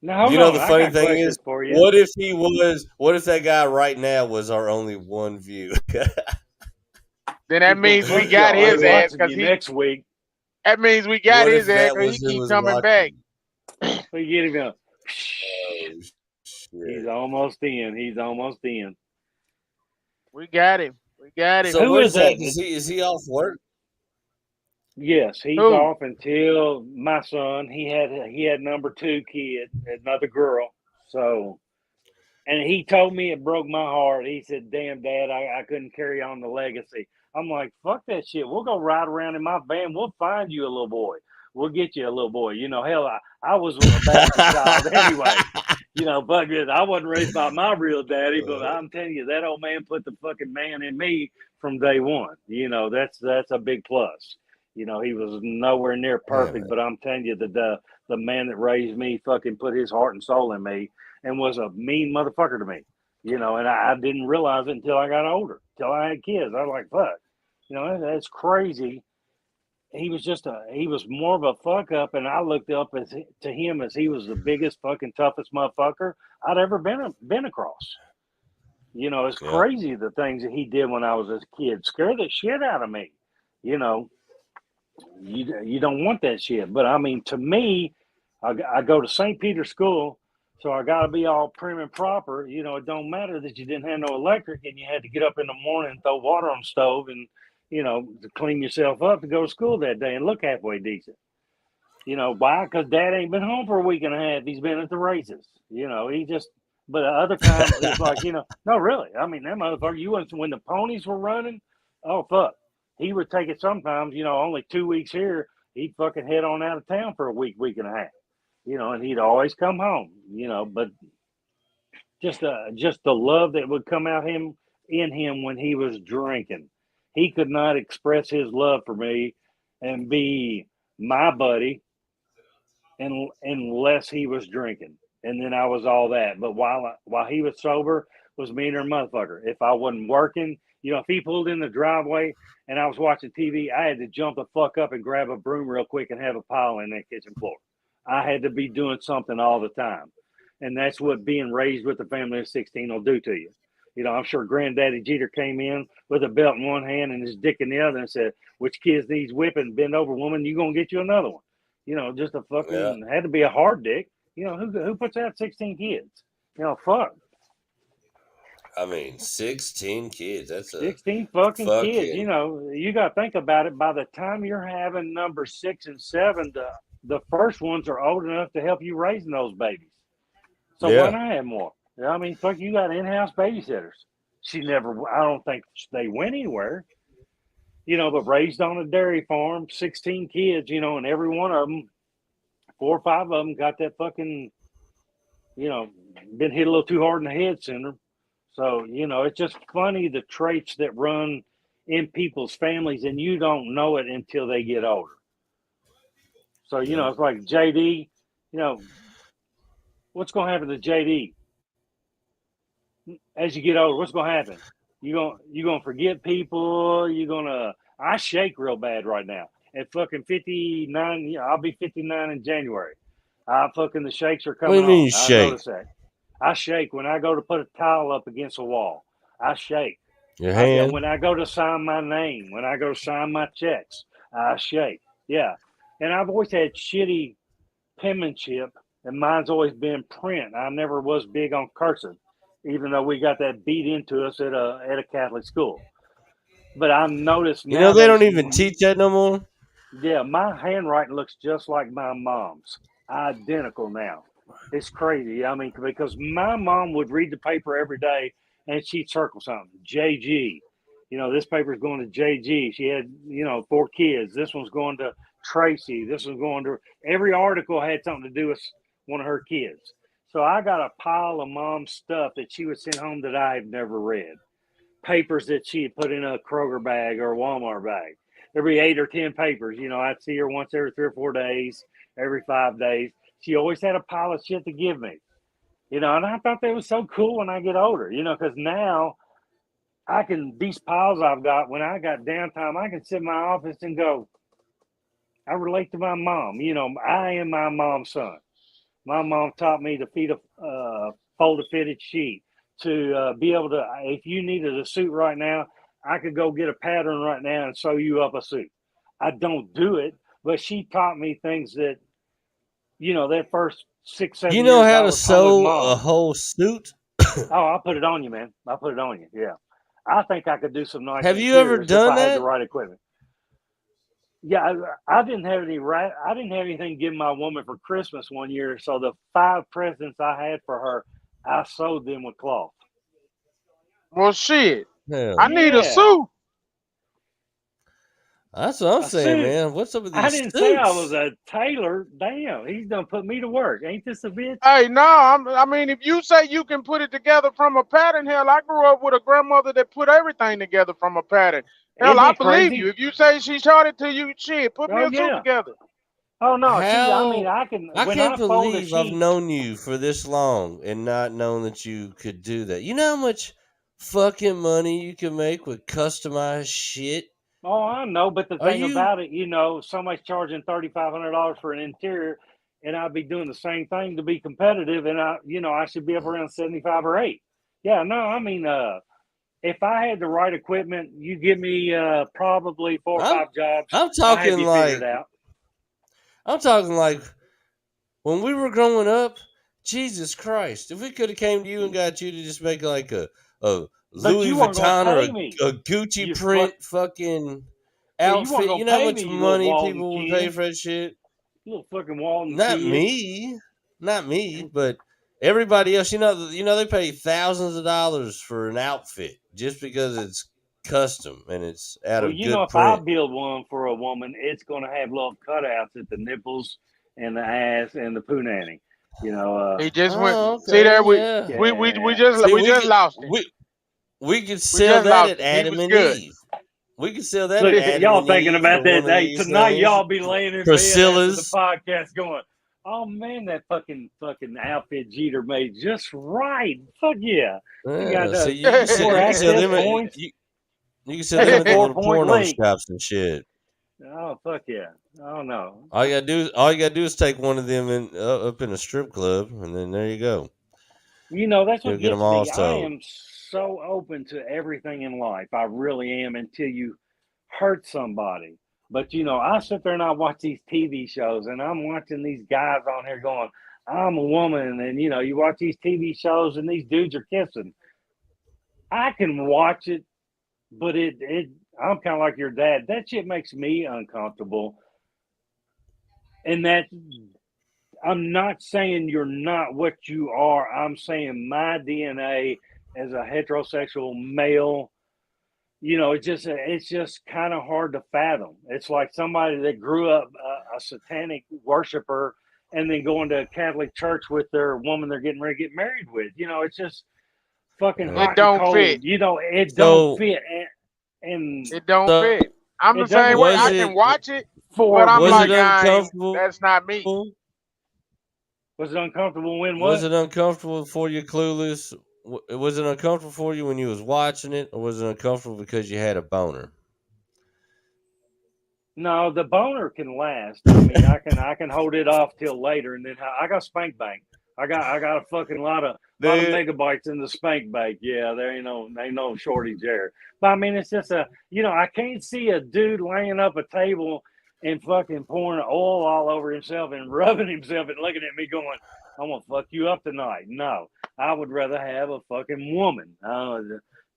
Now hold You know on, the I funny got thing questions is, for you. what if he was? What if that guy right now was our only one view? Then that means we Fuck got y'all. his I'm ass watching because you next week. that means we got What his if ass that because was he who keep was coming back. watching? We get him going. Oh He's shit! almost in. He's almost in. We got him. We got him. So Who what is is that? that? Is he off work? Yes, he's Who? off until my son. He had number two kid, another girl. So, and he told me it broke my heart. He said, "Damn, Dad, I couldn't carry on the legacy." I'm like, "Fuck that shit. We'll go ride around in my van. We'll find you a little boy. We'll get you a little boy." You know, hell, I was a bastard child anyway. You know, fuck it. I wasn't raised by my real daddy, but I'm telling you, that old man put the fucking man in me from day one. You know, that's a big plus. You know, he was nowhere near perfect, but I'm telling you, the man that raised me fucking put his heart and soul in me and was a mean motherfucker to me. You know, and I didn't realize it until I got older, until I had kids. I was like, fuck, you know, that's crazy. He was he was more of a fuck up, and I looked up to him as he was the biggest fucking toughest motherfucker I'd ever been across. You know, it's Yeah. crazy the things that he did when I was a kid. Scare the shit out of me. You know, you don't want that shit. But I mean, to me, I go to St. Peter's School, so I got to be all prim and proper. You know, it don't matter that you didn't have no electric and you had to get up in the morning and throw water on the stove and to clean yourself up to go to school that day and look halfway decent. You know why? Because Dad ain't been home for a week and a half. He's been at the races. You know, he just. But other times it's like no, really. I mean, that motherfucker. You went when the ponies were running. Oh fuck. He would take it sometimes, only 2 weeks here. He'd fucking head on out of town for a week, week and a half, and he'd always come home, but just the love that would come out in him when he was drinking. He could not express his love for me and be my buddy unless he was drinking. And then I was all that. But while he was sober, was meaner than motherfucker. If I wasn't working, if he pulled in the driveway and I was watching TV, I had to jump the fuck up and grab a broom real quick and have a pile in that kitchen floor. I had to be doing something all the time. And that's what being raised with a family of 16 will do to you. I'm sure Granddaddy Jeter came in with a belt in one hand and his dick in the other and said, which kids needs whipping? Bend over, woman, you going to get you another one. Just a Yeah. fucking, had to be a hard dick. Who puts out 16 kids? Fuck. I mean, 16 kids. That's a 16 fucking kids. fucking You got to think about it. By the time you're having number 6 and 7, the first ones are old enough to help you raising those babies. So why yeah. not have more? I mean, fuck, you got in-house babysitters. I don't think they went anywhere. But raised on a dairy farm, 16 kids, and every one of them, 4 or 5 of them got that fucking, been hit a little too hard in the head syndrome. So, it's just funny the traits that run in people's families, and you don't know it until they get older. So, it's like JD, what's going to happen to JD? As you get older, what's going to happen? You going to forget people. I shake real bad right now. At fucking 59, I'll be 59 in January. The shakes are What do coming you mean on. you I shake? notice that. I shake when I go to put a towel up against a wall. I shake. Your hand? When I go to sign my name, when I go to sign my checks, I shake. Yeah. And I've always had shitty penmanship, and mine's always been print. I never was big on cursive, even though we got that beat into us at a Catholic school. But I've noticed now They don't even teach that no more. Yeah, my handwriting looks just like my mom's, identical now. It's crazy. I mean, because my mom would read the paper every day and she'd circle something. JG, this paper's going to JG. She had 4 kids. This one's going to Tracy. This one's going to. Every article had something to do with one of her kids. So I got a pile of mom's stuff that she would send home that I had never read. Papers that she had put in a Kroger bag or a Walmart bag. There'd be 8 or 10 papers. I'd see her once every 3 or 4 days, every 5 days. She always had a pile of shit to give me. And I thought that was so cool when I get older, because now these piles I've got, when I got downtime, I can sit in my office and go, I relate to my mom. I am my mom's son. My mom taught me to fold a fitted sheet, to be able to, if you needed a suit right now, I could go get a pattern right now and sew you up a suit. I don't do it, but she taught me things that, that first 6, 7 You years know I how to was home with sew a mom. whole suit? Oh, I'll put it on you, man. I'll put it on you. Yeah. I think I could do some nice Have you ever interiors if done I had the that? right equipment. Yeah, I didn't have anything given my woman for Christmas one year. So the 5 presents I had for her, I sewed them with cloth. Well, shit. Hell, I need a Yeah. suit. that's what I'm A saying, suit. man. What's up with I these didn't say I was suits? a tailor. Damn, he's done put me to work. Ain't this a bitch? Hey, no, I mean, if you say you can put it together from a pattern, hell, I grew up with a grandmother that put everything together from a pattern. Hell, Isn't I that believe crazy? you. If you say she taught it to you, shit, put me Oh a suit yeah. together. Oh no, How? I can I when can't I fold a believe I've sheet. known you for this long and not known that you could do that. You know how much fucking money you can make with customized shit? Oh, I know, but the Are thing you? about it, somebody's charging $3,500 for an interior, and I'll be doing the same thing to be competitive, and I should be up around 75 or 8. Yeah, no, I mean, if I had the right equipment, you give me probably 4 or I'm 5 jobs, I'm I'll have talking you figured like out. I'm talking like when we were growing up. Jesus Christ! If we could have came to you and got you to just make like a But Louis you weren't gonna Vuitton or pay me. a Gucci You fuck. print fucking Well, you weren't outfit, gonna you know how pay me, much you little money Walton people would pay kid. for that shit? You little fucking Walton Not kid. me, not me, but everybody else. They pay thousands of dollars for an outfit just because it's custom and it's out Well, of good if I print. build one for a woman, it's going to have little cutouts at the nipples and the ass and the punani. He just went. Oh, See there, okay, yeah. Yeah. See, we just lost him. we could We sell just that lost at him. He Adam was and good. Eve. We could sell that at Look, Adam y'all and thinking Eve about or that one of day these tonight. things. Y'all be laying in bed after the Priscilla's. podcast, going, "Oh man, that fucking outfit Jeter made just right. Fuck yeah, you got Yeah, so the you 4 can sell access them at points you can sell and them the at the little 4-point porno link." shops and shit. Oh fuck yeah! Oh no. All you gotta do is take one of them up in a strip club, and then there you go. You know, that's You'll what get them gets all me. I sold. am so open to everything in life. I really am until you hurt somebody. But you know, I sit there and I watch these TV shows and I'm watching these guys on here going, I'm a woman. And you know, you watch these TV shows and these dudes are kissing. I can watch it, but I'm kind of like your dad. That shit makes me uncomfortable. And that I'm not saying you're not what you are. I'm saying my DNA as a heterosexual male, you know, it's just kind of hard to fathom. It's like somebody that grew up a satanic worshiper and then going to a Catholic church with their woman they're getting ready to get married with. You know, it's just fucking Yeah. It hot and don't cold. fit. You know, it don't So, fit, and It don't so fit. I'm the it same doesn't way. was I fit it can watch it, but for I'm was it like, me. uncomfortable? that's not me. Was it uncomfortable when Was what? it uncomfortable for you, Clueless? Was it uncomfortable for you when you was watching it, or was it uncomfortable because you had a boner? No, the boner can last. I mean, I can hold it off till later, and then I got spank bank. I got a fucking lot of Dude, megabytes in the spank bank. Yeah, there ain't no shortage there. But I mean, it's just I can't see a dude laying up a table and fucking pouring oil all over himself and rubbing himself and looking at me going, "I'm gonna fuck you up tonight." No, I would rather have a fucking woman.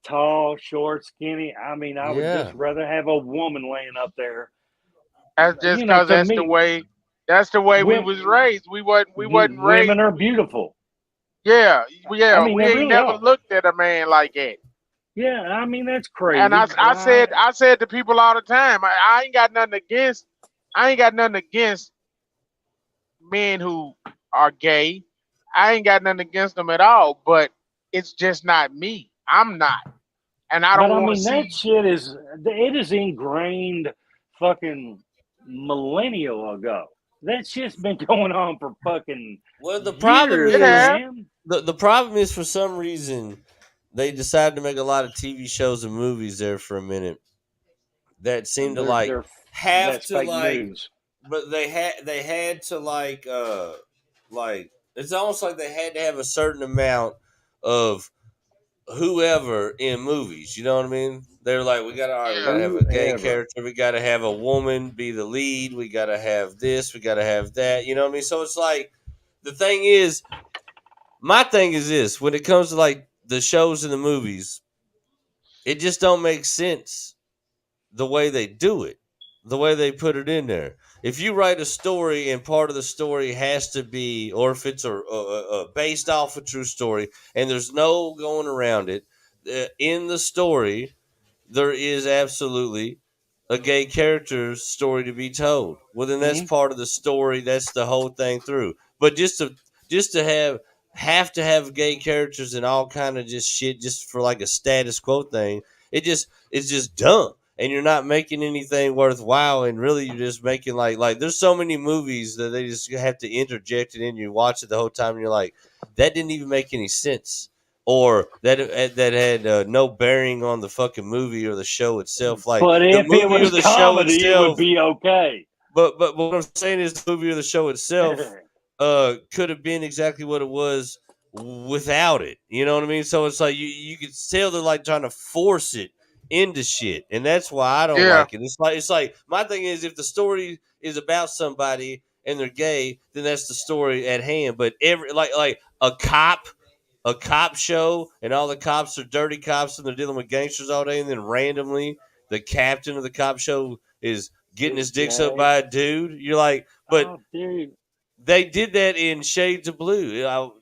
Tall, short, skinny. I mean, I would just yeah. rather have a woman laying up there. That's just You know, cause to me, that's the way we women, was raised. We wasn't women raised. are beautiful. Yeah, I yeah. mean, We they ain't really never are. looked at a man like that. Yeah, I mean that's And crazy. I said to people all the time, I ain't got nothing against, I ain't got nothing against men who are gay. I ain't got nothing against them at all. But it's just not me. I'm not, and I But don't I want to mean that see. shit is ingrained fucking millennial ago. That shit's been going on for fucking Well, years, It have. man. the problem is for some reason they decided to make a lot of TV shows and movies there for a minute that seem to They're like they're have that's to fake like, news. but they had to like it's almost like they had to have a certain amount of whoever in movies. You know what I mean? They're like, we Yeah. gotta have a gay Whoever. character. We gotta have a woman be the lead. We gotta have this. We gotta have that. You know what I mean? So it's like the thing is, my thing is this: when it comes to like the shows and the movies, it just don't make sense the way they do it, the way they put it in there. If you write a story and part of the story has to be, or if it's based off a true story, and there's no going around it, in the story there is absolutely a gay character's story to be told. Well, then that's Hmm. part of the story. That's the whole thing through. But just to have to have gay characters and all kind of just shit just for like a status quo thing. It's just dumb. And you're not making anything worthwhile, and really you're just making like there's so many movies that they just have to interject it in. You watch it the whole time, and you're like, that didn't even make any sense, or that had no bearing on the fucking movie or the show itself. Like But the if it movie or was the show comedy, it would itself. be okay. But what I'm saying is the movie or the show itself could have been exactly what it was without it. You know what I mean? So it's like you could tell they're like trying to force it into shit, and that's why I don't Yeah. like it. It's like my thing is if the story is about somebody and they're gay, then that's the story at hand. But every like a cop show and all the cops are dirty cops and they're dealing with gangsters all day, and then randomly the captain of the cop show is getting It's his dick sucked gay. by a dude. You're like, but Oh, dude. they did that in Shades of Blue.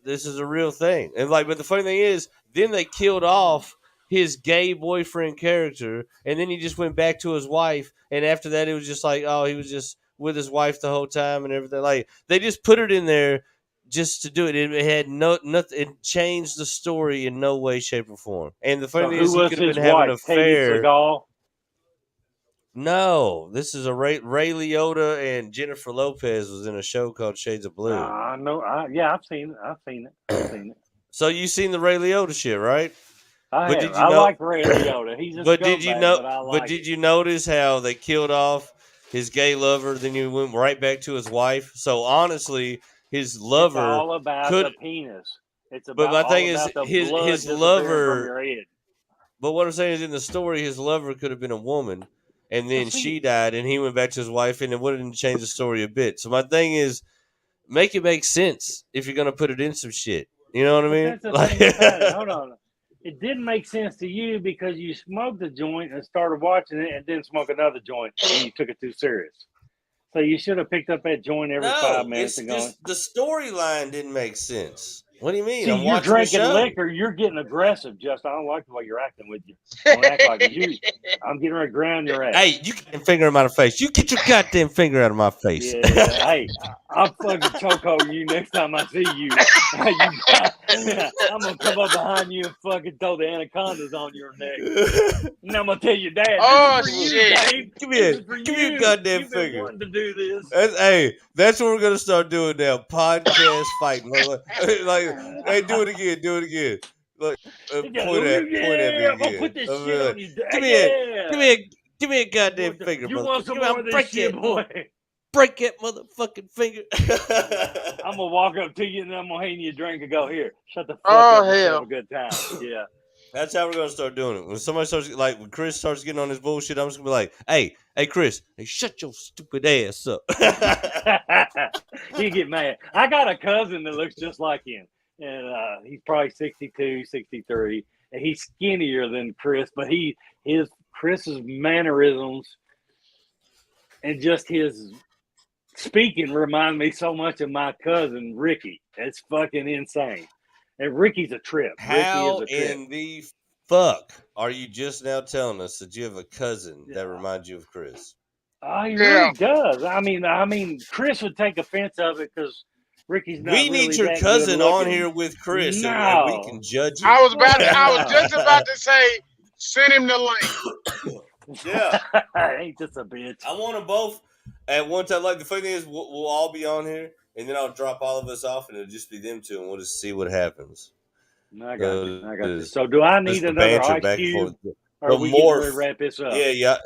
This is a real thing. And like, but the funny thing is, then they killed off his gay boyfriend character, and then he just went back to his wife. And after that, it was just like, oh, he was just with his wife the whole time and everything. Like they just put it in there just to do it. It had no nothing. It changed the story in no way, shape, or form. And the funny So thing who is, he was could have been his having an wife? Katie affair. Seagal. No, this is a Ray Liotta and Jennifer Lopez was in a show called Shades of Blue. I know. Yeah, I've seen it. I've seen it. I've seen it. So you seen the Ray Liotta shit, right? I But have. did you I know? like Ray Liotta. He's a But did you scumbag, know? but I But like did him. you notice how they killed off his gay lover, then he went right back to his wife. So honestly, his It's lover all about could. the penis. It's But about my thing all is, about the his blood his disappearing from lover. your head. But what I'm saying is, in the story, his lover could have been a woman, and Well, then she see, died, and he went back to his wife, and it wouldn't change the story a bit. So my thing is, make it make sense if you're gonna put it in some shit. You know what I but mean? that's the Like, thing about it. Hold on. It didn't make sense to you because you smoked a joint and started watching it and then smoked another joint and you took it too serious. So you should have picked up that joint every 5 minutes it's and gone. just the storyline didn't make sense. What do you mean? See, I'm you're watching the drinking show. liquor. You're getting aggressive, Justin. I don't like the way you're acting with you. Don't act like you. I'm getting ready to ground your ass. Hey, you get your finger out of my face. You get your goddamn finger out of my face. Yeah. Hey, I'll fucking chokehold you next time I see you. I'm gonna come up behind you and fucking throw the anacondas on your neck. And I'm gonna tell you, Dad, Oh this is for you, shit! Dave. Give This is for give me a you. goddamn You've been finger. wanting to do this. That's what we're gonna start doing now. Podcast fighting. Like, hey, do it again. Do it again. Like, point at me Yeah, I'm gonna again. put this I'm shit like, on you, give Dad. me a, give Yeah. me a, give me a goddamn finger, You want motherfucker. some Give me, more I'll of this break shit, it. boy? Break that motherfucking finger. I'm gonna walk up to you and I'm gonna hand you a drink and go, here, shut the fuck Oh up and have a hell! good time. Yeah. That's how we're gonna start doing it. When somebody starts like when Chris starts getting on his bullshit, I'm just gonna be like, hey, Chris, hey, shut your stupid ass up. You get mad. I got a cousin that looks just like him. And he's probably 62, 63. And he's skinnier than Chris, but Chris's mannerisms and just his speaking remind me so much of my cousin Ricky. It's fucking insane. And Ricky's a trip. Ricky is How a trip. in the fuck are you just now telling us that you have a cousin that Yeah. reminds you of Chris? Oh, he Yeah. really does. I mean, Chris would take offense of it because Ricky's not We need really your that good cousin on looking. here with Chris, and we can No, judge I him. was fuck just no. about to say, send him the link. Yeah, Ain't this a bitch? I want them both at one time. Like the funny thing is, we'll all be on here, and then I'll drop all of us off, and it'll just be them two, and we'll just see what happens. I got you. I got you. So, do I Just need the another banter ice back and forth. cube, or The are we getting ready to morph. wrap this up? Yeah.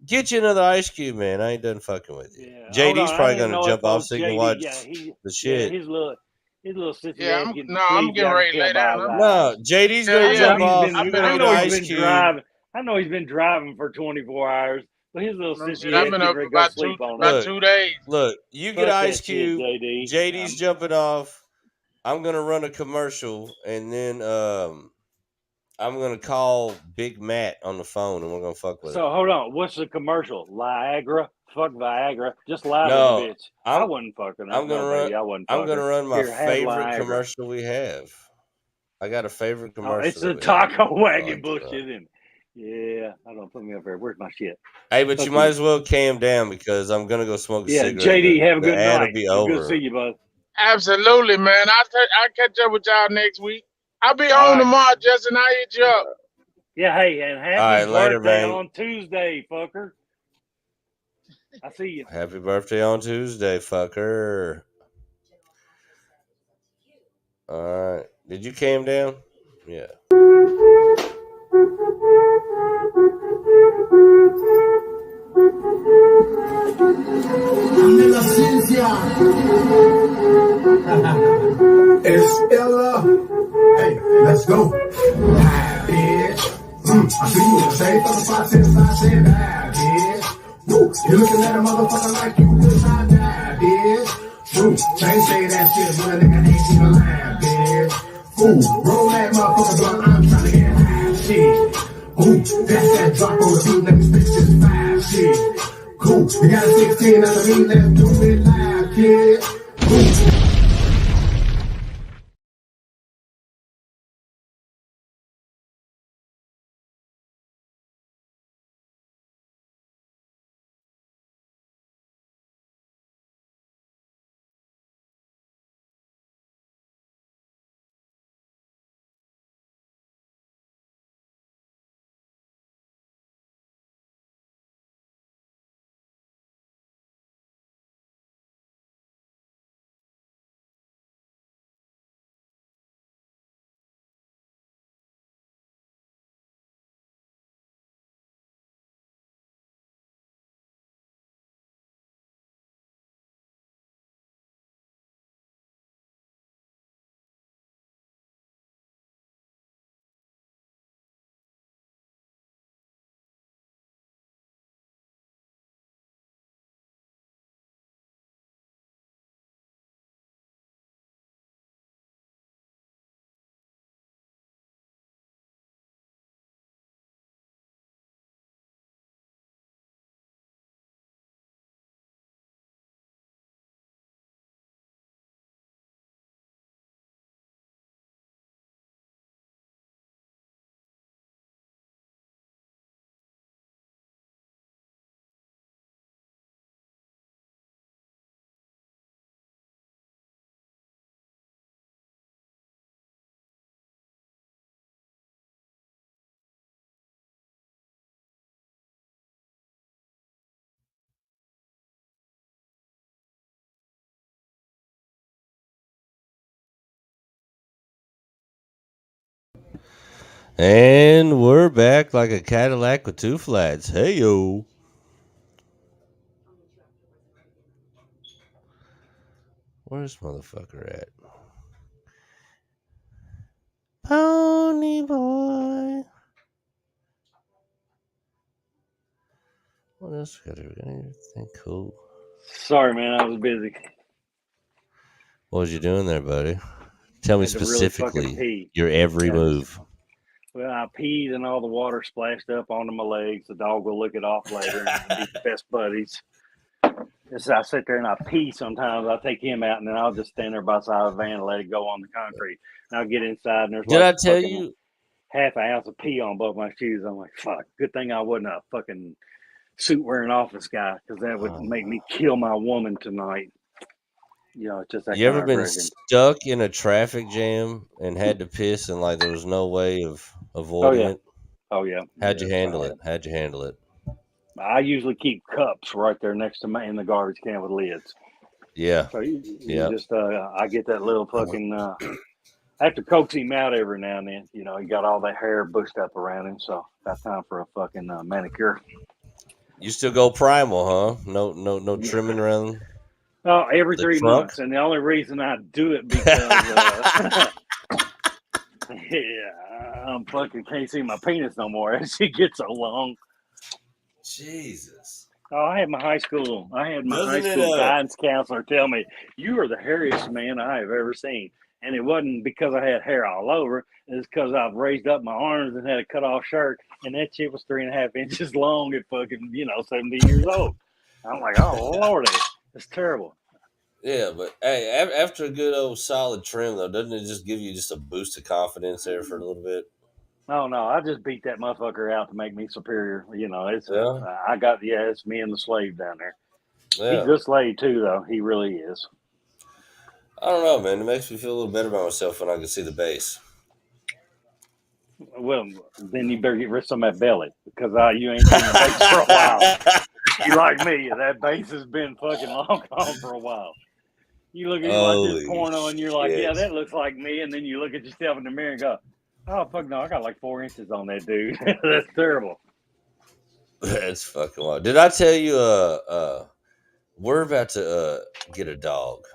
Get you another ice cube, man. I ain't done fucking with you. Yeah. Hold JD's on. I probably didn't gonna know jump if off old so you can JD. watch Yeah, the shit. his little sissy Yeah, ass getting I'm squeezed getting out ready and to lay killed by down. his No, eyes. JD's Hell gonna I know yeah, jump he's off. been. You're I've been gonna I get up an know about. he's ice been cube. driving. I know he's been driving for 24 hours, but his little No shit, sissy I've ass been getting up ready to go about sleep on us. about Look, 2 days. you get an Fuck ice that shit, cube. JD. JD's jumping off. I'm gonna run a commercial, and then I'm gonna call Big Matt on the phone, and we're gonna fuck with him. So hold on. What's the commercial? Viagra? Fuck Viagra. Just lie to the No, bitch. I I'm wasn't fucking her. I'm gonna No, run. baby, I wasn't I'm fucking gonna her. run my Here, have favorite Viagra. commercial we have. I got a favorite Oh, it's commercial the that we have. taco I wagon like to run. bullshit, isn't it? Yeah, I don't put me up there. Where's my shit? Hey, but Fuck you might you. as well calm down because I'm gonna go smoke a Yeah, cigarette. And JD, have a the good ad will night. be It was good to over. see you, bud. Absolutely, man. I'll catch up with y'all next week. I'll be All home right. tomorrow, Justin. I hit you up. Yeah, hey, and All happy right, later, birthday man. on Tuesday, fucker. I see you. Happy birthday on Tuesday, fucker. All right. Did you calm down? Yeah. I'm in la ciencia. It's Ella. Hey, let's go. Hi, bitch. I see you in the same fucking spot since I said hi, bitch. Woo, you looking at a motherfucker like you wish I died, bitch. True, they say that shit, but a nigga ain't even lying, bitch. Ooh, roll that motherfucker blunt, I'm trying to get high, shit. Ooh, that's that drop on the beat, let me spit this fire, shit. Cool, you got a 16 under me, let's do it live, kid. Cool. And we're back like a Cadillac with two flats. Hey, yo. Where's motherfucker at? Pony boy. What else we got here? Anything cool? Sorry, man, I was busy. What was you doing there, buddy? Tell me Had to really fucking specifically pee. your every Yeah, move. well, I peed and all the water splashed up onto my legs. The dog will lick it off later, and we'll be best buddies. Just I sit there and I pee sometimes. I take him out, and then I'll just stand there by the side of the van and let it go on the concrete. And I'll get inside, and there's Did like I tell fucking you? half an ounce of pee on both my shoes. I'm like, fuck. Good thing I wasn't a fucking suit wearing office guy, because that would make me kill my woman tonight. You know, it's just that You kind ever of been aggression. stuck in a traffic jam and had to piss and like there was no way of Oh avoiding yeah, it? oh yeah. How'd you Yes, handle I it? How'd you handle it? I usually keep cups right there next to me in the garbage can with lids. Yeah. So you Yeah. just I get that little fucking I have to coax him out every now and then. You know, he got all that hair bushed up around him, so got time for a fucking manicure. You still go primal, huh? No trimming around Oh, every the 3 trunk? months, and the only reason I do it because yeah, I'm fucking can't see my penis no more as she gets so long. Jesus. Oh, I had my high school Doesn't it guidance counselor tell me, you are the hairiest man I have ever seen. And it wasn't because I had hair all over. It's because I've raised up my arms and had a cut off shirt, and that shit was 3.5 inches long at fucking 17 years old. I'm like, oh lordy, it's terrible. Yeah, but hey, after a good old solid trim though, doesn't it just give you just a boost of confidence there for a little bit? No, I just beat that motherfucker out to make me superior. It's Yeah. it's me and the slave down there. He's a Yeah. good slave too, though. He really is. I don't know, man. It makes me feel a little better about myself when I can see the base. Well, then you better get rid of some of that belly, because you ain't seen the base for a while. You like me, that base has been fucking long gone for a while. You look at you like this Holy porno, and you're like, yeah, shit. that looks like me. And then you look at yourself in the mirror and go, oh fuck no, I got like 4 inches on that dude. That's terrible. That's fucking wild. Did I tell you we're about to get a dog?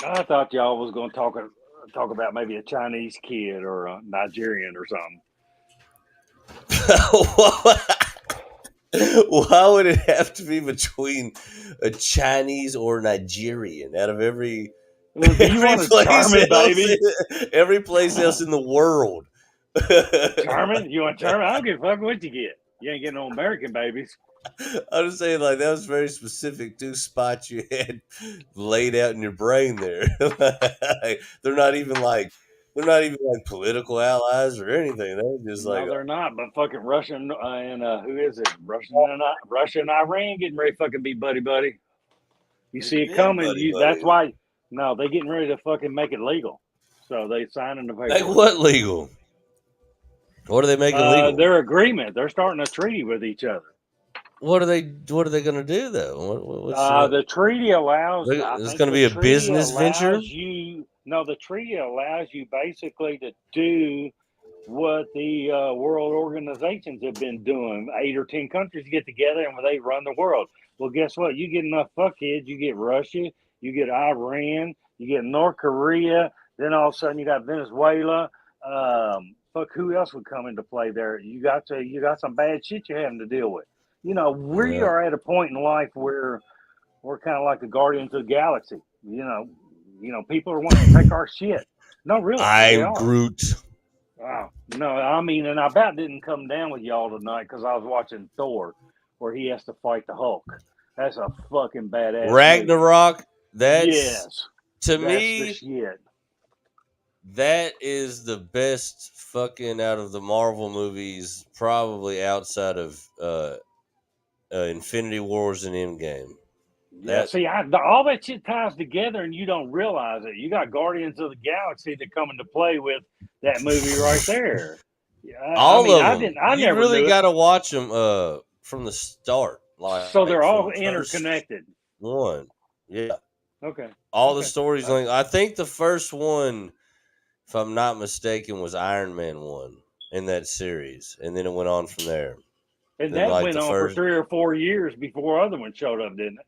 I thought y'all was going to talk about maybe a Chinese kid or a Nigerian or something. Why would it have to be between a Chinese or Nigerian out of every Well, do you want a Charmin baby? Every place else in the world? Charmin? You want Charmin? I don't give a fuck what you get. You ain't getting no American babies. I'm just saying, like, that was very specific. 2 spots you had laid out in your brain there. They're not even like political allies or anything. They're just like, No, they're not. But fucking Russia and who is it? Russia and Iran getting ready to fucking be buddy buddy. You see it coming. buddy. That's why. No, they getting ready to fucking make it legal. So they signing the paper. Like what legal? What are they making legal? Their agreement. They're starting a treaty with each other. What are they going to do though? The treaty allows. It's going to be a business venture. The treaty allows you basically to do what the world organizations have been doing. 8 or 10 countries get together and they run the world. Well, guess what? You get enough fuckheads, you get Russia, you get Iran, you get North Korea. Then all of a sudden you got Venezuela. Fuck, who else would come into play there? You got some bad shit you're having to deal with. We are at a point in life where we're kind of like the Guardians of the Galaxy. People are wanting to take our shit. No, really. I'm Groot. Wow. No, I mean, and I about didn't come down with y'all tonight because I was watching Thor, where he has to fight the Hulk. That's a fucking badass Ragnarok. movie. To me, the shit. That is the best fucking out of the Marvel movies, probably outside of Infinity Wars and Endgame. All that shit ties together, and you don't realize it. You got Guardians of the Galaxy that come into play with that movie right there. All of them. You really got to watch them from the start. So they're all interconnected. One, yeah. Okay. All the stories. I think the first one if I'm not mistaken, was Iron Man 1 in that series. And then it went on from there. And Then, that like, went the on for first. 3 or 4 years before other ones showed up, didn't it?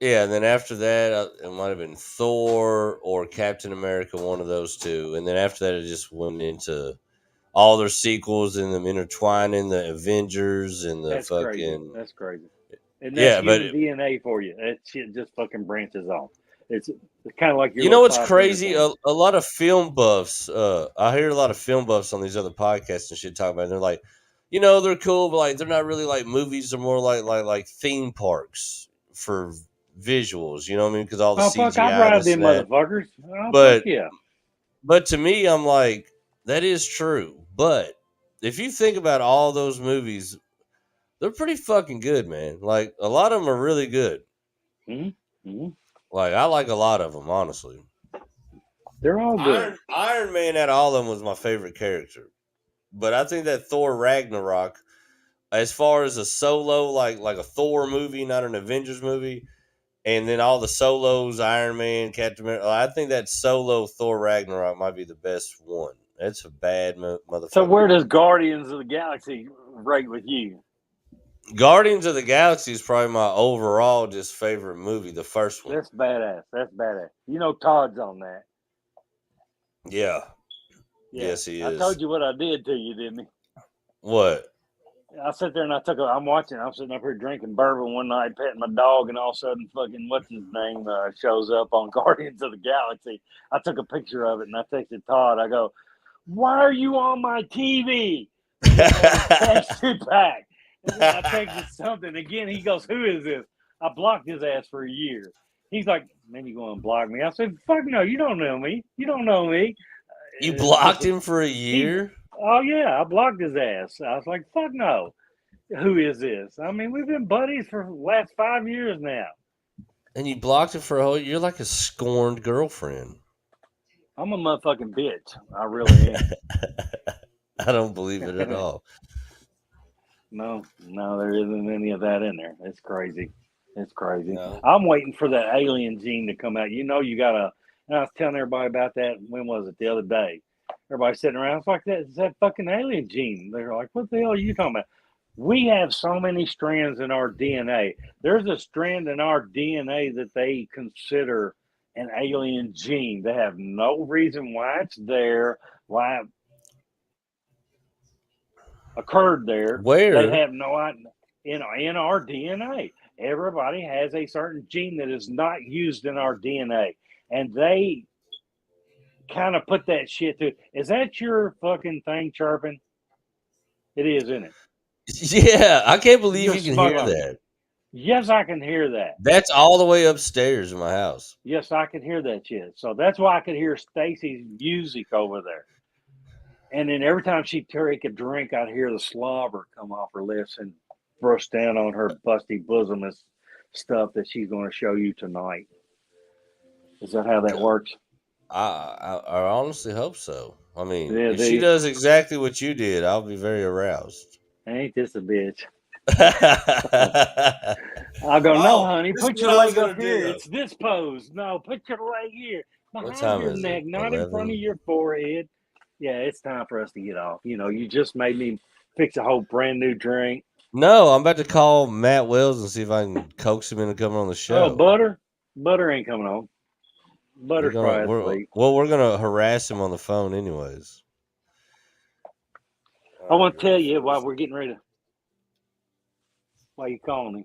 Yeah, and then after that, it might have been Thor or Captain America, one of those two. And then after that, it just went into all their sequels and them intertwining the Avengers and the That's crazy. fucking. That's crazy. And that's Yeah, but human DNA for you. That shit just fucking branches off. It's kind of like your you know little what's 5 finger crazy? thing. A lot of film buffs. I hear a lot of film buffs on these other podcasts and shit talk about it. They're like, they're cool, but like they're not really like movies. They're more like theme parks for visuals. You know what I mean? Because all the Oh fuck, I'd CGI, ride this them and that. motherfuckers. Oh fuck But yeah. but to me, I'm like, that is true. But if you think about all those movies, they're pretty fucking good, man. Like a lot of them are really good. hmm hmm Like I like a lot of them, honestly. They're all good. Iron Man out of all of them was my favorite character. But I think that Thor Ragnarok, as far as a solo, like a Thor movie, not an Avengers movie, and then all the solos, Iron Man, Captain America, I think that solo Thor Ragnarok might be the best one. It's a bad So motherfucking where does movie. Guardians of the Galaxy rate with you? Guardians of the Galaxy is probably my overall just favorite movie, the first one. That's badass. That's badass. You know Todd's on that. Yeah. Yeah. Yes, he I is. told you what I did to you, didn't I? What? I sat there and I'm watching. I'm sitting up here drinking bourbon one night, petting my dog, and all of a sudden, fucking what's his name shows up on Guardians of the Galaxy. I took a picture of it and I texted Todd. I go, "Why are you on my TV?" And he texted back. And then I texted something again. He goes, "Who is this?" I blocked his ass for a year. He's like, "Man, you going to block me?" I said, "Fuck no, you don't know me. You don't know me." You And it's just blocked him for a year? oh yeah, I blocked his ass. I was like, "Fuck no." Who is this? I mean, we've been buddies for the last 5 years now. And you blocked him for a whole. You're like a scorned girlfriend. I'm a motherfucking bitch. I really am. I don't believe it at all. No, there isn't any of that in there. It's crazy. It's crazy. No. I'm waiting for that alien gene to come out. You know, you gotta. And I was telling everybody about that. When was it? The other day. Everybody sitting around. It's like that fucking alien gene. They're like, "What the hell are you talking about?" We have so many strands in our DNA. There's a strand in our DNA that they consider an alien gene. They have no reason why it's there, why it occurred there. They Where? have no idea. In our DNA, everybody has a certain gene that is not used in our DNA, and they kind of put that shit to. Is that your fucking thing chirping? It is, isn't it? Yeah, I can't believe You're you can smug hear on me. that. Yes, I can hear that. That's all the way upstairs in my house. Yes, I can hear that shit. So that's why I could hear Stacy's music over there. And then every time she'd take a drink, I'd hear the slobber come off her lips and brush down on her busty bosom and stuff that she's going to show you tonight. Is that how that works? I honestly hope so. I mean, Yeah, if she does exactly what you did, I'll be very aroused. Ain't this a bitch? I I'll go, no, honey, this is put what your I was leg up gonna do, here. though. It's this pose. No, put your leg here. What Behind time your is neck, it? not in front of 11? your forehead. Yeah, it's time for us to get off. You just made me fix a whole brand new drink. No, I'm about to call Matt Wells and see if I can coax him into coming on the show. Oh, Butter? Butter ain't coming on. Butter's we're probably asleep. gonna harass him on the phone anyways. I want to tell you why we're getting ready to. Why you calling me?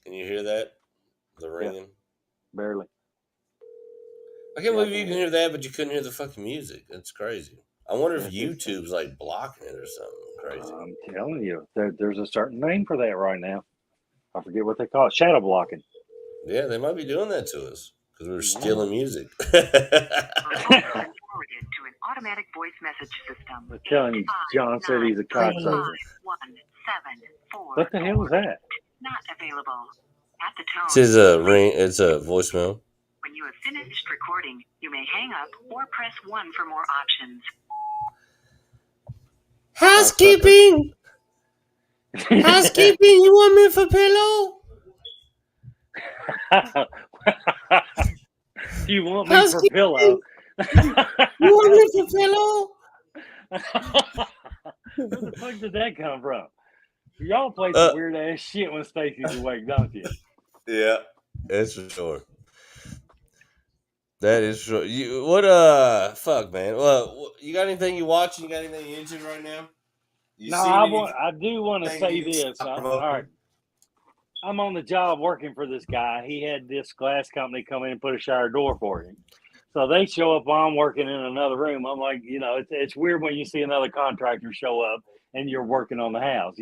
Can you hear that? The ringing? Barely. I can't Yeah, I believe you can can hear hear that, but you couldn't hear the fucking music. That's crazy. I wonder if Yeah, it's- YouTube's like blocking it or something crazy. I'm telling you, there's a certain name for that right now. I forget what they call it. Shadow blocking. Yeah, they might be doing that to us because we were stealing music. Forwarded to an automatic voice message system. I'm telling you, John said he's a cocksucker. 5174. What the hell is that? Not available. At the tone. This is a ring. It's a voicemail. When you have finished recording, you may hang up or press 1 for more options. Housekeeping. Housekeeping. You want me for pillow? Do you want me for pillow? You want me for pillow? Where the fuck did that come from? Y'all play Uh, some weird ass shit when Stacy's awake, don't you? yeah, that's for sure. That is true. You what? Fuck, man. Well, you got anything you watching? You got anything you into right now? You No, seen anything I do want to say this. All right, provoking? I'm on the job working for this guy. He had this glass company come in and put a shower door for him. So they show up while I'm working in another room. I'm like, it's weird when you see another contractor show up and you're working on the house.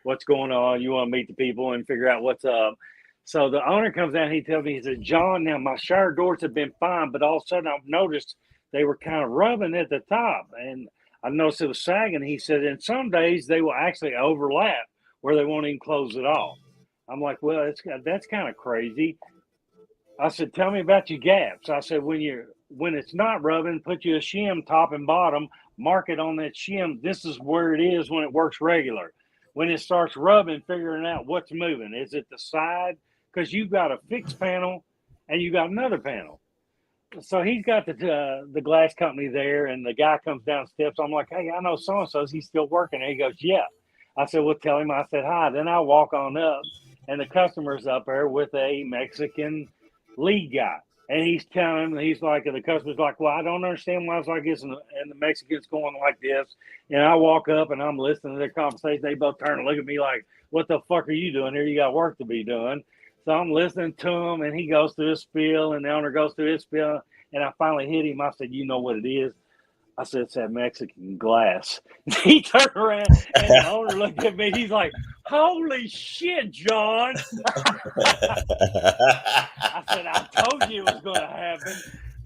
What's going on? You want to meet the people and figure out what's up. So the owner comes down. He tells me, he said, John, now my shower doors have been fine, but all of a sudden I've noticed they were kind of rubbing at the top. And I noticed it was sagging. He said, and some days they will actually overlap where they won't even close at all. I'm like, well, that's kind of crazy. I said, tell me about your gaps. I said, when it's not rubbing, put you a shim top and bottom, mark it on that shim. This is where it is when it works regular. When it starts rubbing, figuring out what's moving. Is it the side? Because you've got a fixed panel and you got another panel. So he's got the glass company there, and the guy comes down the steps. I'm like, hey, I know so and so. Is he still working? And he goes, yeah. I said, well, tell him I said hi. Then I walk on up, and the customer's up there with a Mexican lead guy. And he's telling him, he's like, and the customer's like, well, I don't understand why it's like this. And the Mexican's going like this. And I walk up and I'm listening to their conversation. They both turn and look at me like, what the fuck are you doing here? You got work to be doing. So I'm listening to him, and he goes through his spiel, and the owner goes through his spiel. And I finally hit him. I said, you know what it is? I said, it's that Mexican glass. He turned around, and the owner looked at me. He's like, holy shit, John. I said, I told you it was going to happen.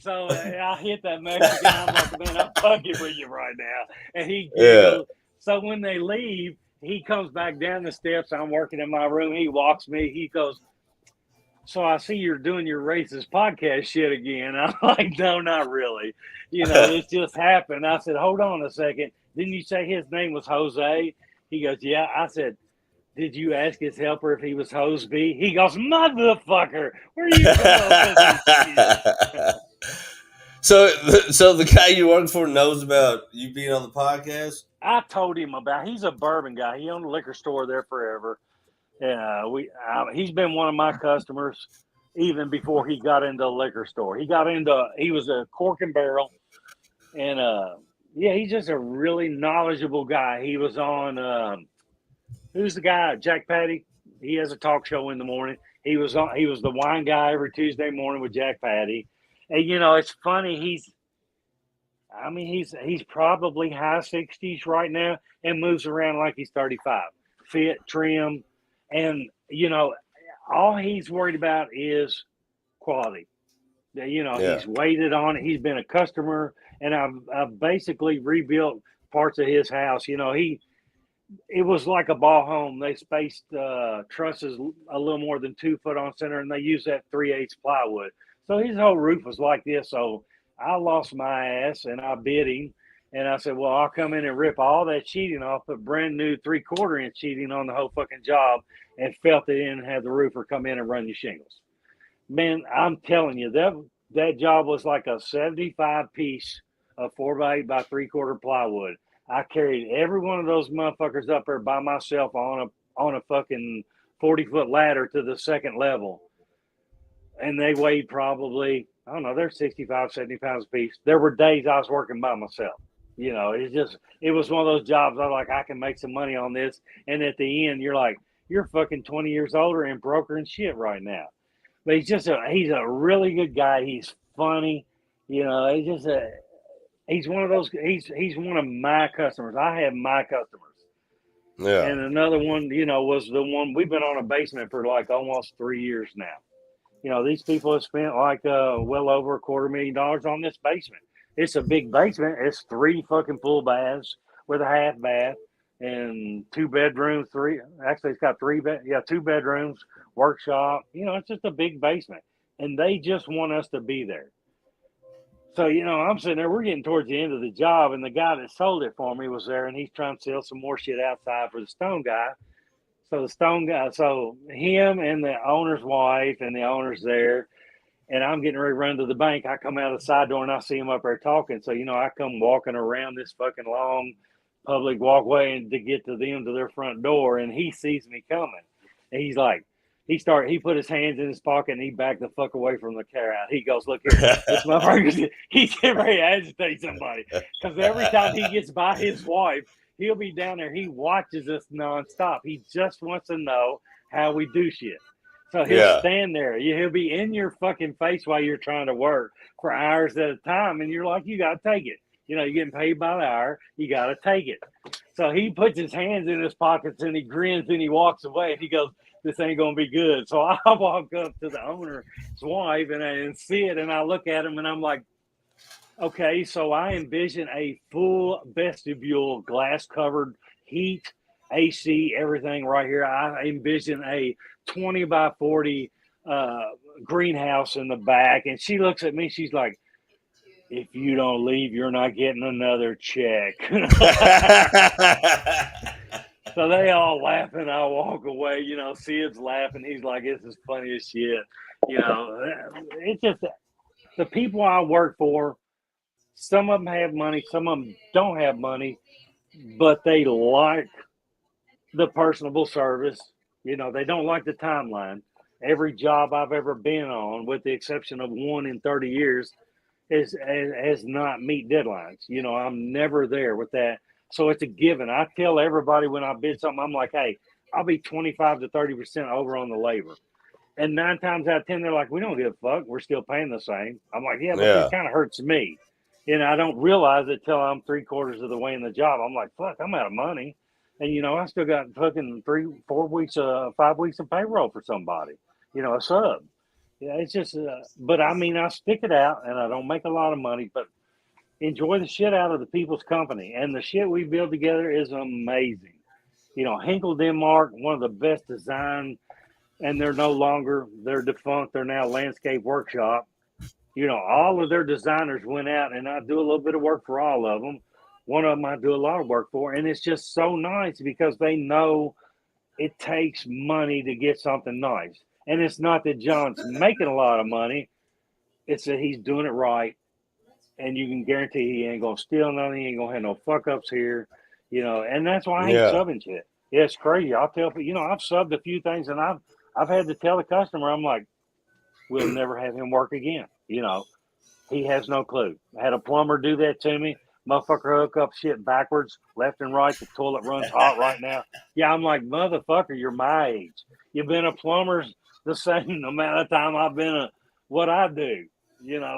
So I hit that Mexican. I'm like, man, I'm fucking with you right now. And he Yeah. giggled. So when they leave, he comes back down the steps. I'm working in my room. He walks me. He goes, so I see you're doing your racist podcast shit again. I'm like, no, not really. It's just happened. I said, hold on a second. Didn't you say his name was Jose? He goes, yeah. I said, did you ask his helper if he was Hoseby? He goes, motherfucker, where are you coming up with this shit? So the guy you work for knows about you being on the podcast? I told him he's a bourbon guy. He owned a liquor store there forever. He's been one of my customers even before he got into the liquor store. He was a cork and barrel, and he's just a really knowledgeable guy. He was on who's the guy? Jack Patty. He has a talk show in the morning. He was the wine guy every Tuesday morning with Jack Patty. And it's funny, he's probably high 60s right now and moves around like he's 35. Fit, trim, and all he's worried about is quality. Yeah. He's waited on it. He's been a customer, and I've basically rebuilt parts of his house. It was like a ball home. They spaced trusses a little more than 2 foot on center, and they used that 3/8 plywood. So his whole roof was like this. So I lost my ass, and I bid him. And I said, well, I'll come in and rip all that sheeting off, put brand new 3/4 inch sheeting on the whole fucking job, and felt it in and have the roofer come in and run your shingles. Man, I'm telling you, that job was like a 75 piece of 4x8 by 3/4 plywood. I carried every one of those motherfuckers up there by myself on a fucking 40-foot ladder to the second level. And they weighed probably, I don't know, they're 65, 70 pounds a piece. There were days I was working by myself. It was one of those jobs I like, I can make some money on this. And at the end, you're like, you're fucking 20 years older and broker and shit right now. But he's a really good guy. He's funny. He's one of those, he's one of my customers. I have my customers. Yeah. And another one, was the one we've been on a basement for like almost 3 years now. These people have spent like well over $250,000 on this basement. It's a big basement. It's 3 fucking full baths with a half bath and 2 bedrooms. It's got 2 bedrooms, workshop. It's just a big basement, and they just want us to be there. So, I'm sitting there, we're getting towards the end of the job, and the guy that sold it for me was there, and he's trying to sell some more shit outside for the stone guy. So him and the owner's wife and the owner's there, and I'm getting ready to run to the bank. I come out of the side door and I see him up there talking. So, I come walking around this fucking long public walkway and to get to them to their front door, and he sees me coming. And he's like, he put his hands in his pocket and he backed the fuck away from the car out. He goes, look here, this motherfucker, he's getting ready to agitate somebody. Because every time he gets by his wife, he'll be down there. He watches us nonstop. He just wants to know how we do shit. So he'll Yeah. stand there. He'll be in your fucking face while you're trying to work for hours at a time. And you're like, you got to take it. You're getting paid by the hour. You got to take it. So he puts his hands in his pockets and he grins and he walks away. And he goes, this ain't going to be good. So I walk up to the owner's wife and see it. And I look at him and I'm like, okay, so I envision a full vestibule, glass covered, heat, AC, everything right here. I envision a 20 by 40 greenhouse in the back. And she looks at me, she's like, if you don't leave, you're not getting another check. So they all laugh and I walk away. Sid's laughing. He's like, this is funny as shit. It's just the people I work for. Some of them have money, some of them don't have money, but they like the personable service. They don't like the timeline. Every job I've ever been on, with the exception of one in 30 years, has not meet deadlines. I'm never there with that. So it's a given. I tell everybody when I bid something, I'm like, hey, I'll be 25 to 30% over on the labor. And 9 times out of 10, they're like, we don't give a fuck. We're still paying the same. I'm like, yeah, but it kind of hurts me. And I don't realize it till I'm 3/4 of the way in the job. I'm like, fuck, I'm out of money. And, I still got fucking 3-4 weeks, 5 weeks of payroll for somebody, a sub. Yeah, it's just, but I mean, I stick it out and I don't make a lot of money, but enjoy the shit out of the people's company. And the shit we build together is amazing. Hinkle Denmark, one of the best design, and they're no longer, they're defunct. They're now Landscape Workshop. All of their designers went out and I do a little bit of work for all of them. One of them I do a lot of work for. And it's just so nice because they know it takes money to get something nice. And it's not that John's making a lot of money. It's that he's doing it right. And you can guarantee he ain't going to steal nothing. He ain't going to have no fuck ups here. And that's why I hate subbing shit. Yeah, it's crazy. I'll tell people, I've subbed a few things and I've had to tell the customer, I'm like, we'll never have him work again. He has no clue. I had a plumber do that to me. Motherfucker hook up shit backwards, left and right. The toilet runs hot right now. Yeah, I'm like, motherfucker, you're my age. You've been a plumber the same amount of time I've been what I do.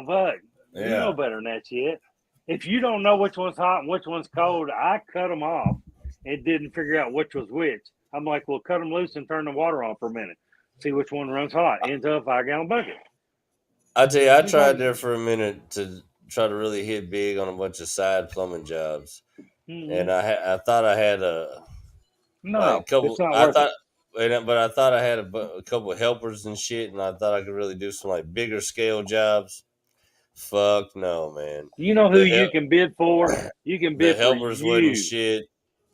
Fuck. You know better than that shit. If you don't know which one's hot and which one's cold, I cut them off and didn't figure out which was which. I'm like, well, cut them loose and turn the water on for a minute. See which one runs hot. Into a 5-gallon bucket. I tell you, I tried there for a minute to try to really hit big on a bunch of side plumbing jobs, and I thought I had a couple. It's not I worth thought, it. but I thought I had a couple of helpers and shit, and I thought I could really do some bigger scale jobs. Fuck no, man. You know who you can bid for? You can The bid for helpers wasn't you. shit.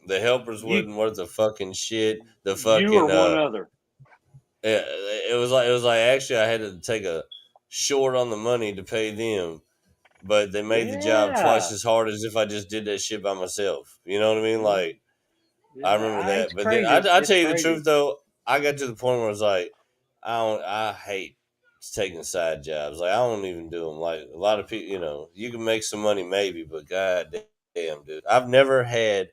The helpers wasn't worth the fucking shit. The You fucking or one other. it was like actually I had to take a short on the money to pay them, but they made the job twice as hard as if I just did that shit by myself. You know what I mean? Like I remember that. It's But then crazy. I It's tell you the crazy. truth though, I got to the point where I was like, I hate taking side jobs. Like I don't even do them. Like a lot of people, you can make some money maybe, but god damn, dude, I've never had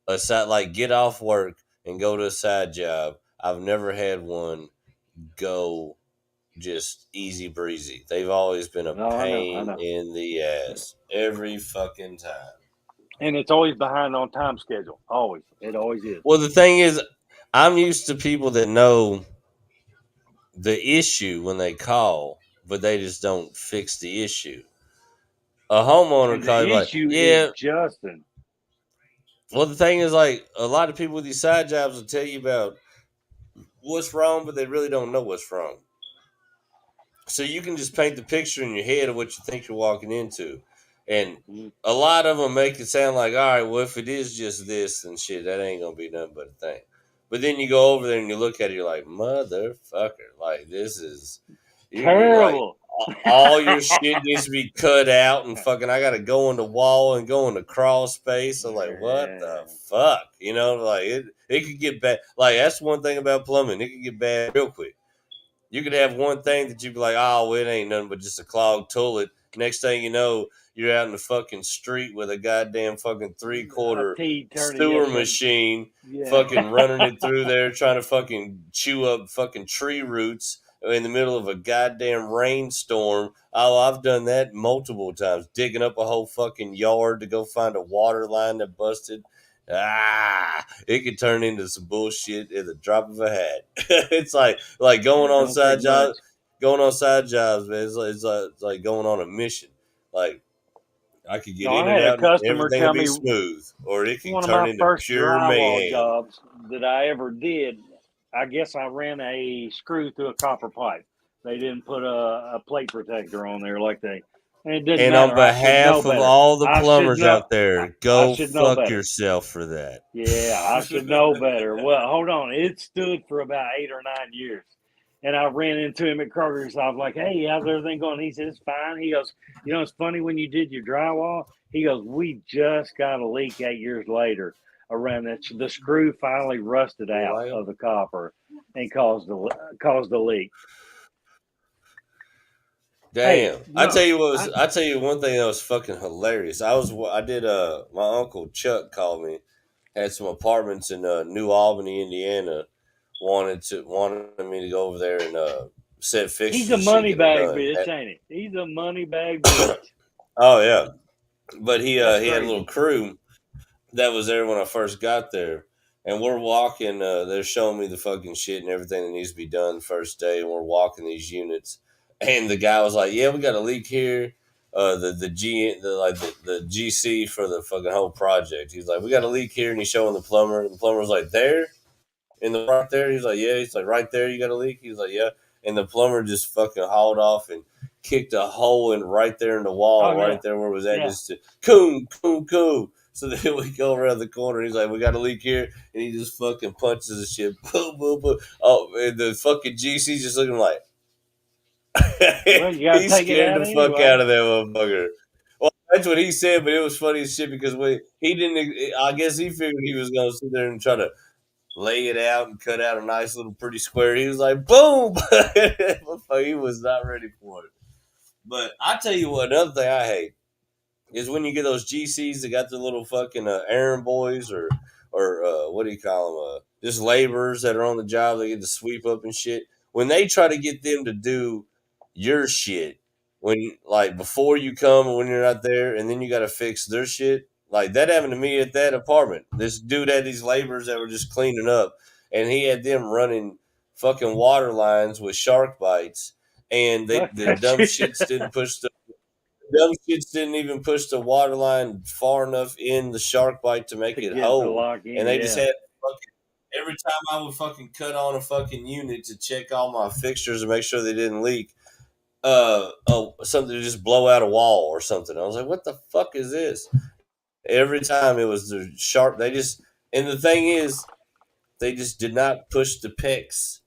a side get off work and go to a side job. I've never had one go just easy breezy. They've always been a I pain know. in the ass every fucking time. And it's always behind on time schedule. Always. It always is. Well, the thing is, I'm used to people that know the issue when they call, but they just don't fix the issue. A homeowner And call the you like, issue yeah. is Justin. Well, the thing is, a lot of people with these side jobs will tell you about what's wrong, but they really don't know what's wrong. So you can just paint the picture in your head of what you think you're walking into. And a lot of them make it sound like, all right, well, if it is just this and shit, that ain't going to be nothing but a thing. But then you go over there and you look at it, you're like, motherfucker, like, this is terrible. all your shit needs to be cut out and fucking. I gotta go in the wall and go in the crawl space. I'm like, what the fuck? You know, like it could get bad. Like that's one thing about plumbing. It could get bad real quick. You could have one thing that you'd be like, oh, it ain't nothing but just a clogged toilet. Next thing you know, you're out in the fucking street with a goddamn fucking 3/4 sewer machine, fucking running it through there, trying to fucking chew up fucking tree roots in the middle of a goddamn rainstorm. Oh, I've done that multiple times, digging up a whole fucking yard to go find a water line that busted. It could turn into some bullshit at the drop of a hat. It's like going on side jobs, man. It's like going on a mission. Like I could get in I and had a out, and customer everything tell would be me smooth, or it could one of turn my into first pure drywall mayhem. jobs that I ever did. I guess I ran a screw through a copper pipe. They didn't put a plate protector on there like they. And it didn't And on matter. I should know behalf of better. all the I should plumbers know. out there, I go should know fuck better. yourself for that. Yeah, I should know better. Well, hold on. It stood for about 8 or 9 years. And I ran into him at Kroger's. I was like, hey, how's everything going? He said, it's fine. He goes, you know, it's funny when you did your drywall. He goes, we just got a leak 8 years later around that. The screw finally rusted out of the copper and caused a leak. Damn. Hey, I no, tell you one thing that was fucking hilarious. My uncle Chuck called me, had some apartments in New Albany, Indiana, wanted me to go over there and set fixtures he's a and shit, money get them bag done. bitch, ain't he? He's a money bag bitch. Oh yeah. But he That's he had a crazy. little crew that was there when I first got there. And we're walking, they're showing me the fucking shit and everything that needs to be done the first day, and we're walking these units. And the guy was like, yeah, we got a leak here. The GC for the fucking whole project. He's like, we got a leak here, and he's showing the plumber. And the plumber was like, there? In the right there? He's like, yeah. He's like, right there, you got a leak? He's like, yeah. And the plumber just fucking hauled off and kicked a hole in right there in the wall, right there where it was at. Just coon, coon, coon. So then we go around the corner. He's like, we got a leak here. And he just fucking punches the shit. Boom, boom, boom. Oh, and the fucking GC's just looking like, Well, you gotta he take it scared out the fuck anyway. out of that motherfucker. Well, that's what he said, but it was funny as shit because he didn't. I guess he figured he was gonna sit there and try to lay it out and cut out a nice little pretty square. He was like, boom! He was not ready for it. But I tell you what, another thing I hate is when you get those GCs that got the little fucking errand boys or what do you call them? Just laborers that are on the job. They get to sweep up and shit. When they try to get them to do your shit, when like before you come and when you're not there, and then you got to fix their shit. Like that happened to me at that apartment. This dude had these laborers that were just cleaning up, and he had them running fucking water lines with shark bites, and the dumb shits didn't even push the water line far enough in the shark bite to make it hold. And they just had every time I would fucking cut on a fucking unit to check all my fixtures and make sure they didn't leak, something to just blow out a wall or something. I was like, what the fuck is this? Every time it was the sharp. And the thing is, they just did not push the pecs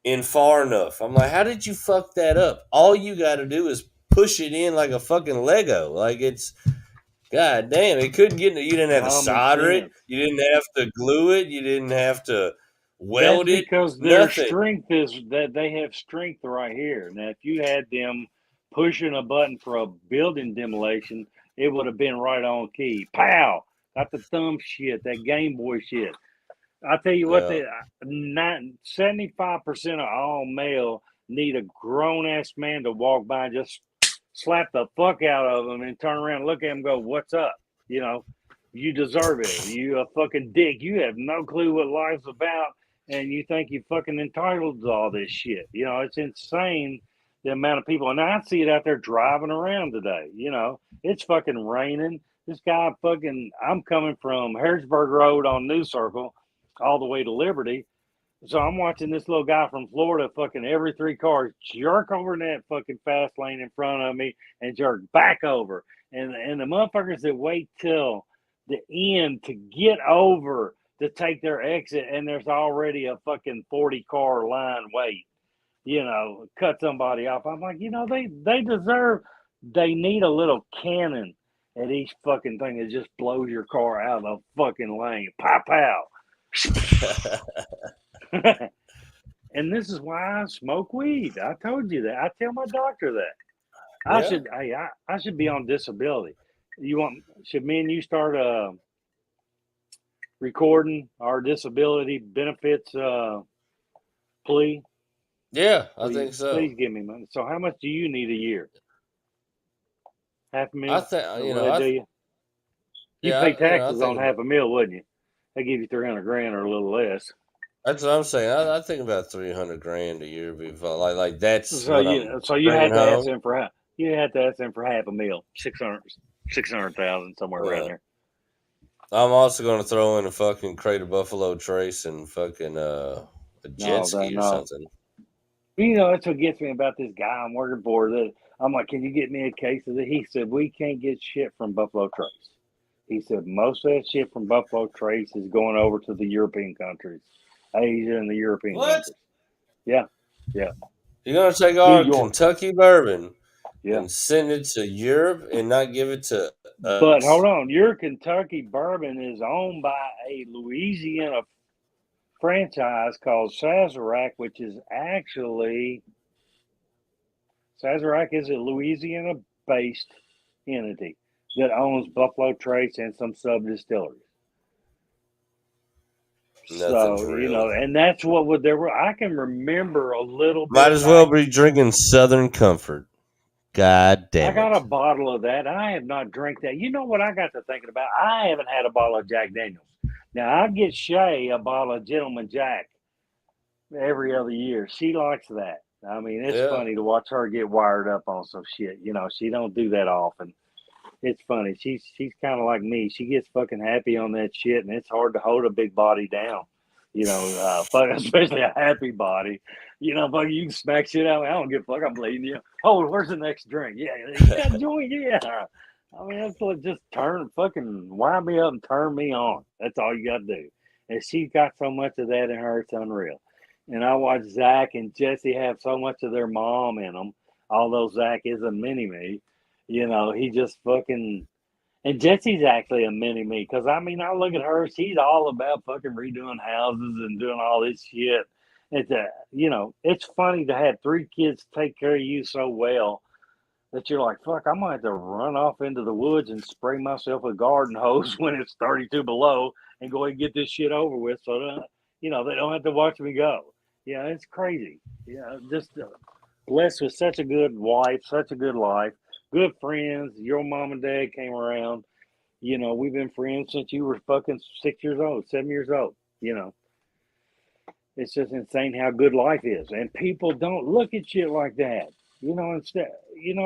in far enough. I'm like, how did you fuck that up? All you got to do is push it in like a fucking Lego. Like it's, god damn, it couldn't get. You didn't have to solder it. You didn't have to glue it. You didn't have to weld That's it. because their Nothing. strength is that they have strength right here. Now, if you had them pushing a button for a building demolition, it would have been right on key. Pow! Got the thumb shit, that Game Boy shit. I tell you what, 75% of all male need a grown ass man to walk by and just slap the fuck out of them and turn around and look at him and go, what's up? You know, you deserve it. You a fucking dick. You have no clue what life's about, and you think you're fucking entitled to all this shit. You know, it's insane the amount of people. And I see it out there driving around today. You know, it's fucking raining. This guy fucking, I'm coming from Harrisburg Road on New Circle all the way to Liberty. So I'm watching this little guy from Florida fucking every 3 cars jerk over in that fucking fast lane in front of me and jerk back over. And the motherfuckers that wait till the end to get over to take their exit, and there's already a fucking 40 car line wait. cut somebody off. I'm like, they deserve. They need a little cannon at each fucking thing that just blows your car out of the fucking lane. Pow pow. And this is why I smoke weed. I told you that. I tell my doctor that. Yeah. I should be on disability. Should me and you start recording our disability benefits plea? Yeah, I Please, think so. please give me money. So how much do you need a year? Half a I mil? think Will that do you? You yeah, pay I taxes on think half a mil, wouldn't you? They give you 300 grand or a little less. that's what I'm saying. I think about 300 grand a year before, like that's So what I'm you bringing had to ask home. them for half a mil, 600,000 somewhere around Right. there. I'm also going to throw in a fucking crate of Buffalo Trace and fucking a jet ski or No. something. That's what gets me about this guy I'm working for. That I'm like, can you get me a case of it? He said we can't get shit from Buffalo Trace. He said most of that shit from Buffalo Trace is going over to the European countries, Asia and the European What? countries. Yeah. You're going to take New our York. Kentucky bourbon Yeah. and send it to Europe and not give it to But hold us? on, your Kentucky bourbon is owned by a Louisiana franchise called Sazerac, which is actually Sazerac is a Louisiana-based entity that owns Buffalo Trace and some sub distilleries. Nothing's So real. and that's what there were. I can remember a little Might bit as well back. be drinking Southern Comfort. God I damn got a it. bottle of that. I have not drank that. You know what I got to thinking about? I haven't had a bottle of Jack Daniels. Now I get Shay a bottle of Gentleman Jack every other year. She likes that. I mean, it's Yeah. funny to watch her get wired up on some shit. She don't do that often. It's funny. She's kind of like me. She gets fucking happy on that shit, and it's hard to hold a big body down. Especially a happy body. Fuck, you can smack shit out. I don't give a fuck. I'm bleeding you. Oh, where's the next drink? Yeah, you got a joint. Yeah. I mean, that's what just fucking wind me up and turn me on. That's all you got to do. And she's got so much of that in her, it's unreal. And I watch Zach and Jesse have so much of their mom in them. Although Zach is a mini me, he just fucking. And Jesse's actually a mini me because I mean, I look at her; she's all about fucking redoing houses and doing all this shit. It's funny to have three kids take care of you so well that you're like, fuck, I'm gonna have to run off into the woods and spray myself a garden hose when it's 32 below and go and get this shit over with, so that they don't have to watch me go. Yeah, it's crazy. Just blessed with such a good wife, such a good life, good friends. Your mom and dad came around. We've been friends since you were fucking 6 years old, 7 years old. It's just insane how good life is. And people don't look at shit like that. Instead,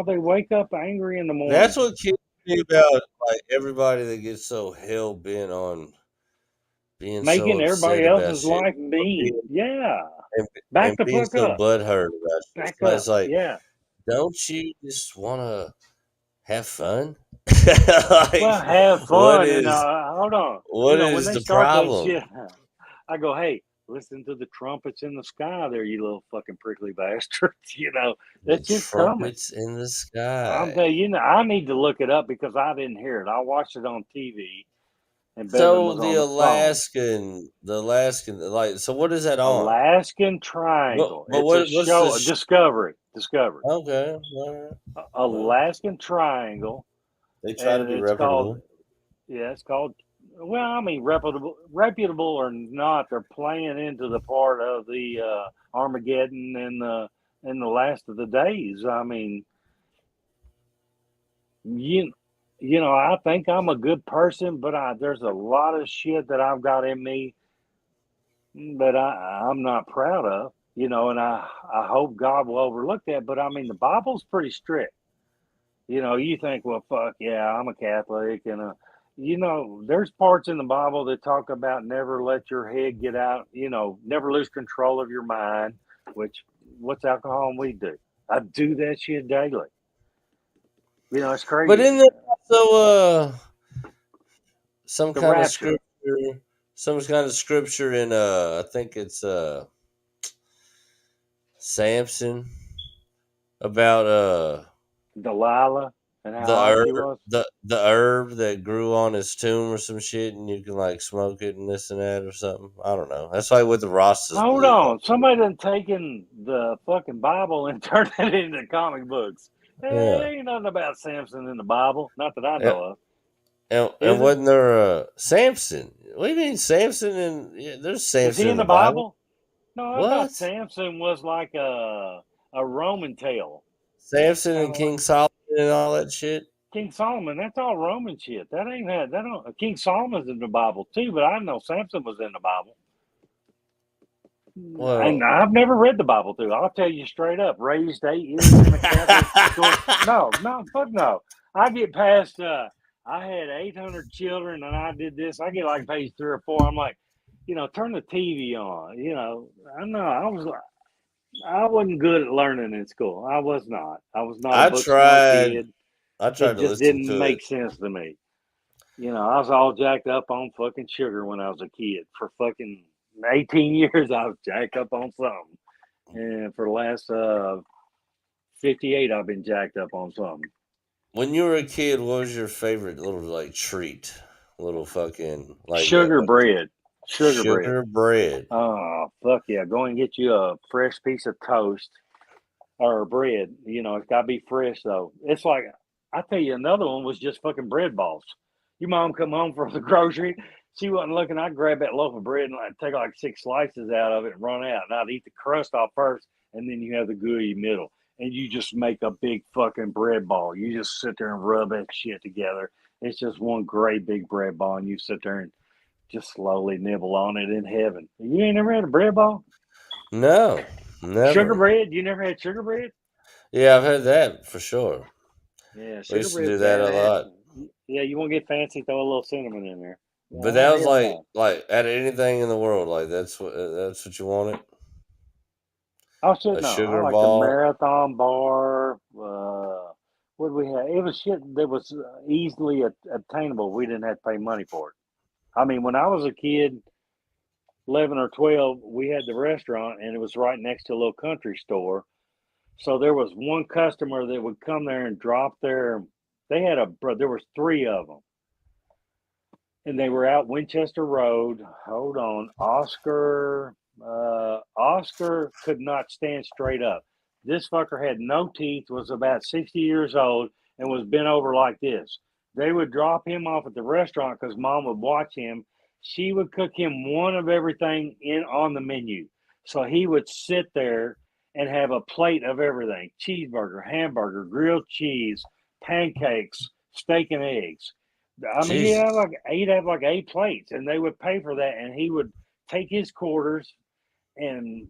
they wake up angry in the That's morning, what kills me about like everybody that gets so hell bent on being so making everybody upset about else's shit life mean. Yeah. and, Back and the being fuck so up. butthurt about shit. Back It's up. like, Yeah. don't you just want to have fun? Well, Like, have what fun. And is hold on. what When is they the start that problem? shit, I go, hey, listen to the trumpets in the sky there, you little fucking prickly bastards. The That shit's coming. trumpets in the I'm sky. telling you, I need to look it up because I didn't hear it. I watched it on TV and Bedlam So was on the phone. The Alaskan, like, so what is that on? Alaskan Triangle. But It's a what's show, this? Discovery. Discovery. Okay, all right. Well, Alaskan Triangle. they try to And be it's called, reputable. yeah, it's called, well, I mean, reputable or not, they're playing into the part of the Armageddon and the last of the days. I mean, you, I think I'm a good person, but there's a lot of shit that I've got in me that I'm not proud of, and I hope God will overlook that. But I mean, the Bible's pretty strict. You think, well, fuck yeah, I'm a Catholic, and there's parts in the Bible that talk about never let your head get out, never lose control of your mind. Which, what's alcohol and weed do? I do that shit daily. It's But crazy. in there also some The kind of rapture. scripture, some kind of scripture in I think it's Samson, about Delilah and how the hot she herb was. the herb that grew on his tomb or some shit, and you can like smoke it and this and that or something. I don't know. That's like what the Rastas Hold believe. on, somebody done taken the fucking Bible and turned it into comic books. Yeah. Ain't nothing about Samson in the Bible, not that I And, know of. and Is it? wasn't there Samson? What do you mean Samson? And yeah, there's Is Samson he in in the the Bible. Bible? No, I thought What? Samson was like a Roman tale, Samson kind and of like King Solomon and all that shit. King Solomon. That's all Roman shit. That ain't that. That don't. King Solomon's in the Bible too, but I know Samson was in the Bible. And Well, I've never read the Bible through. I'll tell you straight up. Raised 8 years in a Catholic school. No, no, fuck no. I get past. I had 800 children, and I did this. I get like page 3 or 4. I'm like, turn the TV on. I know I wasn't good at learning in school. I was not. I was not a I book smart tried. kid. I It tried to just listen didn't to it. make sense to me. I was all jacked up on fucking sugar when I was a kid. For fucking 18 years, I was jacked up on something. And for the last 58, I've been jacked up on something. When you were a kid, what was your favorite little like treat? Little fucking like Sugar bread. Sugar bread. sugar bread. Oh, fuck yeah. Go and get you a fresh piece of toast or bread. It's got to be fresh, though. It's like, I tell you, another one was just fucking bread balls. Your mom come home from the grocery. She wasn't looking. I'd grab that loaf of bread and I'd take like 6 slices out of it and run out. And I'd eat the crust off first, and then you have the gooey middle. And you just make a big fucking bread ball. You just sit there and rub that shit together. It's just one great big bread ball, and you sit there and just slowly nibble on it in heaven. You ain't never had a bread ball? No, Sugar never. bread? You never had sugar bread? Yeah, I've had that for sure. Yeah, We sugar used to bread's do that a badass. lot. Yeah, you want to get fancy? Throw a little cinnamon in there. But that Oh was hell no! like out of anything in the world, like that's what you wanted. Oh shit, A no! I sugar like the ball. marathon bar. What do we have? It was shit that was easily obtainable. We didn't have to pay money for it. I mean, when I was a kid, 11 or 12, we had the restaurant, and it was right next to a little country store. So there was one customer that would come there and drop their. They had there was 3 of them, and they were out Winchester Road. Hold on, Oscar. Oscar could not stand straight up. This fucker had no teeth, was about 60 years old, and was bent over like this. They would drop him off at the restaurant because mom would watch him. She would cook him one of everything in on the menu. So he would sit there and have a plate of everything: cheeseburger, hamburger, grilled cheese, pancakes, steak and eggs. I mean, Jesus. he'd have like 8 plates, and they would pay for that, and he would take his quarters and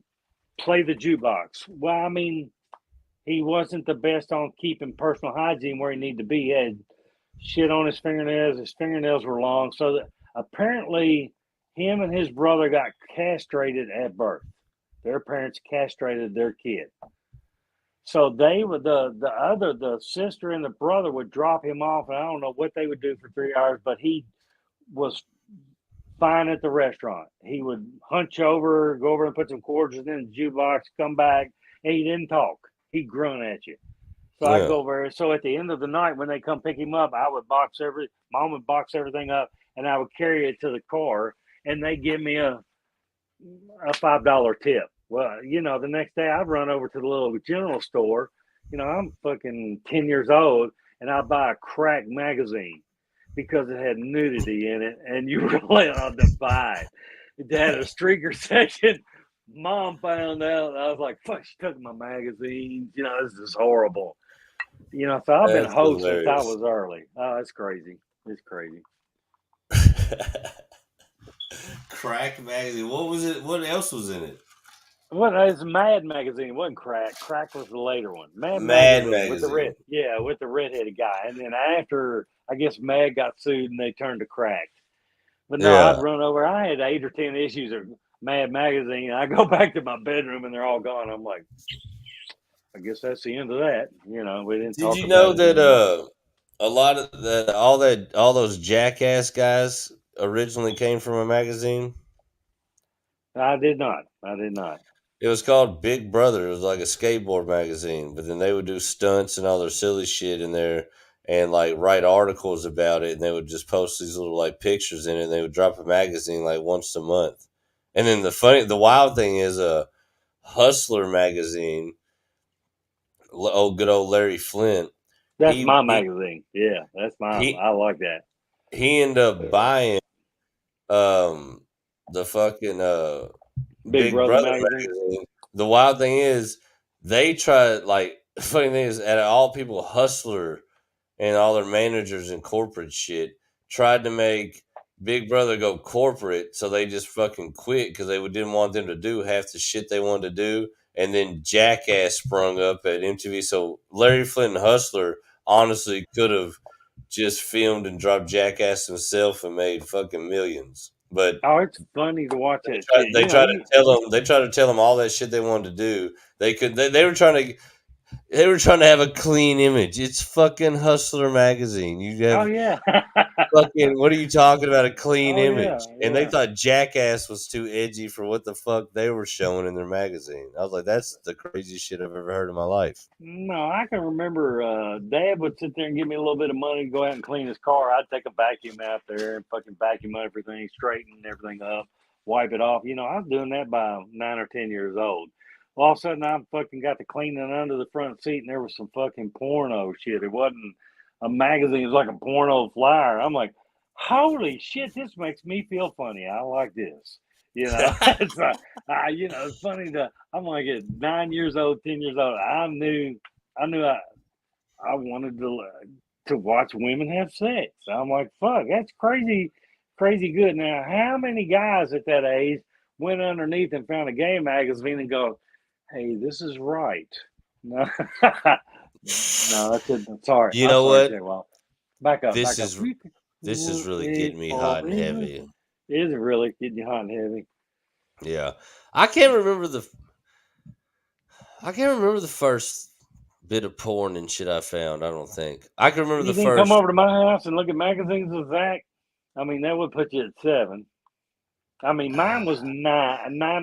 play the jukebox. Well, I mean, he wasn't the best on keeping personal hygiene where he needed to be. He had shit on his fingernails. His fingernails were long, so that apparently him and his brother got castrated at birth. Their parents castrated their kid. So they would the sister and the brother would drop him off, and I don't know what they would do for 3 hours, but he was fine at the restaurant. He would hunch over, go over and put some quarters in the jukebox, come back, and he didn't talk. He'd grunt at you. So I'd Yeah. go over. So at the end of the night, when they come pick him up, mom would box everything up, and I would carry it to the car, and they give me a $5 tip. Well, the next day I'd run over to the little general store. I'm fucking 10 years old, and I buy a crack magazine because it had nudity in it, and you were allowed to buy it. It had a streaker section. Mom found out. I was like, fuck, she took my magazines. This is horrible. So I've been a That's host since I hilarious. was early. Oh, it's crazy. It's crazy. Crack magazine. What was it? What else was in it? Well, it's Mad magazine. It wasn't Crack. Crack was the later one. Mad Mad magazine with the red, magazine. yeah, with the redheaded guy. And then after, I guess Mad got sued and they turned to Crack. But no, I'd Yeah. run over. I had 8 or 10 issues of Mad magazine. I go back to my bedroom and they're all gone. I'm like, I guess that's the end of that. We didn't Did talk you about know it that anymore. a lot of all those jackass guys originally came from a magazine? I did not. I did not. It was called Big Brother. It was like a skateboard magazine, but then they would do stunts and all their silly shit in there and like write articles about it, and they would just post these little like pictures in it, and they would drop a magazine like once a month. And then the wild thing is a Hustler magazine. Oh, good old Larry Flint. That's He my he magazine. Yeah, that's mine. he I like that. he ended up buying um the fucking Big Big Brother Brother magazine. magazine. The wild thing is they tried like funny thing is out of all people, Hustler and all their managers and corporate shit tried to make Big Brother go corporate, so they just fucking quit because they didn't want them to do half the shit they wanted to do. And then Jackass sprung up at MTV, so Larry Flint and Hustler honestly could have just filmed and dropped Jackass himself and made fucking millions. But Oh, it's funny to watch that shit. they You know, tried to tell them all that shit they wanted to do. They were trying to have a clean image. It's fucking Hustler magazine. You oh have yeah, fucking what are you talking about? A clean oh yeah, image. And they yeah. thought Jackass was too edgy for what the fuck they were showing in their magazine. I was like, that's the craziest shit I've ever heard in my life. No, I can remember Dad would sit there and give me a little bit of money to go out and clean his car. I'd take a vacuum out there and fucking vacuum everything, straighten everything up, wipe it off. You know, I was doing that by 9 or 10 years old. All of a sudden, I fucking got to cleaning under the front seat, and there was some fucking porno shit. It wasn't a magazine; it was like a porno flyer. I'm like, holy shit, this makes me feel funny. I like this. You know, it's you know, it's funny to. I'm like at 9 years old, 10 years old. I wanted to watch women have sex. I'm like, fuck, that's crazy, crazy good. Now, how many guys at that age went underneath and found a gay magazine and go, hey, this is right? No, no, that's it. Sorry, You I'm know sorry, what? Jay. Well, back up, This back up. is this is really getting me hot and heavy. Is it really getting you hot and heavy? Yeah. I can't remember the I can't remember the first bit of porn and shit I found. I don't think I can remember You the didn't come first. over to my house and look at magazines with Zach? I mean, that would put you at 7. I mean, mine was 9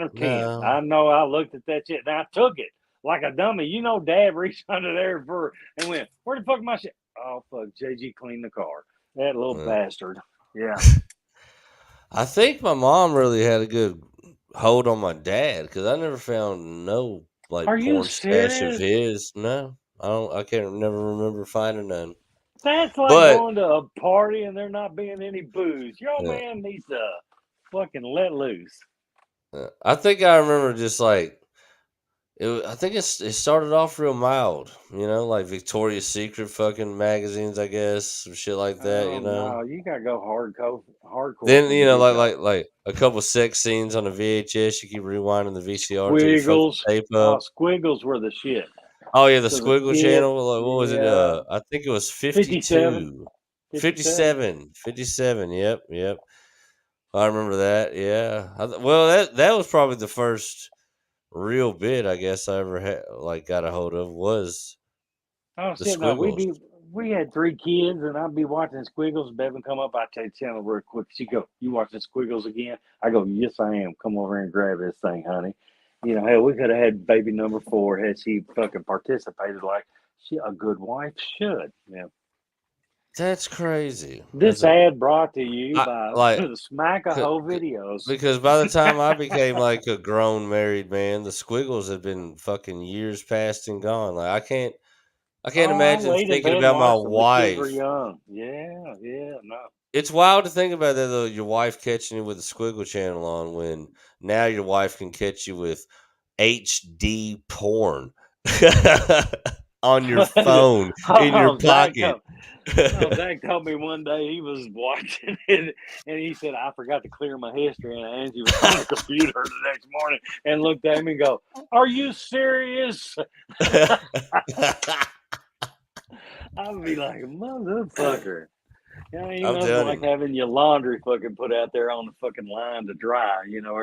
or 10. No, I know I looked at that shit and I took it like a dummy. You know, Dad reached under there for and went, "Where the fuck my shit?" Oh fuck, JG cleaned the car. That little uh, bastard. Yeah. I think my mom really had a good hold on my dad because I never found no Are like you porn stash of serious? his. No, I don't. I can't never remember finding none. That's like But going to a party and there not being any booze. Your uh, man needs to fucking let loose. I think I remember just like I think it started off real mild, like Victoria's Secret fucking magazines, I guess, some shit like that, Oh no, you gotta go hardcore Then from the get go. like a couple sex scenes on the VHS. You keep rewinding the VCR till you fuck Squiggles. the tape Oh, up. squiggles were the shit. Oh yeah, the Because a Squiggle kid, channel. Like, what was it? yeah, I think it was 57, 52, 57. 57. Yep, yep. I remember that. Yeah. Well, that was probably the first real bit I guess I ever had like got a hold of was Oh the shit, no, Squiggles. we had 3 kids, and I'd be watching Squiggles. Bevan come up, I take channel real quick. She go, "You watching Squiggles again?" I go, "Yes, I am. Come over here and grab this thing, honey." You know, hell, we could have had baby number 4 had she fucking participated like she a good wife should. Yeah. That's crazy. This ad brought to you I by like c- Smackahoe c- Videos. because by the time I became like a grown married man, the Squiggles had been fucking years past and gone. Like I can't Oh, I imagine laid in thinking bed and about my watched them. The kids were wife. young. Yeah, yeah, no. It's wild to think about that though. Your wife catching you with the Squiggle channel on when now your wife can catch you with HD porn on your phone in your Oh, pocket. no, Zach told me one day he was watching it and he said, I forgot to clear my history. And Angie was on the computer the next morning and looked at me and go, "Are you serious?" I would be like, "Motherfucker." Yeah, you I'm know, it's telling like you. having your laundry fucking put out there on the fucking line to dry. You know,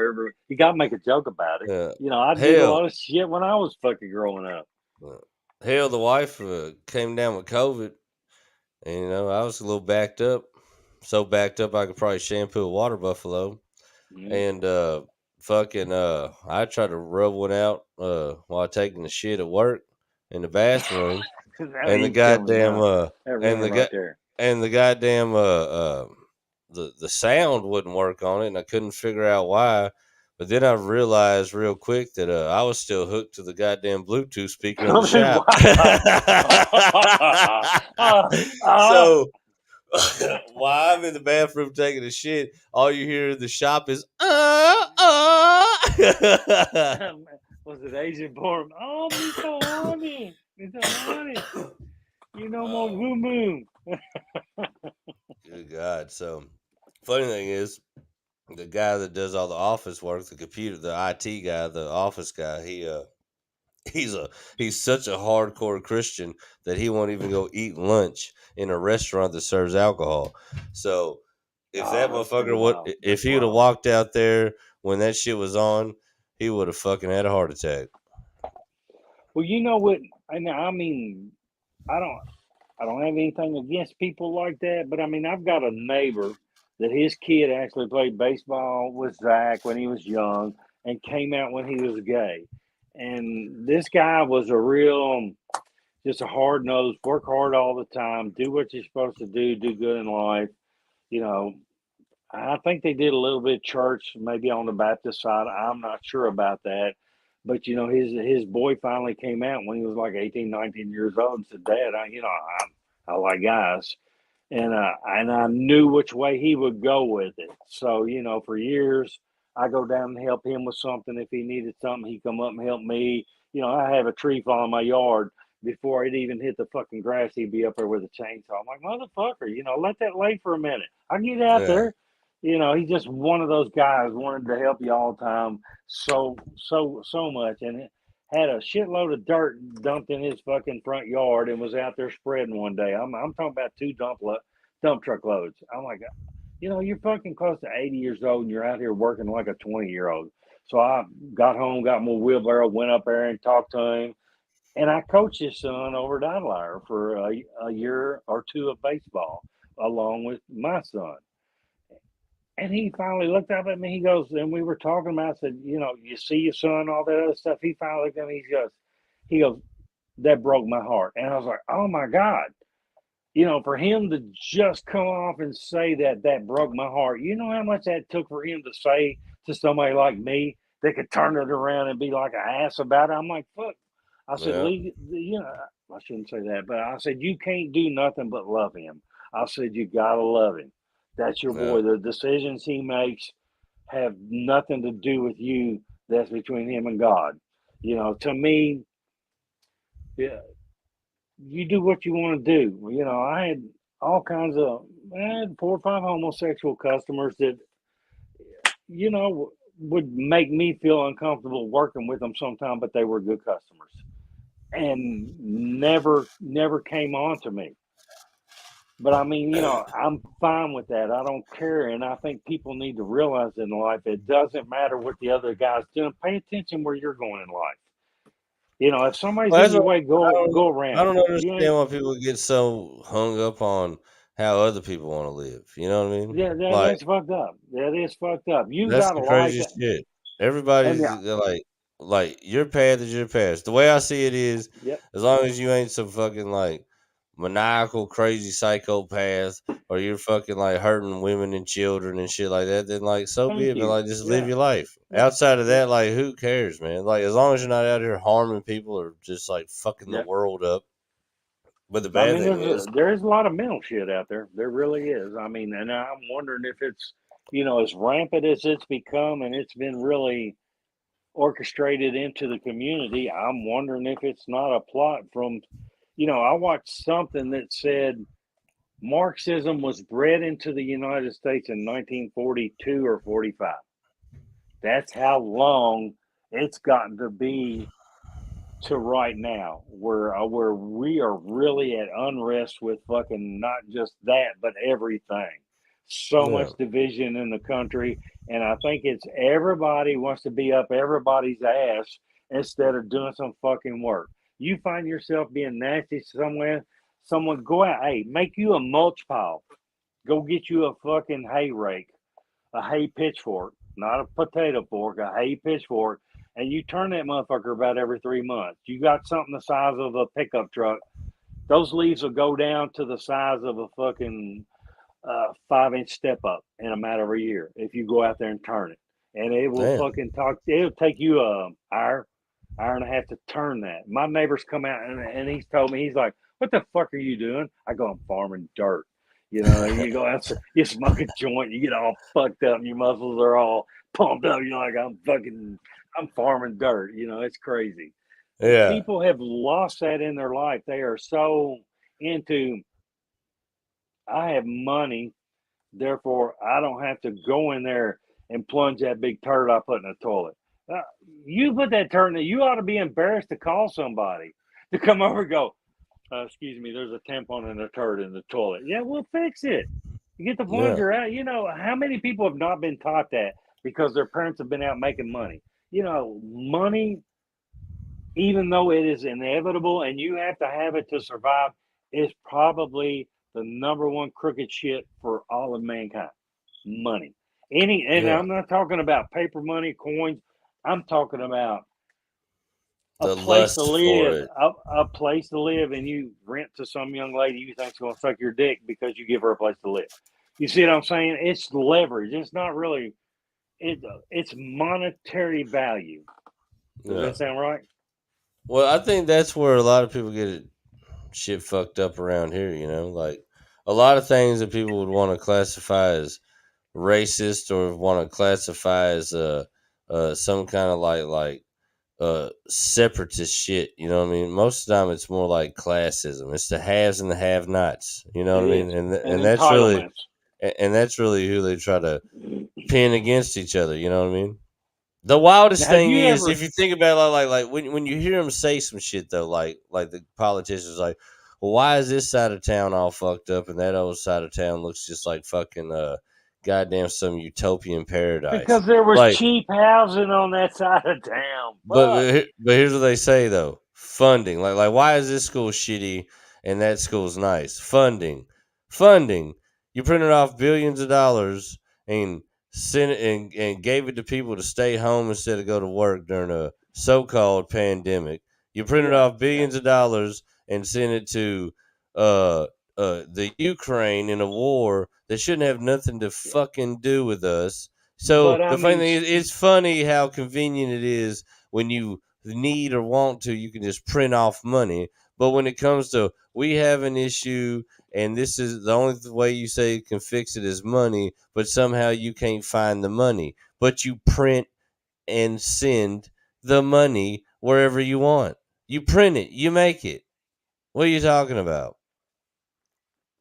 you got to make a joke about it. Uh, You know, I did a hell, lot of shit when I was fucking growing up. uh, hell, the wife came down with COVID, and I was a little backed up, so backed up I could probably shampoo a water buffalo, Mm. and fucking I tried to rub one out while taking the shit at work in the bathroom, Now and the you tell me goddamn now. That and running the right there. and the goddamn the sound wouldn't work on it, and I couldn't figure out why. But then I realized real quick that I was still hooked to the goddamn Bluetooth speaker in the shop. Ah, So while I'm in the bathroom taking a shit, all you hear in the shop is was it Asian porn? Oh, Mr. Honey, Mr. Honey, you know more Oh, boom boom. good God. So funny thing is, the guy that does all the office work, the computer, the IT guy, the office guy, he's a he's such a hardcore Christian that he won't even go eat lunch in a restaurant that serves alcohol. So if that Oh, that's pretty motherfucker would, wild. if That's he would have wild. walked out there when that shit was on, he would have fucking had a heart attack. Well, you know what? I mean, I don't. I don't have anything against people like that, but I mean, I've got a neighbor that his kid actually played baseball with Zach when he was young and came out when he was gay. And this guy was a real, just a hard nosed, work hard all the time, do what you're supposed to do good in life. You know, I think they did a little bit of church, maybe on the Baptist side. I'm not sure about that. But you know, his boy finally came out when he was like 18, 19 years old and said, "Dad, I like guys." And I knew which way he would go with it. So you know, for years, I go down and help him with something. If he needed something, he come up and help me. You know, I have a tree fall in my yard before it even hit the fucking grass. He'd be up there with a chainsaw. I'm like, motherfucker, you know, let that lay for a minute. I'll get out Yeah, there. You know, he's just one of those guys wanted to help you all the time, so much, and had a shitload of dirt dumped in his fucking front yard and was out there spreading one day. I'm talking about two dump truck loads. I'm like, you know, you're fucking close to 80 years old and you're out here working like a 20-year-old. So I got home, got my wheelbarrow, went up there and talked to him. And I coached his son over at Idlewild for a year or two of baseball along with my son. And he finally looked up at me. He goes, and we were talking about, I said, you know, you see your son, all that other stuff. He finally looked at me. He goes, that broke my heart. And I was like, oh my God. You know, for him to just come off and say that that broke my heart, you know how much that took for him to say to somebody like me that could turn it around and be like an ass about it. I'm like, fuck. I said, yeah, Lee, you know, I shouldn't say that, but I said, you can't do nothing but love him. I said, you gotta love him. That's your yeah. boy. The decisions he makes have nothing to do with you. That's between him and God. You know, to me, yeah, you do what you want to do. You know, I had all kinds of, I had 4 or 5 homosexual customers that, you know, would make me feel uncomfortable working with them sometimes, but they were good customers and never came on to me. But I mean, you know, I'm fine with that. I don't care. And I think people need to realize in life it doesn't matter what the other guy's doing. Pay attention where you're going in life. You know, if somebody's Well, in that's your what way, go I around. don't You ain't. understand why people get so hung up on how other people want to live. You know what I mean? Yeah, Like that's fucked up. That is fucked up. You that's got a the life, craziest shit. and Everybody's yeah, like your path is your path. The way I see it is, yep. as long as you ain't some fucking like maniacal, crazy psychopath, or you're fucking like hurting women and children and shit like that, then like so be Thank it. But you. like just live Yeah, your life. yeah, Outside of yeah, that, like who cares, man? Like as long as you're not out here harming people or just like fucking the yeah. world up. But the I bad mean, thing is, there's a lot of mental shit out there. There really is. I mean, and I'm wondering if it's, you know, as rampant as it's become, and it's been really orchestrated into the community. I'm wondering if it's not a plot from, you know, I watched something that said Marxism was bred into the United States in 1942 or 45. That's how long it's gotten to be to right now, where we are really at unrest with fucking not just that, but everything. So yeah. much division in the country, and I think it's everybody wants to be up everybody's ass instead of doing some fucking work. You find yourself being nasty somewhere, someone go out, hey, make you a mulch pile. Go get you a fucking hay rake, a hay pitchfork. not a potato fork, a hay pitchfork, and you turn that motherfucker about every 3 months. You got something the size of a pickup truck. Those leaves will go down to the size of a fucking 5 inch step up in a matter of a year if you go out there and turn it. And it will Damn. fucking talk. It'll take you a hour and a half to turn that. My neighbor's come out and he's told me, he's like, "What the fuck are you doing?" I go, "I'm farming dirt." You know, and you go out, you smoke a joint, you get all fucked up, and your muscles are all pumped up. You're like, I'm farming dirt. You know, it's crazy. Yeah. People have lost that in their life. They are so into, I have money, therefore I don't have to go in there and plunge that big turd I put in the toilet. Uh, you put that turd in there, you ought to be embarrassed to call somebody to come over and go, excuse me, there's a tampon and a turd in the toilet. Yeah, we'll fix it. You get the Yeah. plunger out. You know, how many people have not been taught that because their parents have been out making money? You know, money, even though it is inevitable and you have to have it to survive, is probably the number one crooked shit for all of mankind. Money. And Yeah. I'm not talking about paper money, coins. I'm talking about a The place to lust for live, it. a place to live, and you rent to some young lady you think's going to suck your dick because you give her a place to live. You see what I'm saying? It's leverage. It's not really. It's monetary value. Does Yeah. that sound right? Well, I think that's where a lot of people get it shit fucked up around here, you know? Like a lot of things that people would want to classify as racist or want to classify as some kind of separatist shit, you know what I mean? Most of the time it's more like classism. It's the haves and the have-nots, you know It what I mean? is. And And that's really entitlements. and that's really who they try to pin against each other, you know what I mean? The wildest Now, have thing you is if ever? you think about it, like when you hear them say some shit though, like the politicians like, well, why is this side of town all fucked up and that other side of town looks just like fucking goddamn some utopian paradise? Because there was Like, cheap housing on that side of town. but Fuck. but here's what they say though: funding. Like why is this school shitty and that school's nice? Funding. You printed off billions of dollars and sent it and gave it to people to stay home instead of go to work during a so-called pandemic. You printed Yeah, off billions of dollars and sent it to uh the Ukraine in a war that shouldn't have nothing to yeah. fucking do with us. But So I the funny mean, thing is, it's funny how convenient it is when you need or want to, you can just print off money. But when it comes to we have an issue and this is the only way you say you can fix it is money, but somehow you can't find the money. But you print and send the money wherever you want. You print it, you make it. What are you talking about?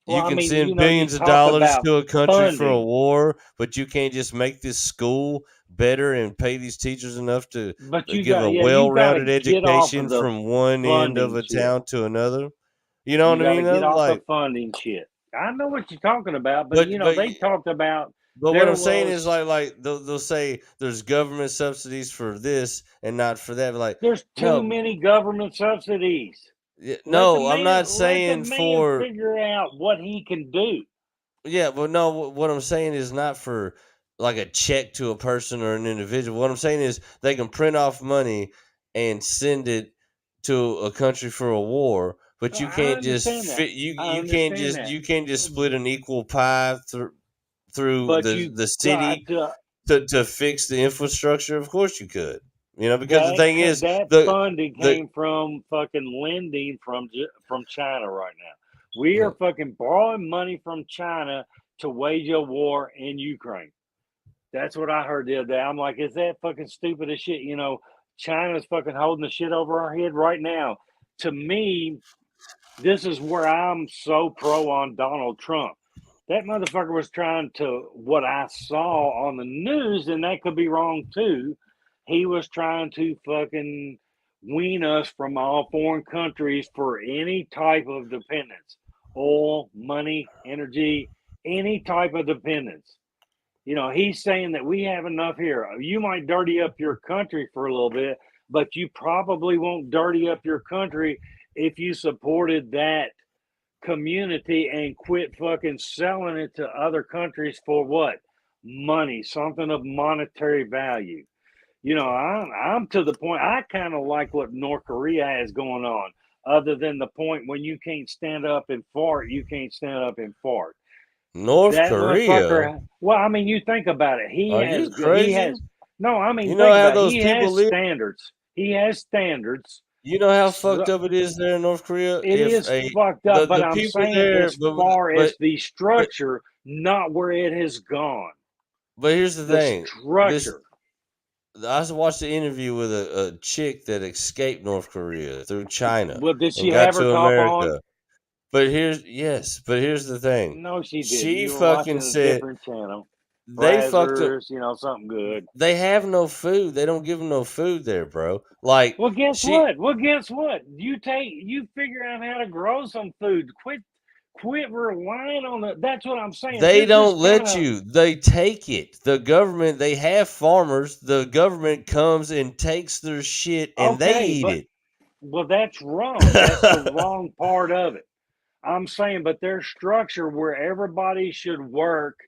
well, You I can mean, send you billions of talk dollars about to a country for a funding, war, but you can't just make this school better and pay these teachers enough to but give a you got to well-rounded get off of education the from one end of funding a shit. town to another. You know You what I got to mean? get Though, off the like, funding shit. I know what you're talking about, but but you know, but they talked about but what there I'm saying is was they'll say there's government subsidies for this and not for that. But like, there's too no, many government subsidies. no, I'm not Let the saying man for. figure out what he can do. Yeah, but no, what I'm saying is not for like a check to a person or an individual. What I'm saying is they can print off money and send it to a country for a war, but you I can't just understand that. fit I understand that. you can't just split an equal pie through But you the got city to to fix the infrastructure. Of course you could. You know, because the thing is that the funding the came from fucking lending from China right now. We yeah, are fucking borrowing money from China to wage a war in Ukraine. That's what I heard the other day. I'm like, is that fucking stupid as shit? You know, China's fucking holding the shit over our head right now. To me, this is where I'm so pro on Donald Trump. That motherfucker was trying to, what I saw on the news, and that could be wrong too. He was trying to fucking wean us from all foreign countries for any type of dependence, oil, money, energy, any type of dependence. You know, he's saying that we have enough here. You might dirty up your country for a little bit, but you probably won't dirty up your country if you supported that community and quit fucking selling it to other countries for what? money, something of monetary value. I'm to the point. I kind of like what North Korea has going on. Other than the point when you can't stand up and fart, you can't stand up and fart. North That Korea? motherfucker. Well, I mean, you think about it. He Are has. you He crazy? has. No, I mean, You know think how about it. those He people has live? standards. He has standards. You know how fucked So up it is there in North Korea? it If is fucked up, but the I'm people saying there, as far but as the but structure, not where it has gone. but here's the The thing. This structure. I just watched the interview with a chick that escaped North Korea through China Well, did and she got have her to top on? America. But here's the thing. No, she didn't. She You were fucking watching a said different channel. they fucked up. Brazzers, something good. They have no food. They don't give them no food there, bro. Like Well, guess she, what? You figure out how to grow some food. Quit relying on the. That's what I'm saying. they This is don't kind let of you. They take it. The government. They have farmers. The government comes and takes their shit and they okay, eat but it. well, that's wrong. That's the wrong part of it. I'm saying, but there's structure where everybody should work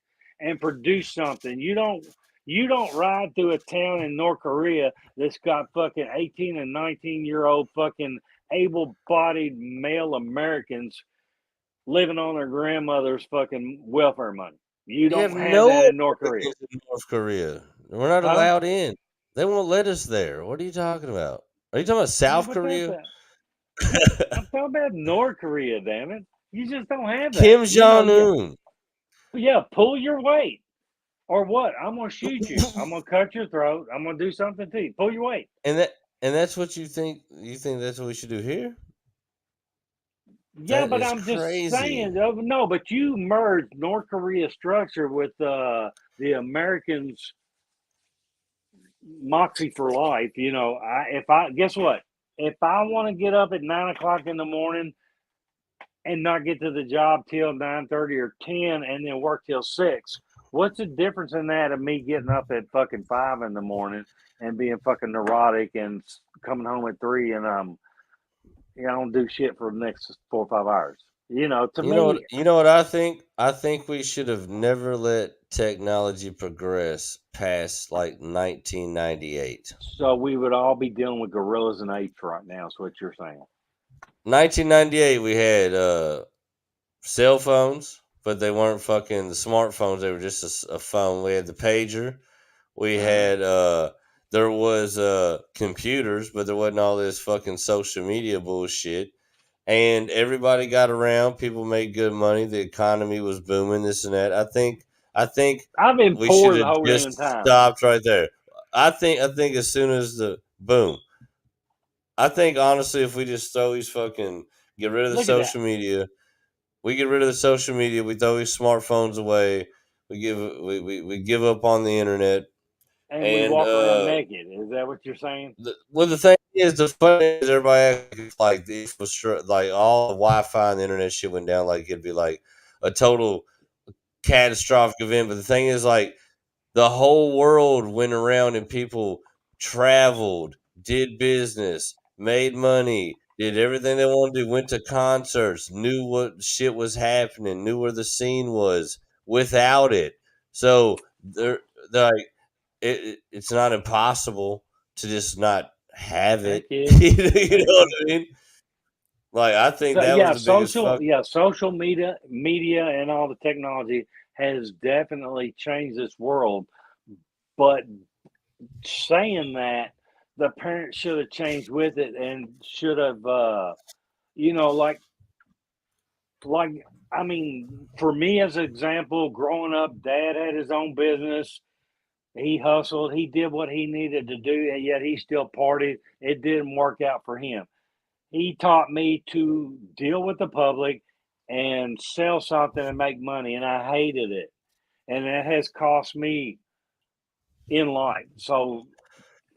and produce something. You don't ride through a town in North Korea that's got fucking 18 and 19-year-old fucking able-bodied male Americans living on their grandmother's fucking welfare money. You You have don't have no that in North Korea. Americans in North Korea. We're not Huh? allowed in. They won't let us there. What are you talking about? Are you talking about Yeah, South but that's Korea? a I'm talking about North Korea, damn it. You just don't have that. Kim Jong Un. Yeah, pull your weight. Or what? I'm gonna shoot you. I'm gonna cut your throat. I'm gonna do something to you. Pull your weight. And that's what you think? You think that's what we should do here? Yeah, That but is I'm just crazy. saying. No, but you merged North Korea structure with the Americans' moxie for life. If I guess what, if I want to get up at 9 o'clock in the morning and not get to the job till 9:30 or 10, and then work till 6. What's the difference in that of me getting up at fucking 5 in the morning and being fucking neurotic and coming home at 3 and I don't do shit for the next 4 or 5 hours. To You know what? me, You know what I think? I think we should have never let technology progress past like 1998. so we would all be dealing with gorillas and apes right now. Is what you're saying? 1998, we had cell phones, but they weren't fucking the smartphones. They were just a phone. We had the pager. We Uh, had there was computers, but there wasn't all this fucking social media bullshit. And everybody got around. People made good money. The economy was booming. This and that. I think I've been we should poor the have whole just damn time. stopped right there. I think as soon as the boom, I think honestly, if we just throw these fucking get rid of the Look at that, social media, we get rid of the social media. We throw these smartphones away. We give up on the internet. and we And walk around naked. Is that what you're saying? the thing is, the funny is, everybody acts like this was like all the Wi-Fi and the internet shit went down. Like it'd be like a total catastrophic event. But the thing is, like the whole world went around and people traveled, did business, made money, did everything they wanted to do, went to concerts, knew what shit was happening, knew where the scene was without it. So they're like, it's not impossible to just not have Heck it. yeah, You heck know what yeah. I mean? Like I think So that was the biggest fuck. social media, and all the technology has definitely changed this world. But saying that, the parents should have changed with it and should have, you know, like I mean, for me as an example, growing up, Dad had his own business. He hustled. He did what he needed to do, and yet he still partied. It didn't work out for him. He taught me to deal with the public and sell something and make money, and I hated it. And it has cost me in life. So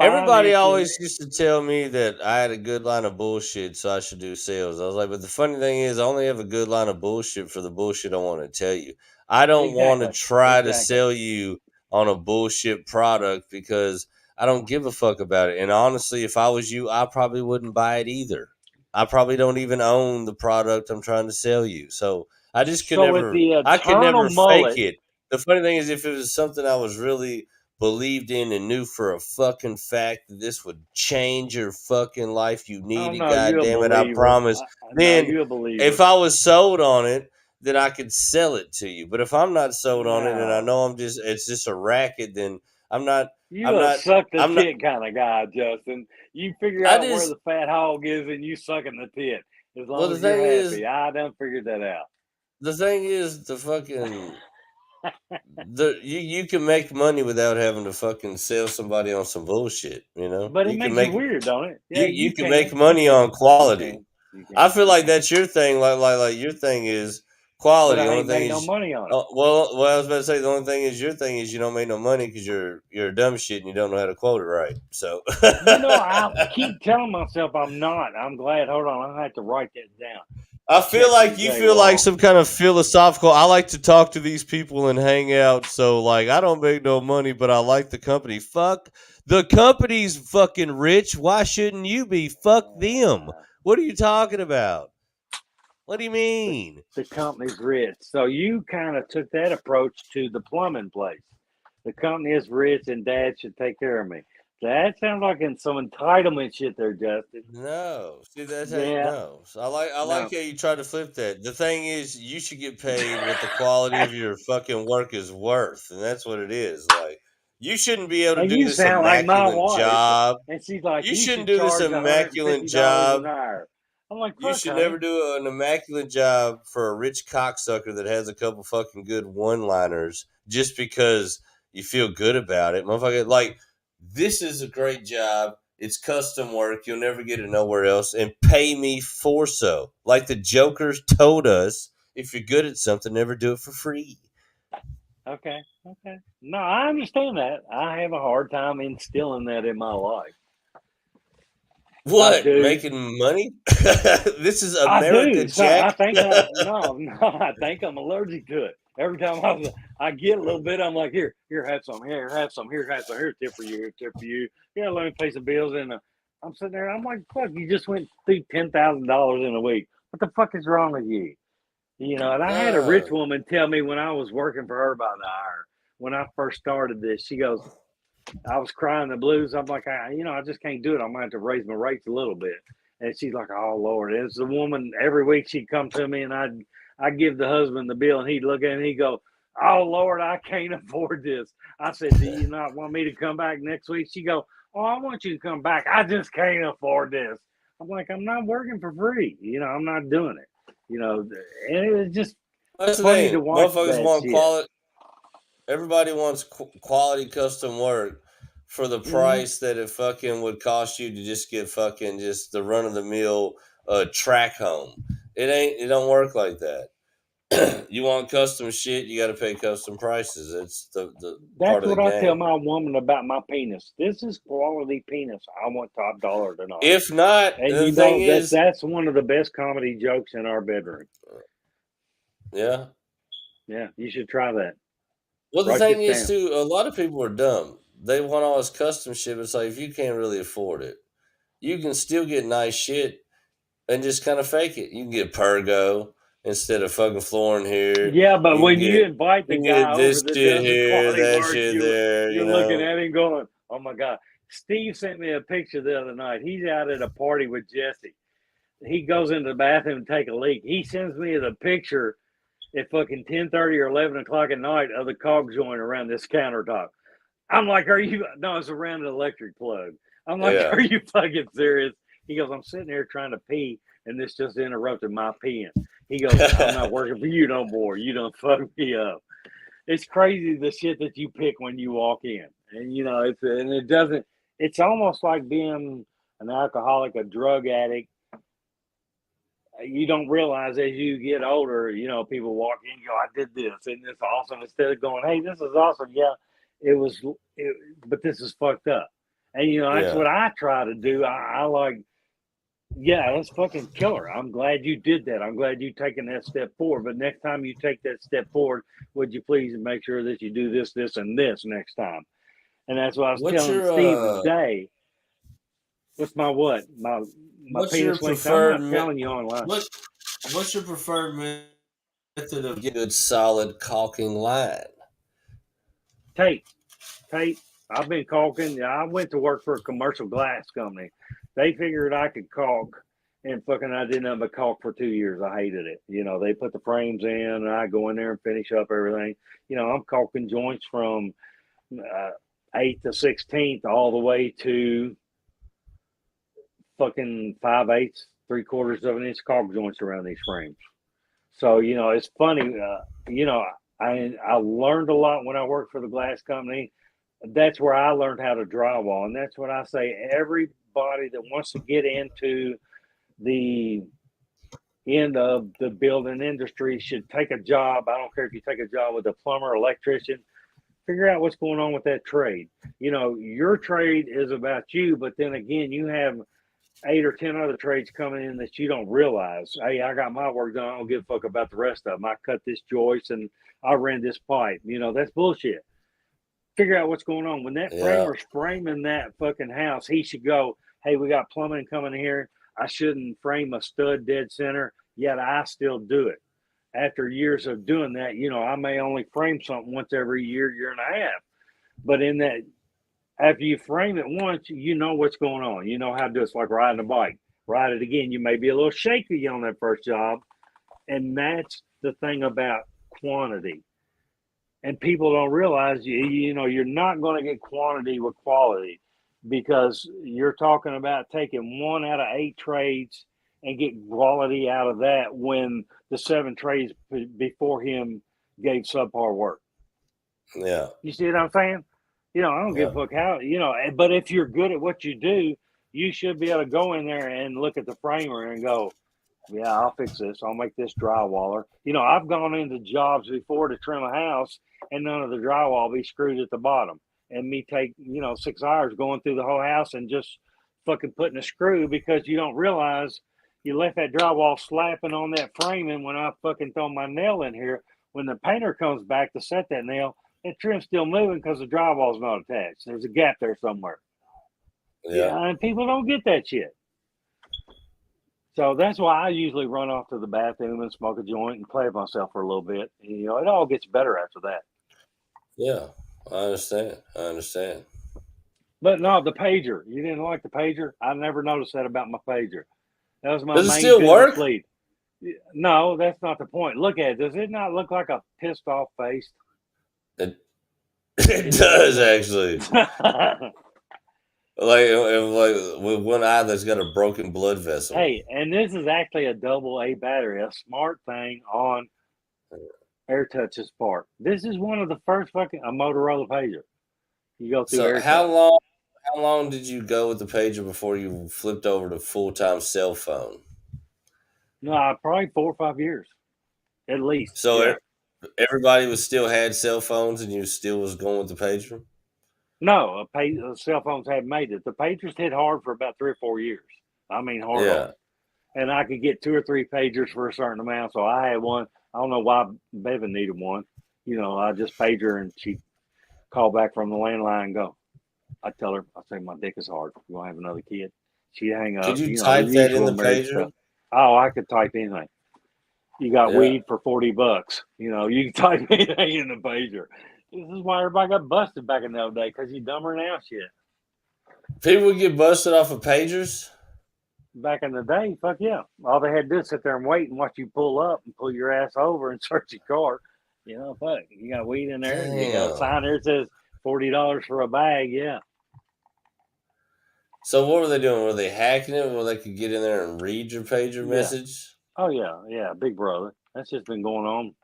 Everybody financially, always used to tell me that I had a good line of bullshit, so I should do sales. I was like, but the funny thing is, I only have a good line of bullshit for the bullshit I want to tell you. I don't want to exactly, try to exactly. sell you on a bullshit product because I don't give a fuck about it. And honestly, if I was you, I probably wouldn't buy it either. I probably don't even own the product I'm trying to sell you. So I just could So with never, the I could eternal never fake mullet, it. the funny thing is, if it was something I was really believed in and knew for a fucking fact that this would change your fucking life, you Oh need it, no, you're a goddamn it, I believer. promise. No, Then, you're a believer. if I was sold on it, then I could sell it to you. But if I'm not sold on it and I know No, it's just a racket, then I'm not. you I'm a not. suck the I'm not. tit kind of guy, Justin. You figure I out where just. the fat hog is and you sucking the tit. As Well, long the as you're thing is, happy, I done figured that out. the fucking you can make money without having to fucking sell somebody on some bullshit. You know, But it makes you weird, don't it? Yeah, you you can make can. You money can. on You quality. can. You I can. feel You like can. that's your thing. Like your thing is But quality. The I only ain't thing made no is, money on it. well, I was about to say the only thing is your thing is you don't make no money because you're a dumb shit and you don't know how to quote it right. So I keep telling myself I'm not. I'm glad. Hold on, I have to write that down. I feel Check like these you A feel like wall. some kind of philosophical. I like to talk to these people and hang out. So like, I don't make no money, but I like the company. Fuck the company's fucking rich. Why shouldn't you be? Fuck them. What are you talking about? What do you The mean? the company's rich, so you kind of took that approach to the plumbing place. The company is rich, and Dad should take care of me. That sounds like in some entitlement shit there, Justin. No, see that's how you Yeah, know. So I like no. how you try to flip that. The thing is, you should get paid what the quality of your fucking work is worth, and that's what it is. Like you shouldn't be able to And do you this sound like my immaculate wife, job. and she's like, You he shouldn't should do this charge immaculate $150 an job. hour. I'm like, You fuck, should honey. never do an immaculate job for a rich cocksucker that has a couple fucking good one-liners just because you feel good about it, motherfucker. Like this is a great job. It's custom work. You'll never get it nowhere else, and pay me for so. Like the Jokers told us, if you're good at something, never do it for free. Okay, okay. No, I understand that. I have a hard time instilling that in my life. I What? do. Making money? This is I America, do. So I Jack. think no, I think I'm allergic to it. Every time I get a little bit, I'm like, here, have some, here, have some, here, have some, here, tip for you, here, tip for you. Yeah, let me pay some bills. And I'm sitting there, I'm like, fuck, you just went through $10,000 in a week. What the fuck is wrong with you? And I had a rich No. woman tell me when I was working for her by the hour, when I first started this, she goes, I was crying the blues. I'm like, I just can't do it. I'm gonna have to raise my rates a little bit. And she's like, oh Lord. It's the woman every week she'd come to me and I'd give the husband the bill and he'd look at it and he'd go, oh Lord, I can't afford this. I said, do you not want me to come back next week? She go, oh, I want you to come back. I just can't afford this. I'm like, I'm not working for free. I'm not doing it. And it was just That's the funny to thing. watch Motherfuckers that want shit. quality. Everybody wants quality custom work for the Mm-hmm. price that it fucking would cost you to just get fucking just the run of the mill track home. It don't work like that. You want custom shit, you got to pay custom prices. It's the part That's of the what I tell game. my woman about my penis. This is quality penis. I want top dollar tonight. If not, And the thing that is, that's one of the best comedy jokes in our bedroom. yeah. Yeah, you should try that. Well, the Write thing this is down. too, a lot of people are dumb. They want all this custom shit. But it's like if you can't really afford it, you can still get nice shit and just kind of fake it. You can get Pergo instead of fucking flooring here. Yeah, but You can when you get invite the you can guy get over this that shit does the here, quality that work, shit you there. you're looking at him going, "Oh my god." Steve sent me a picture the other night. He's out at a party with Jesse. He goes into the bathroom and take a leak. He sends me the picture at fucking 10:30 or 11 o'clock at night of the caulk joint around this countertop. I'm like, are you? No, it's around an electric plug. I'm like, Yeah. are you fucking serious? He goes, I'm sitting here trying to pee, and this just interrupted my peeing. He goes, I'm not working for you no more. You don't fuck me up. It's crazy the shit that you pick when you walk in, and it doesn't. It's almost like being an alcoholic, a drug addict. You don't realize as you get older, people walk in and go, I did this and it's awesome. Instead of going, hey, this is awesome. Yeah, it was, but this is fucked up. And, that's Yeah. what I try to do. I like, yeah, that's fucking killer. I'm glad you did that. I'm glad you taking that step forward. But next time you take that step forward, would you please make sure that you do this, this, and this next time? And that's what I was What's telling your Steve today. What's my what? My what's your penis length. I'm preferred not telling you online. what what's your preferred method of getting a good solid caulking line? Tape. I've been caulking. I went to work for a commercial glass company. They figured I could caulk, and fucking I didn't have a caulk for 2 years. I hated it. They put the frames in, and I go in there and finish up everything. I'm caulking joints from 8th to 16th all the way to fucking 5/8, 3/4 of an inch caulk joints around these frames. So it's funny. I learned a lot when I worked for the glass company. That's where I learned how to drywall, and that's what I say. Everybody that wants to get into the end of the building industry should take a job. I don't care if you take a job with a plumber, electrician. Figure out what's going on with that trade. Your trade is about you, but then again, you have 8 or 10 other trades coming in that you don't realize. Hey, I got my work done. I don't give a fuck about the rest of them. I cut this joist and I ran this pipe. That's bullshit. Figure out what's going on. When that framer's framing that fucking house, he should go, hey, we got plumbing coming here. I shouldn't frame a stud dead center, yet I still do it. After years of doing that, I may only frame something once every year and a half. But in that, after you frame it once, you know what's going on. You know how to do it. It's like riding a bike. Ride it again. You may be a little shaky on that first job. And that's the thing about quantity. And people don't realize, you're not going to get quantity with quality, because you're talking about taking 1 out of 8 trades and get quality out of that when the 7 trades before him gave subpar work. Yeah. You see what I'm saying? I don't give a fuck how, but if you're good at what you do, you should be able to go in there and look at the framer and go, yeah, I'll fix this. I'll make this drywaller. I've gone into jobs before to trim a house and none of the drywall be screwed at the bottom. And me take, 6 hours going through the whole house and just fucking putting a screw, because you don't realize you left that drywall slapping on that framing when I fucking throw my nail in here. When the painter comes back to set that nail, that trim's still moving because the drywall's not attached. There's a gap there somewhere. Yeah, and people don't get that shit. So that's why I usually run off to the bathroom and smoke a joint and play with myself for a little bit. It all gets better after that. Yeah, I understand. But no, the pager. You didn't like the pager? I never noticed that about my pager. That was my Does it main still work? lead. No, that's not the point. Look at it. Does it not look like a pissed off face? It does, actually. Like with one eye that's got a broken blood vessel. Hey, and this is actually a AA battery, a smart thing on AirTouch's part. This is one of the first a Motorola pager. You go through So AirTouch. how long did you go with the pager before you flipped over to full-time cell phone? No, probably 4 or 5 years, at least. So everybody was still had cell phones, and you still was going with the pager? No, cell phones hadn't made it. The pagers hit hard for about 3 or 4 years. I mean, hard. And I could get 2 or 3 pagers for a certain amount. So I had one. I don't know why Bevan needed one. I just page her and she called back from the landline and go. I tell her, I say, my dick is hard. You want to have another kid? She hang up. Could you type that in the pager? Stuff. Oh, I could type anything. You got weed for $40. You can type anything in the pager. This is why everybody got busted back in the old day, because you dumber now shit. People would get busted off of pagers? Back in the day, fuck yeah. All they had to do is sit there and wait and watch you pull up and pull your ass over and search your car. Fuck. You got weed in there. Damn. You got a sign there that says $40 for a bag. Yeah. So what were they doing? Were they hacking it where they could get in there and read your pager message? Oh, yeah. Big brother. That's just been going on,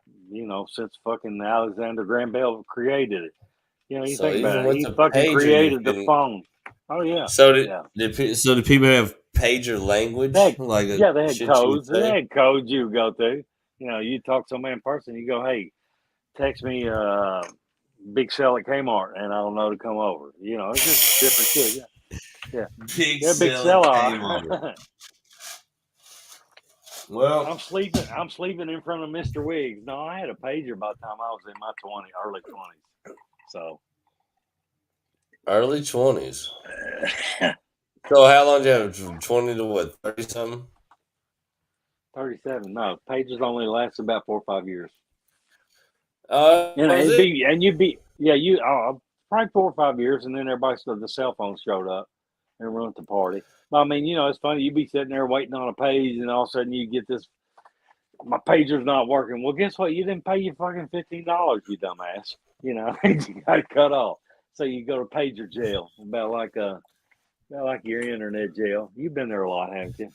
since fucking Alexander Graham Bell created it. You So think about even it. He with the fucking pager, created the phone. Oh, yeah. So did people have pager language? They had shit codes. you would They say? had codes you would go through. You talk to somebody in person, you go, hey, text me big sell at Kmart, and I'll know to come over. It's just different shit. Yeah. Big Big sell sell at Kmart. Well, I'm sleeping in front of Mr. Wiggs. No, I had a pager by the time I was in my early 20s. So early 20s. So how long did you have? From 20 to what? 30 something? 37. No, pagers only last about 4 or 5 years. Was it? Yeah, probably 4 or 5 years, and then the cell phones showed up and ruined the party. I mean, it's funny. You be sitting there waiting on a page, and all of a sudden you get this. My pager's not working. Well, guess what? You didn't pay your fucking $15, you dumbass. You got it cut off. So you go to pager jail, about like your internet jail. You've been there a lot, haven't you?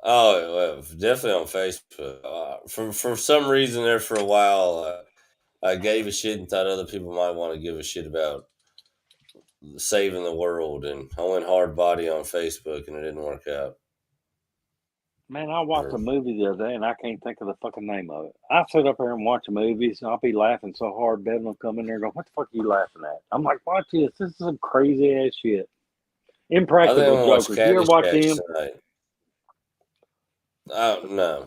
Oh, well, definitely on Facebook. For some reason, there for a while, I gave a shit and thought other people might want to give a shit about saving the world, and I went hard body on Facebook, and it didn't work out. Man, I watched Or- a movie the other day, and I can't think of the fucking name of it. I sit up here and watch movies, and I'll be laughing so hard, Bevan will come in there and go, "What the fuck are you laughing at?" I'm like, "Watch this. This is some crazy ass shit." I think I'm Impractical gonna watch Jokers. You ever watch Caddyshack them? tonight. No,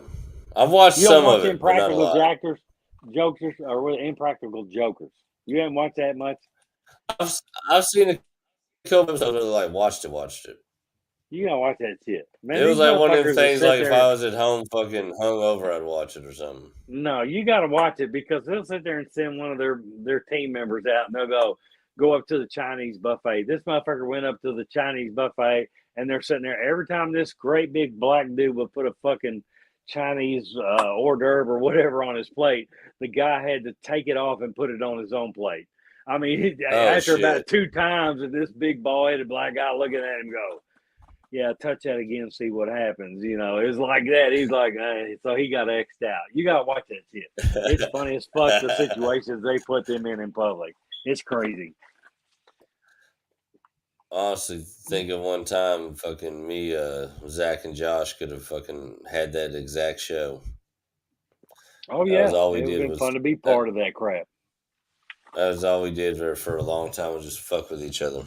I've watched You don't some watch of it, but not a Impractical lot. Jokers, or what, Impractical Jokers? You haven't watched that much? I've seen a couple episodes where like watched it. You gotta watch that shit. Man, It was these like one of them motherfuckers will things. sit Like if I there. was at home, fucking hungover, I'd watch it or something. No, you gotta watch it because they'll sit there and send one of their team members out, and they'll go up to the Chinese buffet. This motherfucker went up to the Chinese buffet, and they're sitting there. Every time this great big black dude would put a fucking Chinese hors d'oeuvre or whatever on his plate, the guy had to take it off and put it on his own plate. I mean, Oh after about shit! 2 times, and this big bald-headed black guy looking at him go, "Yeah, touch that again, see what happens." It's like that. He's like, hey, so he got X'd out. You gotta watch that shit. It's funny as fuck the situations they put them in public. It's crazy. Honestly, think of one time, fucking me, Zach and Josh could have fucking had that exact show. Oh That was yeah, all we it would have did been was fun to be that. part of that crap. That was all we did for a long time was just fuck with each other.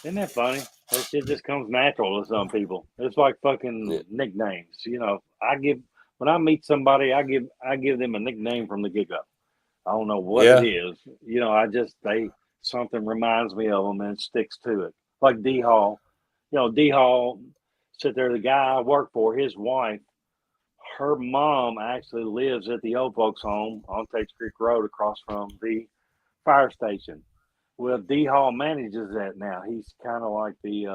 Isn't that funny? That shit just comes natural to some people. It's like Yeah. fucking nicknames. When I meet somebody, I give them a nickname from the get go. I don't know what it Yeah. is. Something reminds me of them and sticks to it. Like D Hall. D Hall sit there. The guy I work for, his wife, her mom actually lives at the old folks' home on Tates Creek Road across from the fire station. Well, D Hall manages that now. He's kind of like he's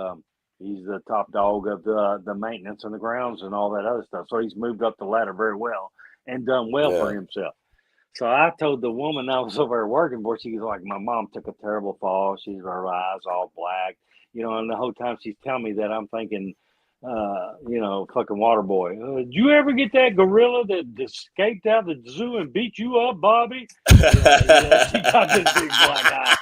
the top dog of the maintenance and the grounds and all that other stuff. So he's moved up the ladder very well and done well for Yeah. himself. So I told the woman I was over there working for, she's like, my mom took a terrible fall. She's her eyes all black, and the whole time she's telling me that, I'm thinking, fucking water boy. Did you ever get that gorilla that escaped out of the zoo and beat you up, Bobby? Yeah, she got this big black eye.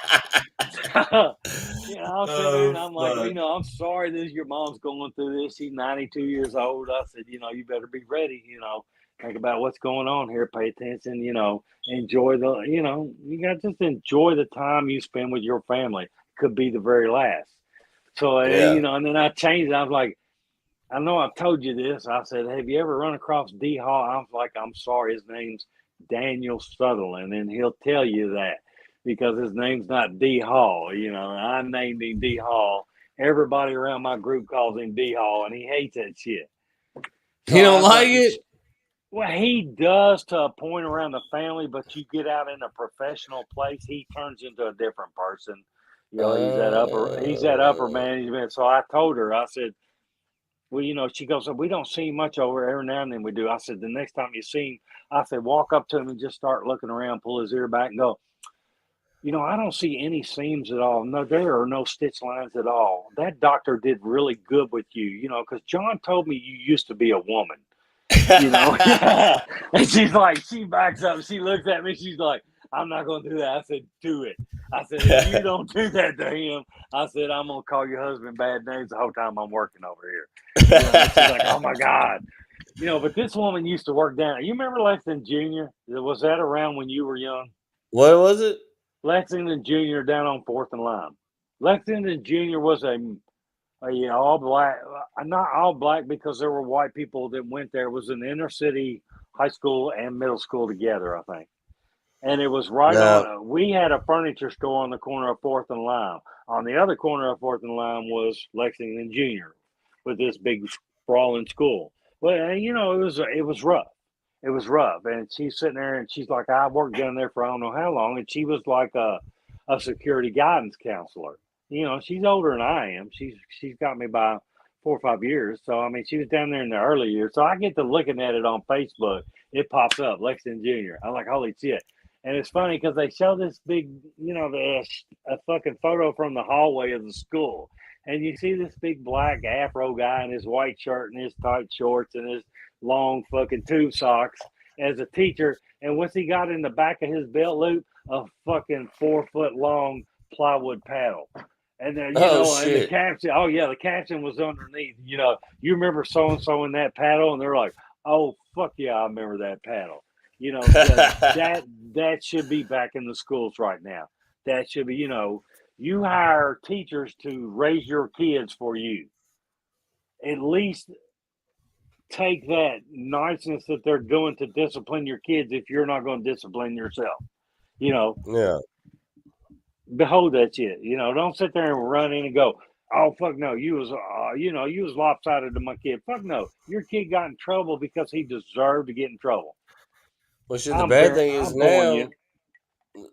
I'm sitting there and I'm like, fuck. I'm sorry this your mom's going through this. She's 92 years old. I said, you better be ready, think about what's going on here, pay attention, enjoy you got to just enjoy the time you spend with your family. Could be the very last. So, Yeah. and then I changed it. I was like, I know I've told you this. I said, have you ever run across D Hall? I was like, I'm sorry, his name's Daniel Sutherland, and he'll tell you that because his name's not D Hall. I named him D Hall. Everybody around my group calls him D Hall, and he hates that shit. So He I don't was like it. Well, he does to a point around the family, but you get out in a professional place, he turns into a different person. He's that upper management. So I told her, I said, well, she goes, we don't see him much over every now and then we do. I said, the next time you see him, I said, walk up to him and just start looking around, pull his ear back and go, I don't see any seams at all. No, there are no stitch lines at all. That doctor did really good with you, because John told me you used to be a woman. And she's like, she backs up, she looks at me, she's like, I'm not gonna do that. I said, do it. I said, if you don't do that to him, I said, I'm gonna call your husband bad names the whole time I'm working over here. And she's like, oh my God. But this woman used to work down. You remember Lexington Jr.? Was that around when you were young? What was it? Lexington Jr. down on 4th and Lime. Lexington Jr. was a all black, not all black because there were white people that went there. It was an inner city high school and middle school together, I think. And it was right on. We had a furniture store on the corner of 4th and Lime. On the other corner of 4th and Lime was Lexington Jr. with this big sprawling school. Well, it was rough. It was rough, and she's sitting there, and she's like, I worked down there for I don't know how long, and she was like a security guidance counselor. You know, she's older than I am. She's got me by 4 or 5 years. So I mean, she was down there in the early years. So I get to looking at it on Facebook. It pops up, Lexington Jr. I'm like, holy shit. And it's funny because they show this big, you know, a fucking photo from the hallway of the school. And you see this big black afro guy in his white shirt and his tight shorts and his long fucking tube socks as a teacher. And what's he got in the back of his belt loop? A fucking 4 foot long plywood paddle. And then, you Oh know, and the shit. caption, oh yeah, the caption was underneath, you know, you remember so and so in that paddle? And they're like, oh, fuck yeah, I remember that paddle. You know, that should be back in the schools right now. That should be, you know, you hire teachers to raise your kids for you. At least take that niceness that they're doing to discipline your kids if you're not going to discipline yourself. You know, Yeah. behold that shit. You know, don't sit there and run in and go, oh fuck no, you was you know, you was lopsided to my kid. Fuck no, your kid got in trouble because he deserved to get in trouble. Well, shit. The bad thing is I'm pulling now. you.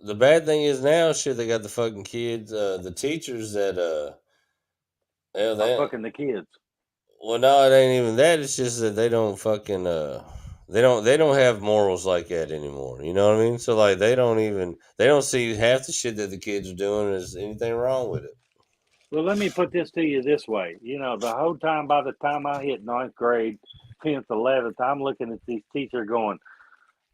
The bad thing is now, shit. They got the fucking kids, the teachers that, hell, I'm they. fucking the kids. Well, no, it ain't even that. It's just that they don't fucking, they don't have morals like that anymore. You know what I mean? So like, they don't see half the shit that the kids are doing as anything wrong with it. Well, let me put this to you this way. You know, the whole time, by the time I hit ninth grade, 10th, 11th, I'm looking at these teachers going,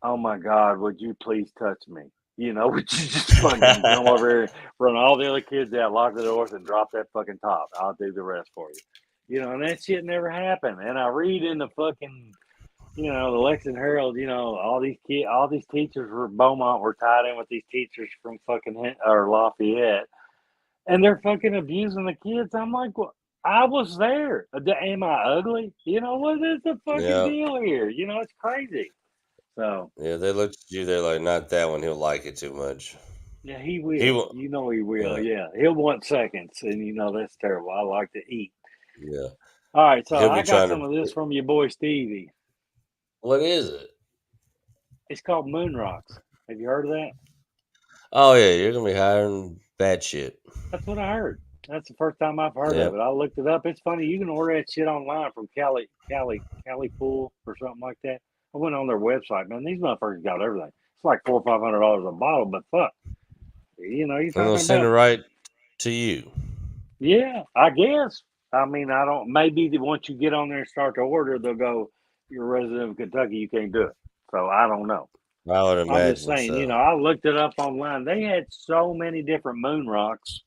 oh my God, would you please touch me? You know, would you just fucking come over here, run all the other kids out, lock the doors, and drop that fucking top? I'll do the rest for you. You know, and that shit never happened. And I read in the fucking, you know, the Lexington Herald, you know, all these teachers from Beaumont were tied in with these teachers from fucking or Lafayette, and they're fucking abusing the kids. I'm like, well, I was there. Am I ugly? You know, what is the fucking Yeah, deal here? You know, it's crazy. So yeah. They looked at you. They're like, not that one. He'll like it too much. yeah, he He will. will. You know he will. Yeah, Yeah, he'll want seconds, and you know that's terrible. I like to eat. yeah. All right, so He'll be I got trying some to. of this from your boy Stevie. What is it? It's called Moon Rocks. Have you heard of that? Oh yeah, you're gonna be hiring bad shit. That's what I heard. That's the first time I've heard of Yep. it. I looked it up. It's funny. You can order that shit online from Cali Pool or something like that. I went on their website, man. These motherfuckers got everything. It's like $400 or $500 a bottle, but fuck, you know, you're I'm gonna talking send it about. right to you. Yeah, I guess. I mean, I don't. Maybe once you get on there and start to order, they'll go, "You're a resident of Kentucky, you can't do it." So I don't know. I would I'm just imagine saying, you know, so. I looked it up online. They had so many different moon rocks.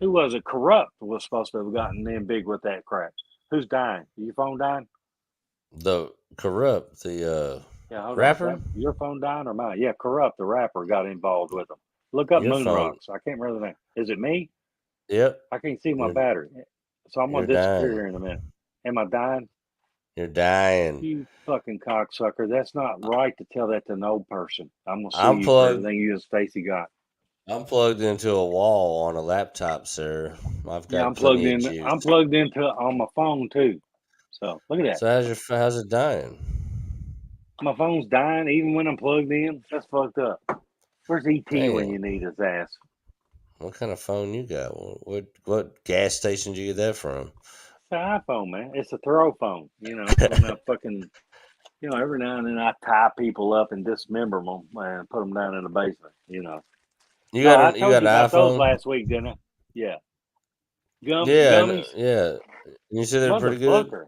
Who was it? Corrupt was supposed to have gotten them big with that crap. Who's dying? Your phone dying? The corrupt, the Yeah, hold on. Is rapper, that your phone dying or mine? Yeah, Corrupt, the rapper, got involved with them. Look up your moon phone. rocks. I can't remember the name. Is it me? Yep, I can't see my you're battery. So I'm you're gonna disappear dying. here in a minute. Am I dying? You're dying. You fucking cocksucker. That's not right to tell that to an old person. I'm gonna sue I'm you for plugged. everything you and Stacy got. I'm plugged into a wall on a laptop, sir. I've Yeah, got I'm plugged plenty of in. I'm juice. plugged into on my phone too. So look at that. So how's it dying? My phone's dying even when I'm plugged in. That's fucked up. Where's ET when Damn. you need his ass? What kind of phone you got? What gas station did you get that from? It's an iPhone, man. It's a throw phone. You know, when I fucking, you know, every now and then I tie people up and dismember them and put them down in the basement. You know. No, I You told got you an about those iPhone? last week, didn't I? Yeah. Yeah, Gummies, yeah. You said they're pretty good. motherfucker.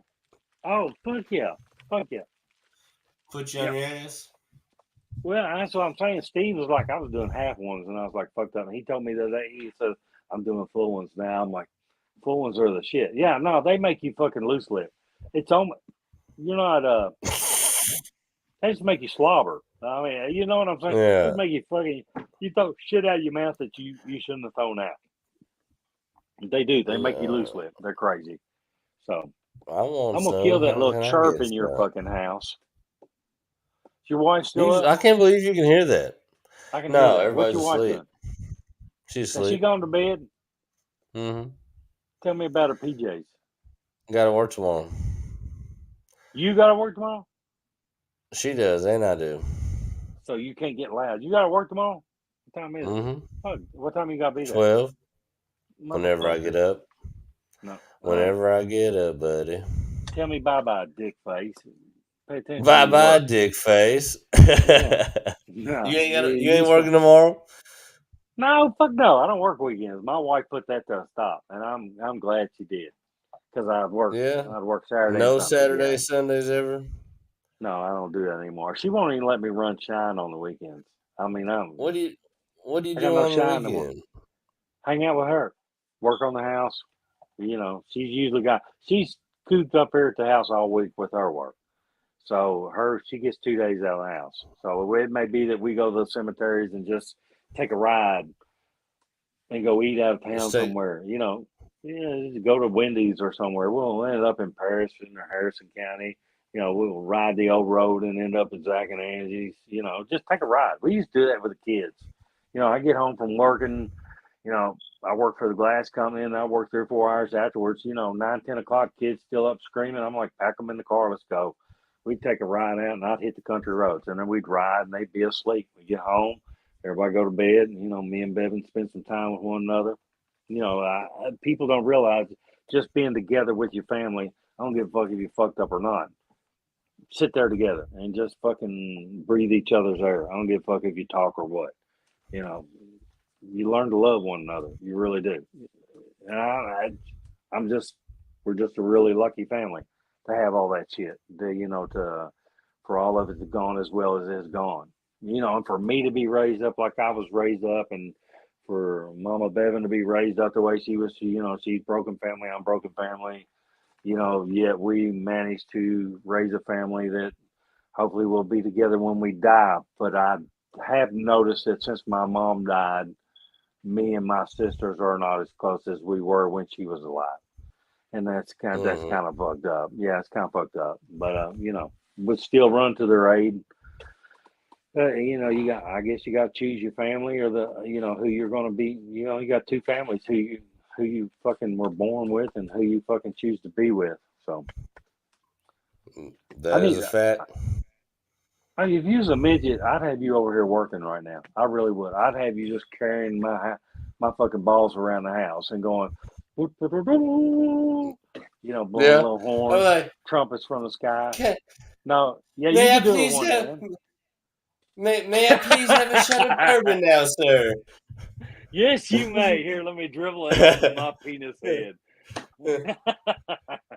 Oh, fuck yeah. Fuck yeah. Put you on Yep. your ass. Well, that's what I'm saying. Steve was like, I was doing half ones, and I was like, fucked up. And he told me that he said, I'm doing full ones now. I'm like, full ones are the shit. Yeah, no, they make you fucking loose lip. It's almost, you're not, they just make you slobber. I mean, you know what I'm saying? They Yeah. just make you fucking, you throw shit out of your mouth that you shouldn't have thrown out. They do. They make you loose No, lip. They're crazy. So I want I'm going to kill some. that How little can I chirp get in your some? fucking house. Is your wife still up? I can't believe you can hear that. I can hear No, that. What's everybody's your wife asleep. doing? She's Has she asleep. gone to bed? Mm-hmm. Tell me about her PJs. Got to work tomorrow. You got to work tomorrow? She does, and I do. So you can't get loud. You got to work tomorrow? What time is it? Mm-hmm. Oh, what time you got to be there? 12. Whenever I get Motherfucker. up. No. Whenever I get up, buddy. Tell me bye-bye, dick face. Pay attention Bye to your bye, work. dick face. Yeah. No, You ain't working tomorrow? No, fuck no. I don't work weekends. My wife put that to a stop, and I'm glad she did, because I'd work Yeah. Saturday and No Sunday. Saturday, Yeah. Sundays ever? No, I don't do that anymore. She won't even let me run shine on the weekends. I mean, What do you I got do no on the shine no more. weekend? Hang out with her, work on the house. She's cooped up here at the house all week with her work. So she gets 2 days out of the house. So it may be that we go to the cemeteries and just take a ride and go eat out of town Say, somewhere. Just go to Wendy's or somewhere. We'll end up in Paris or Harrison County. We'll ride the old road and end up at Zach and Angie's. Just take a ride. We used to do that with the kids. I get home from working. I work for the glass company, and I work 3 or 4 hours afterwards. 9, 10 o'clock, kids still up screaming. I'm like, pack them in the car, let's go. We'd take a ride out, and I'd hit the country roads, and then we'd ride, and they'd be asleep. We get home, everybody go to bed, and me and Bevan spend some time with one another. People don't realize just being together with your family. I don't give a fuck if you fucked up or not. Sit there together and just fucking breathe each other's air. I don't give a fuck if you talk or what. You learn to love one another. You really do. And we're just a really lucky family to have all that shit. For all of it to gone as well as it's gone. And for me to be raised up like I was raised up, and for Mama Bevan to be raised up the way she was, she's broken family, I'm broken family. Yet we managed to raise a family that hopefully will be together when we die. But I have noticed that since my mom died, me and my sisters are not as close as we were when she was alive, and that's kind of fucked up. Yeah, it's kind of fucked up, but we still run to their aid. I guess you got to choose your family, or who you're going to be. You got 2 families, who you fucking were born with, and who you fucking choose to be with. So that is a fact. If you was a midget, I'd have you over here working right now. I really would. I'd have you just carrying my fucking balls around the house and going, blowing little horns, like, trumpets from the sky. Okay. No, yeah, May you I can do please it one have? day. May I please have a shot of bourbon now, sir? Yes, you may. Here, let me dribble it out in my penis head.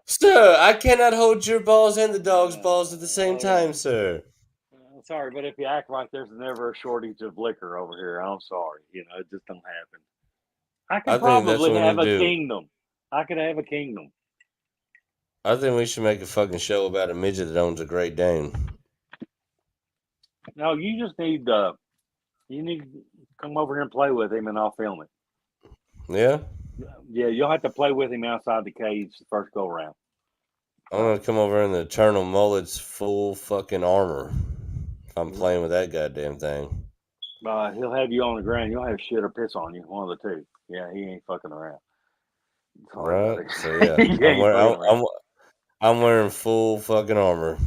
Sir, I cannot hold your balls and the dog's balls at the same time, sir. Sorry, but if you act like there's never a shortage of liquor over here, I'm sorry. It just don't happen. I could probably have a kingdom. I could have a kingdom. I think we should make a fucking show about a midget that owns a Great Dane. No, you just need to come over here and play with him, and I'll film it. Yeah? Yeah, you'll have to play with him outside the cage the first go around. I'm gonna come over in the Eternal Mullet's full fucking armor. I'm playing with that goddamn thing. He'll have you on the ground. You'll have shit or piss on you, one of the two. Yeah, he ain't fucking around. Sorry, right? So yeah, I'm wearing full fucking armor.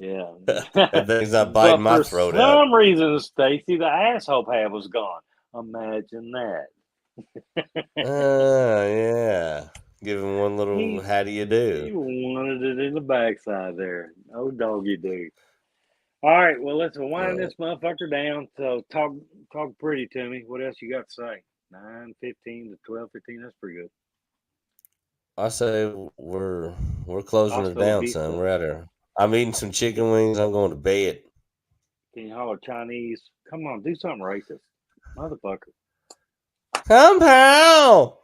Yeah. That thing's not biting my throat out. For some reason, Stacy, the asshole pad was gone. Imagine that. Yeah. Give him one little how do you do? He wanted it in the backside there. Oh, doggy do. All right, well, let's wind this motherfucker down. So talk pretty to me. What else you got to say? 9:15 to 12:15. That's pretty good. I say we're closing it down, son. We're out here. I'm eating some chicken wings. I'm going to bed. Can you holler Chinese? Come on, do something racist, motherfucker. Come pal.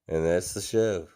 And that's the show.